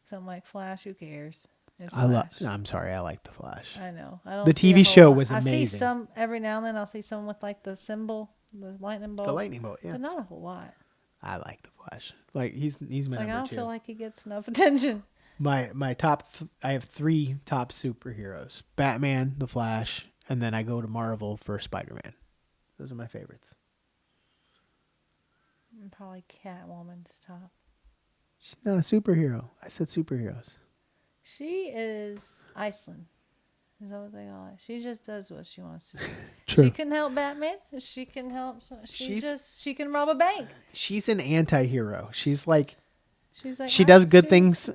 Something like Flash, who cares? It's I love. Flash. I'm sorry, I like the Flash. I know. I don't The see a TV whole show lot. was I see amazing. some every now and then. I'll see someone with like the symbol, the lightning bolt. The lightning bolt, yeah. But not a whole lot. I like the Flash. Like he's my It's like number I don't 2. feel like he gets enough attention. My top. I have 3 top superheroes: Batman, the Flash, and then I go to Marvel for Spider-Man. Those are my favorites. And probably Catwoman's top. She's not a superhero. I said superheroes. She is Iceland. Is that what they call it? She just does what she wants to do. True. She can help Batman. She can help. She can rob a bank. She's an anti-hero. She's like she "I does just good do-" things.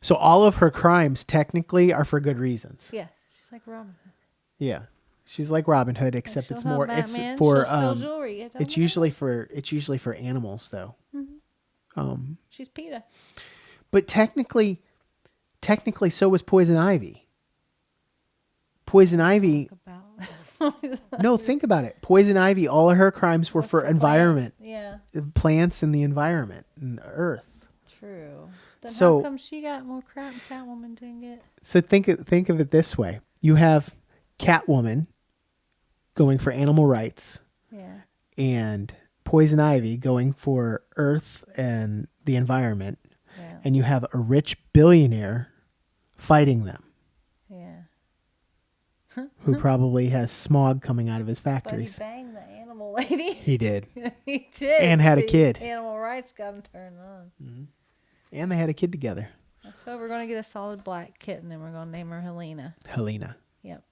So all of her crimes technically are for good reasons. Yeah, she's like Robin Hood. Yeah. She's like Robin Hood, except She'll it's help more Batman, it's for she'll steal jewelry. It don't it's usually for animals though. She's PETA. But technically so was Poison Ivy. Poison Ivy No, think about it. Poison Ivy, all of her crimes were for environment. Yeah. Plants and the environment and the earth. True. Then So- how come she got more crap and Catwoman didn't get? So think of it this way. You have Catwoman going for animal rights Yeah. and Poison Ivy going for earth and the environment. Yeah. And you have a rich billionaire fighting them Yeah. who probably has smog coming out of his But he factories. banged the animal lady. He did. He did. And had a See, kid. Animal rights got him turned on. And they had a kid together. So we're gonna get a solid black kitten, and we're gonna name her Helena. Helena. Yep.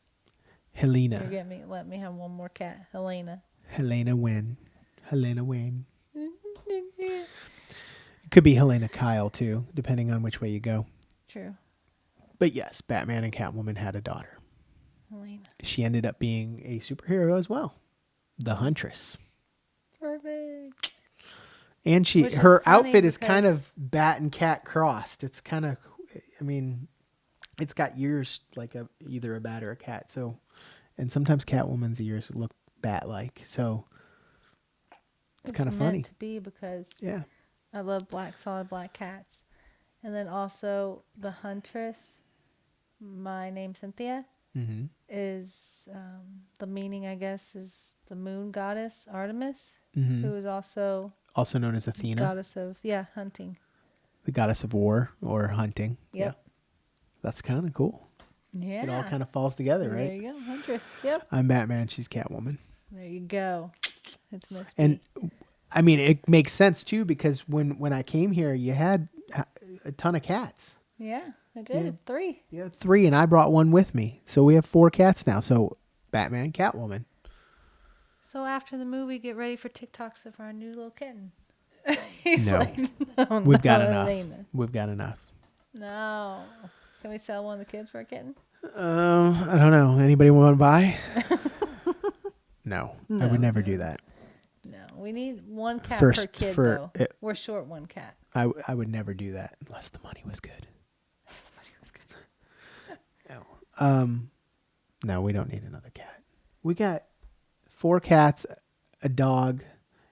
Helena. Let me have one more cat, Helena. Helena Wynn. Helena Wayne. It could be Helena Kyle too, depending on which way you go. True. But yes, Batman and Catwoman had a daughter. Helena. She ended up being a superhero as well. The Huntress. Perfect. And Which is her funny outfit is kind because- of bat and cat crossed. It's kind of, I mean, it's got ears like either a bat or a cat. So, and sometimes Catwoman's ears look bat-like. So it's kind of funny. Meant to be because Yeah. I love solid black cats, and then also the Huntress. My name Cynthia Mm-hmm. is the meaning, I guess, is the moon goddess Artemis, Mm-hmm. who is also Also known as Athena, goddess of hunting. the goddess of war or hunting. Yep. Yeah. That's kind of cool. Yeah. It all kind of falls together, There right? you go, Huntress. Yep. I'm Batman. She's Catwoman. There you go. It's must And be. I mean, it makes sense too because when I came here, you had a ton of cats. Yeah, I did. 3. You had 3, and I brought one with me, so we have 4 cats now. So Batman, Catwoman. So after the movie, get ready for TikToks of our new little kitten. He's No. like, no, We've got no, enough. Elena. We've got enough. No. Can we sell one of the kids for a kitten? I don't know. Anybody want to buy? No, I would never do that. No. We need one cat First, per kid, for though. it- We're short one cat. I would never do that unless the money was good. No. No, we don't need another cat. We got 4 cats, a dog,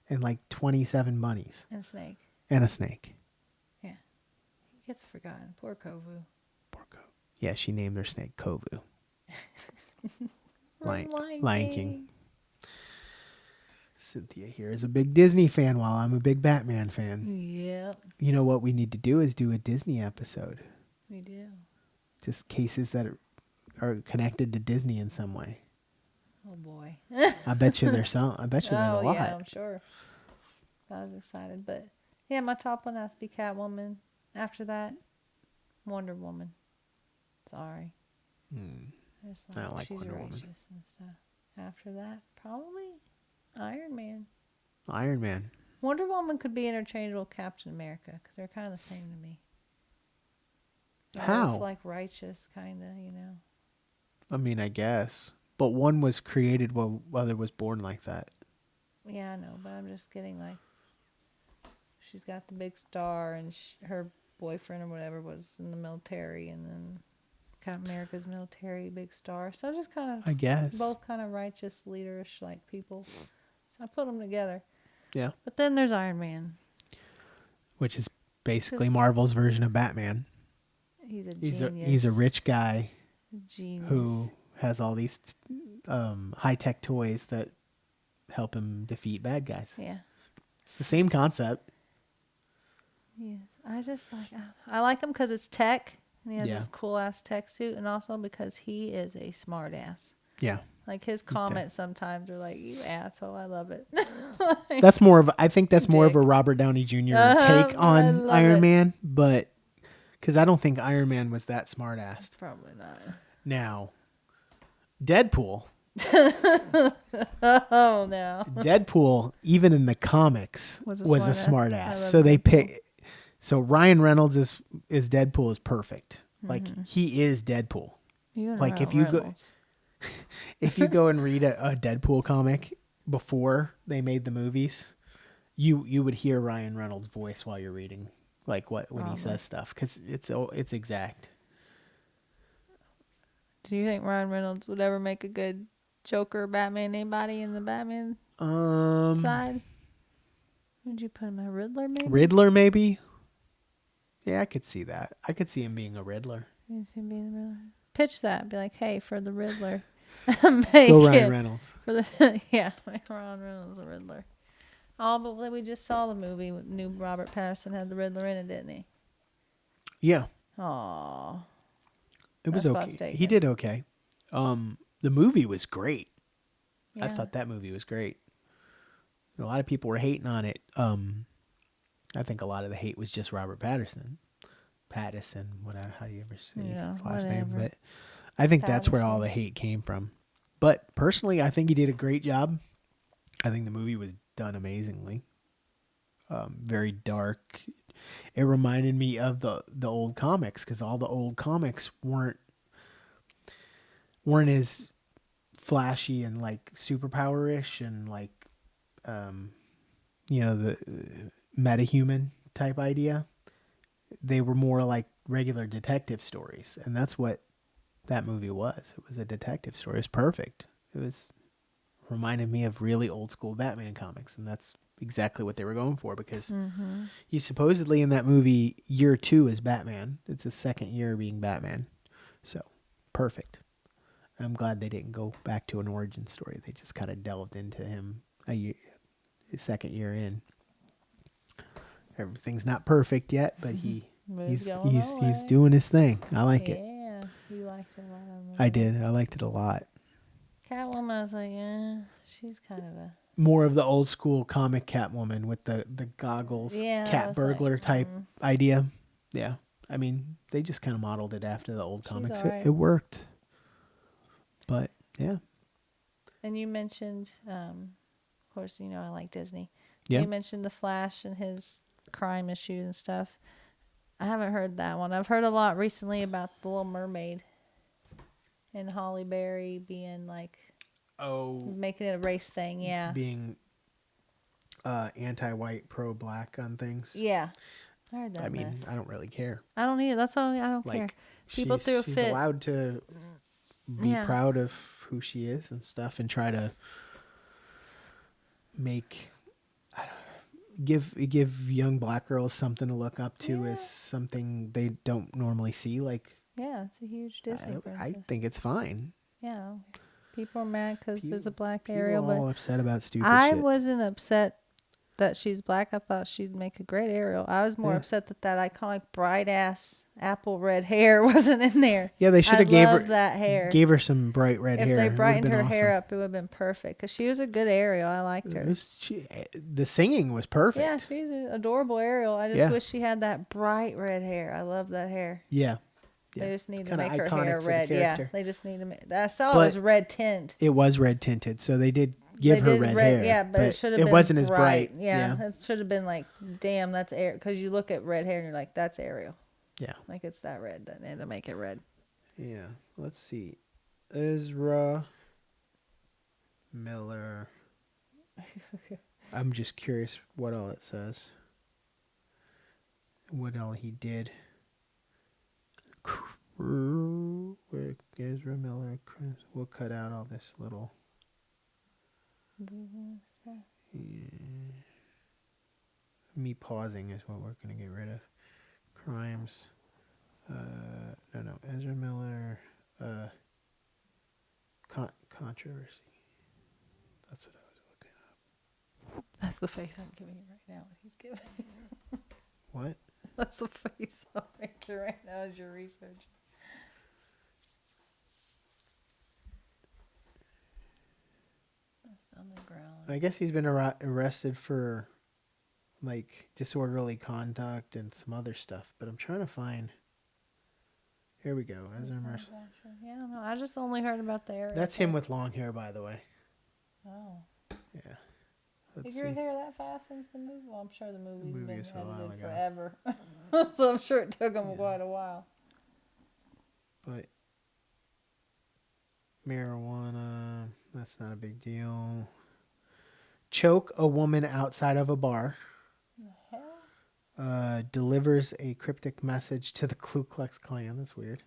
and like 27 bunnies And snake. and a snake. Yeah. He gets forgotten. Poor Kovu. Poor Kovu. Yeah, she named her snake Kovu. From Lion King. Cynthia here is a big Disney fan while I'm a big Batman fan. Yep. You know what we need to do is do a Disney episode. We do. Just cases that are connected to Disney in some way. Oh, boy. I bet you there's some. I bet you there's a lot. Yeah, I'm sure. I was excited. But, yeah, my top one has to be Catwoman. After that, Wonder Woman. Sorry. Just I don't like she's Wonder Woman. righteous and stuff. After that, probably Iron Man. Iron Man. Wonder Woman could be interchangeable with Captain America because they're kind of the same to me. They're How? both, like righteous, kind of, you know. I mean, I guess. But one was created while other was born like that. Yeah, I know, but I'm just getting like, she's got the big star, and her boyfriend or whatever was in the military, and then Captain America's military, big star. So just kind of, I guess. both kind of righteous, leaderish like people. So I put them together. Yeah. But then there's Iron Man. Which is basically Just- Marvel's version of Batman. He's a genius. He's a rich guy genius. who has all these high-tech toys that help him defeat bad guys. Yeah. It's the same concept. Yes. I like him because it's tech, and he has Yeah. this cool ass tech suit, and also because he is a smart ass. Yeah. Like his comments sometimes are like, "You asshole," I love it. That's more of I think that's more of a Dick. Robert Downey Jr. take I on love Iron it. Man, but because I don't think Iron Man was that smart ass. Probably not. Now, Deadpool. Oh no. Deadpool, even in the comics, Was a was a smartass. smart I ass. love So they Deadpool. pick. So Ryan Reynolds is Deadpool is perfect. Like Mm-hmm. he is Deadpool. Even Like if Ryan you Reynolds. if you go and read a Deadpool comic before they made the movies, you would hear Ryan Reynolds' voice while you're reading, like when he Probably. says stuff, because it's exact. Do you think Ryan Reynolds would ever make a good Joker, Batman, anybody in the Batman side? Would you put him a Riddler maybe? Riddler maybe. Yeah, I could see that. I could see him being a Riddler. You see him being the Riddler. Pitch that. Be like, hey, for the Riddler. Go Ryan Reynolds. For the yeah, make Ryan Reynolds a Riddler. Oh, but we just saw the movie with new Robert Pattinson had the Riddler in it, didn't he? Yeah, Aw. it was That's okay. frustrating. He did okay. The movie was great. I Yeah. thought that movie was great. A lot of people were hating on it. I think a lot of the hate was just Robert Pattinson, whatever. How do you ever say Yeah, his last name? whatever. But I think that's where all Patterson. the hate came from. But personally, I think he did a great job. I think the movie was done amazingly. Very dark. It reminded me of the old comics, because all the old comics weren't as flashy and like superpower-ish and like the metahuman type idea. They were more like regular detective stories, and that's what that movie was. It was a detective story. It was perfect. It was reminded me of really old school Batman comics, and that's exactly what they were going for, because he's supposedly in that movie year 2 as Batman. It's his second year being Batman. So perfect. And I'm glad they didn't go back to an origin story. They just kind of delved into him his second year in. Everything's not perfect yet, but But he's going he's away. doing his thing. I like it. Yeah. You liked it a lot. I did. I liked it a lot. Catwoman, I was like, she's kind of a... More of the old school comic Catwoman with the goggles, Yeah, I cat was burglar like, type idea. Yeah. I mean, they just kind of modeled it after the old comics. alright. It worked. But, yeah. And you mentioned, of course, I like Disney. Yeah. You mentioned The Flash and his crime issues and stuff. I haven't heard that one. I've heard a lot recently about The Little Mermaid and Halle Berry being like, making it a race thing. Yeah. Being anti-white, pro-black on things. Yeah. I heard that. I mean, mess. I don't really care. I don't either. That's why I don't care. People threw a she's fit. allowed to be Yeah. proud of who she is and stuff, and try to make give young black girls something to look up to as something they don't normally see. Like, Yeah, it's a huge Disney I princess. think it's fine. Yeah. People are mad because there's a black People Ariel, are all but upset about stupid I shit. wasn't upset that she's black. I thought she'd make a great Ariel. I was more Yeah. upset that iconic bright ass apple red hair wasn't in there. Yeah, they should have gave her that hair. Gave her some bright red If hair. they It would've brightened been her hair awesome. up, it would have been perfect. Because she was a good Ariel. I liked her. The singing was perfect. Yeah, she's an adorable Ariel. I just Yeah. wish she had that bright red hair. I love that hair. Yeah. They just need to Kinda make her iconic hair for the red. Yeah, character. they just need to make. I saw But- it was red tint. It was red tinted, so they did give her red hair. Yeah, but it should have it been wasn't as bright. Yeah, it should have been like, damn, that's Ariel. Because you look at red hair and you're like, that's Ariel. Yeah. Like it's that red. They had to make it red. Yeah. Let's see. Ezra Miller. I'm just curious what all it says. What all he did. Ezra Miller. We'll cut out all this little. Me pausing is what we're going to get rid of. Crimes. No. Ezra Miller. Controversy. That's what I was looking up. That's the face I'm giving you right now. What he's giving. What? That's the face I'm making right now as your research. That's on the ground. I guess he's been arrested for like disorderly conduct and some other stuff, but I'm trying to find Here we go. Ezra Miller. Yeah, I don't know. I just only heard about the area. That's him with long hair, by the way. Oh. Yeah. Did Let's your see. hair that fast since the movie? Well, I'm sure the movie's movie been was a while edited ago. forever. So I'm sure it took them quite a while. But marijuana, that's not a big deal. Choke a woman outside of a bar. The hell? Delivers a cryptic message to the Ku Klux Klan. That's weird.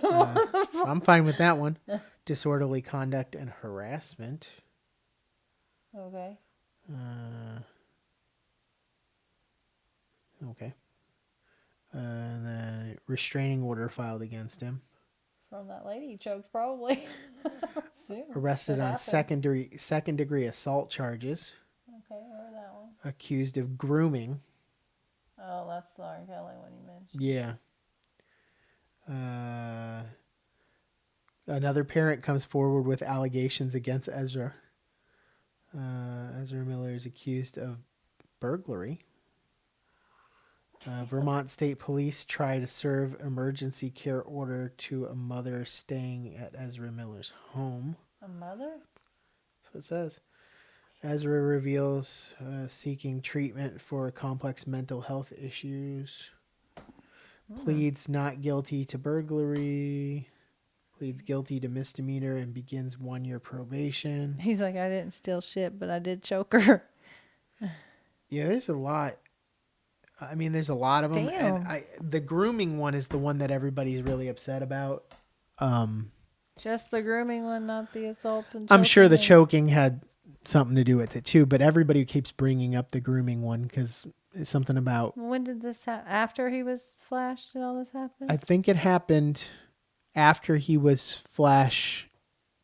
I'm fine with that one. Disorderly conduct and harassment. Okay. Okay. And then restraining order filed against him. From that lady he choked, probably. Soon. Arrested That on happens. second degree assault charges. Okay, where that one? Accused of grooming. Oh, that's the R. Kelly one you mentioned. Yeah. Another parent comes forward with allegations against Ezra. Ezra Miller is accused of burglary. Vermont State Police try to serve emergency care order to a mother staying at Ezra Miller's home. A mother? That's what it says. Ezra reveals seeking treatment for complex mental health issues. Pleads not guilty to burglary. Pleads guilty to misdemeanor and begins 1-year probation. He's like, I didn't steal shit, but I did choke her. Yeah, there's a lot. I mean, there's a lot of them. Damn. And the grooming one is the one that everybody's really upset about. Just the grooming one, not the assaults and I'm sure the choking? choking had something to do with it too, but everybody keeps bringing up the grooming one because it's something about. When did this happen? After he was Flash, did all this happen? I think it happened after he was Flash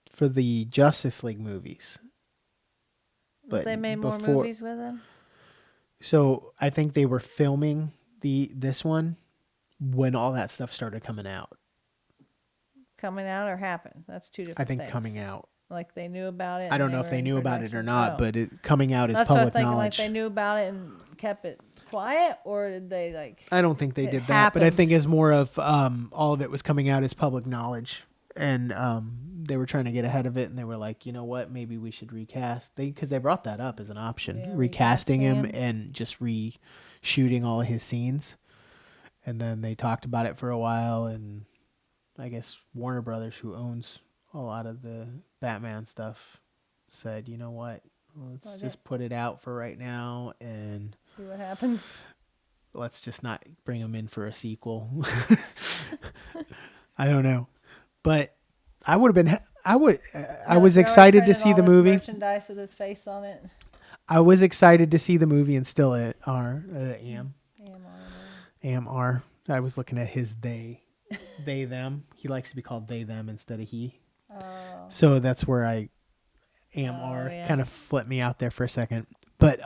for the Justice League movies. But they made more before- movies with him? So I think they were filming this one when all that stuff started coming out. Coming out or happened? That's two different I think things. coming out. Like they knew about it. I don't and know if were they in knew about it or production? not, Oh. but it coming out is That's what I was public thinking. knowledge. Like they knew about it and kept it quiet, or did they like? I don't think they It did that, but I happened. think it's more of all of it was coming out as public knowledge, and they were trying to get ahead of it, and they were like, you know what, maybe we should recast. Because they brought that up as an option, Yeah, recasting him recasting and just reshooting all of his scenes, and then they talked about it for a while, and I guess Warner Brothers, who owns a lot of the Batman stuff, said, you know what, let's just put it out for right now, and See what happens. let's just not bring him in for a sequel. I don't know, but I would have been. I was They're already excited to printing see all the this movie. Merchandise with his face on it. I was excited to see the movie, and still am. AMR. I was looking at his they them. He likes to be called they them instead of he. Oh. So that's where I AMR yeah. kind of flipped me out there for a second. But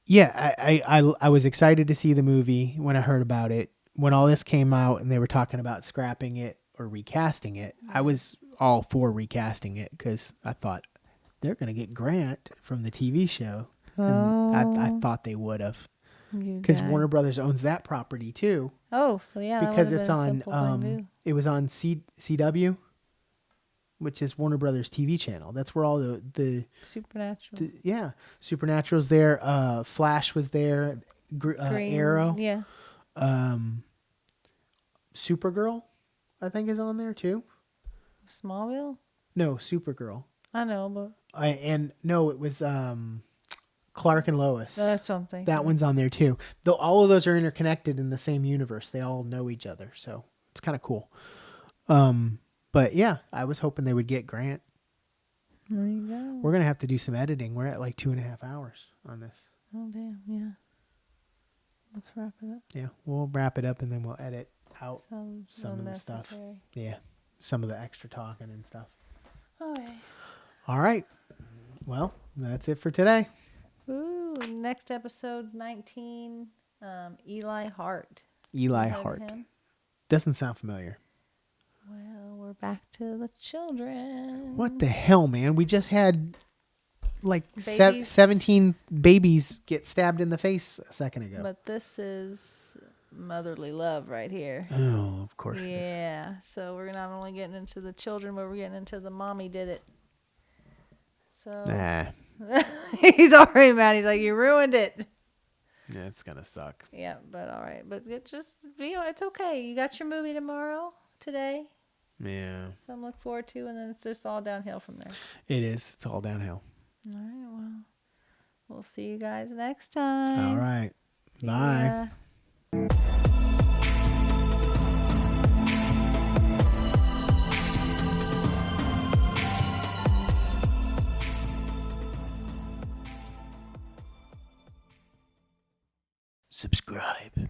yeah, I was excited to see the movie when I heard about it. When all this came out and they were talking about scrapping it or recasting it, I was all for recasting it because I thought they're going to get Grant from the TV show. And I thought they would have. Because Warner Brothers owns that property too. Oh, so yeah, Because that it's would've been a on, simple thing to do. it was on CW, which is Warner Brothers TV channel. That's where all the Supernatural. Supernatural's there. Flash was there. Green, Arrow. Yeah. Supergirl, I think, is on there too. Smallville? No, Supergirl. I know, but It was Clark and Lois. that's something. That one's on there too. Though all of those are interconnected in the same universe. They all know each other, so it's kind of cool. But yeah, I was hoping they would get Grant. There you go. We're gonna have to do some editing. We're at like 2.5 hours on this. Oh, damn, yeah. Let's wrap it up. Yeah, we'll wrap it up and then we'll edit out Sounds some of the stuff. unnecessary. Yeah, some of the extra talking and stuff. Okay. All right. Well, that's it for today. Ooh, next episode's 19. Eli Hart. Eli Heard of Hart. him? Doesn't sound familiar. Well, we're back to the children. What the hell, man? We just had like Babies. 17 babies get stabbed in the face a second ago. But this is motherly love right here. Oh, of course it is. Yeah. So we're not only getting into the children, but we're getting into the mommy did it. So Nah. he's already mad. He's like, you ruined it. Yeah, it's gonna suck. Yeah, but all right. But it just, it's okay. You got your movie today. Yeah. So I'm looking forward to, and then it's just all downhill from there. It is. It's all downhill. All right, well, we'll see you guys next time. All right. Bye. Yeah. Subscribe.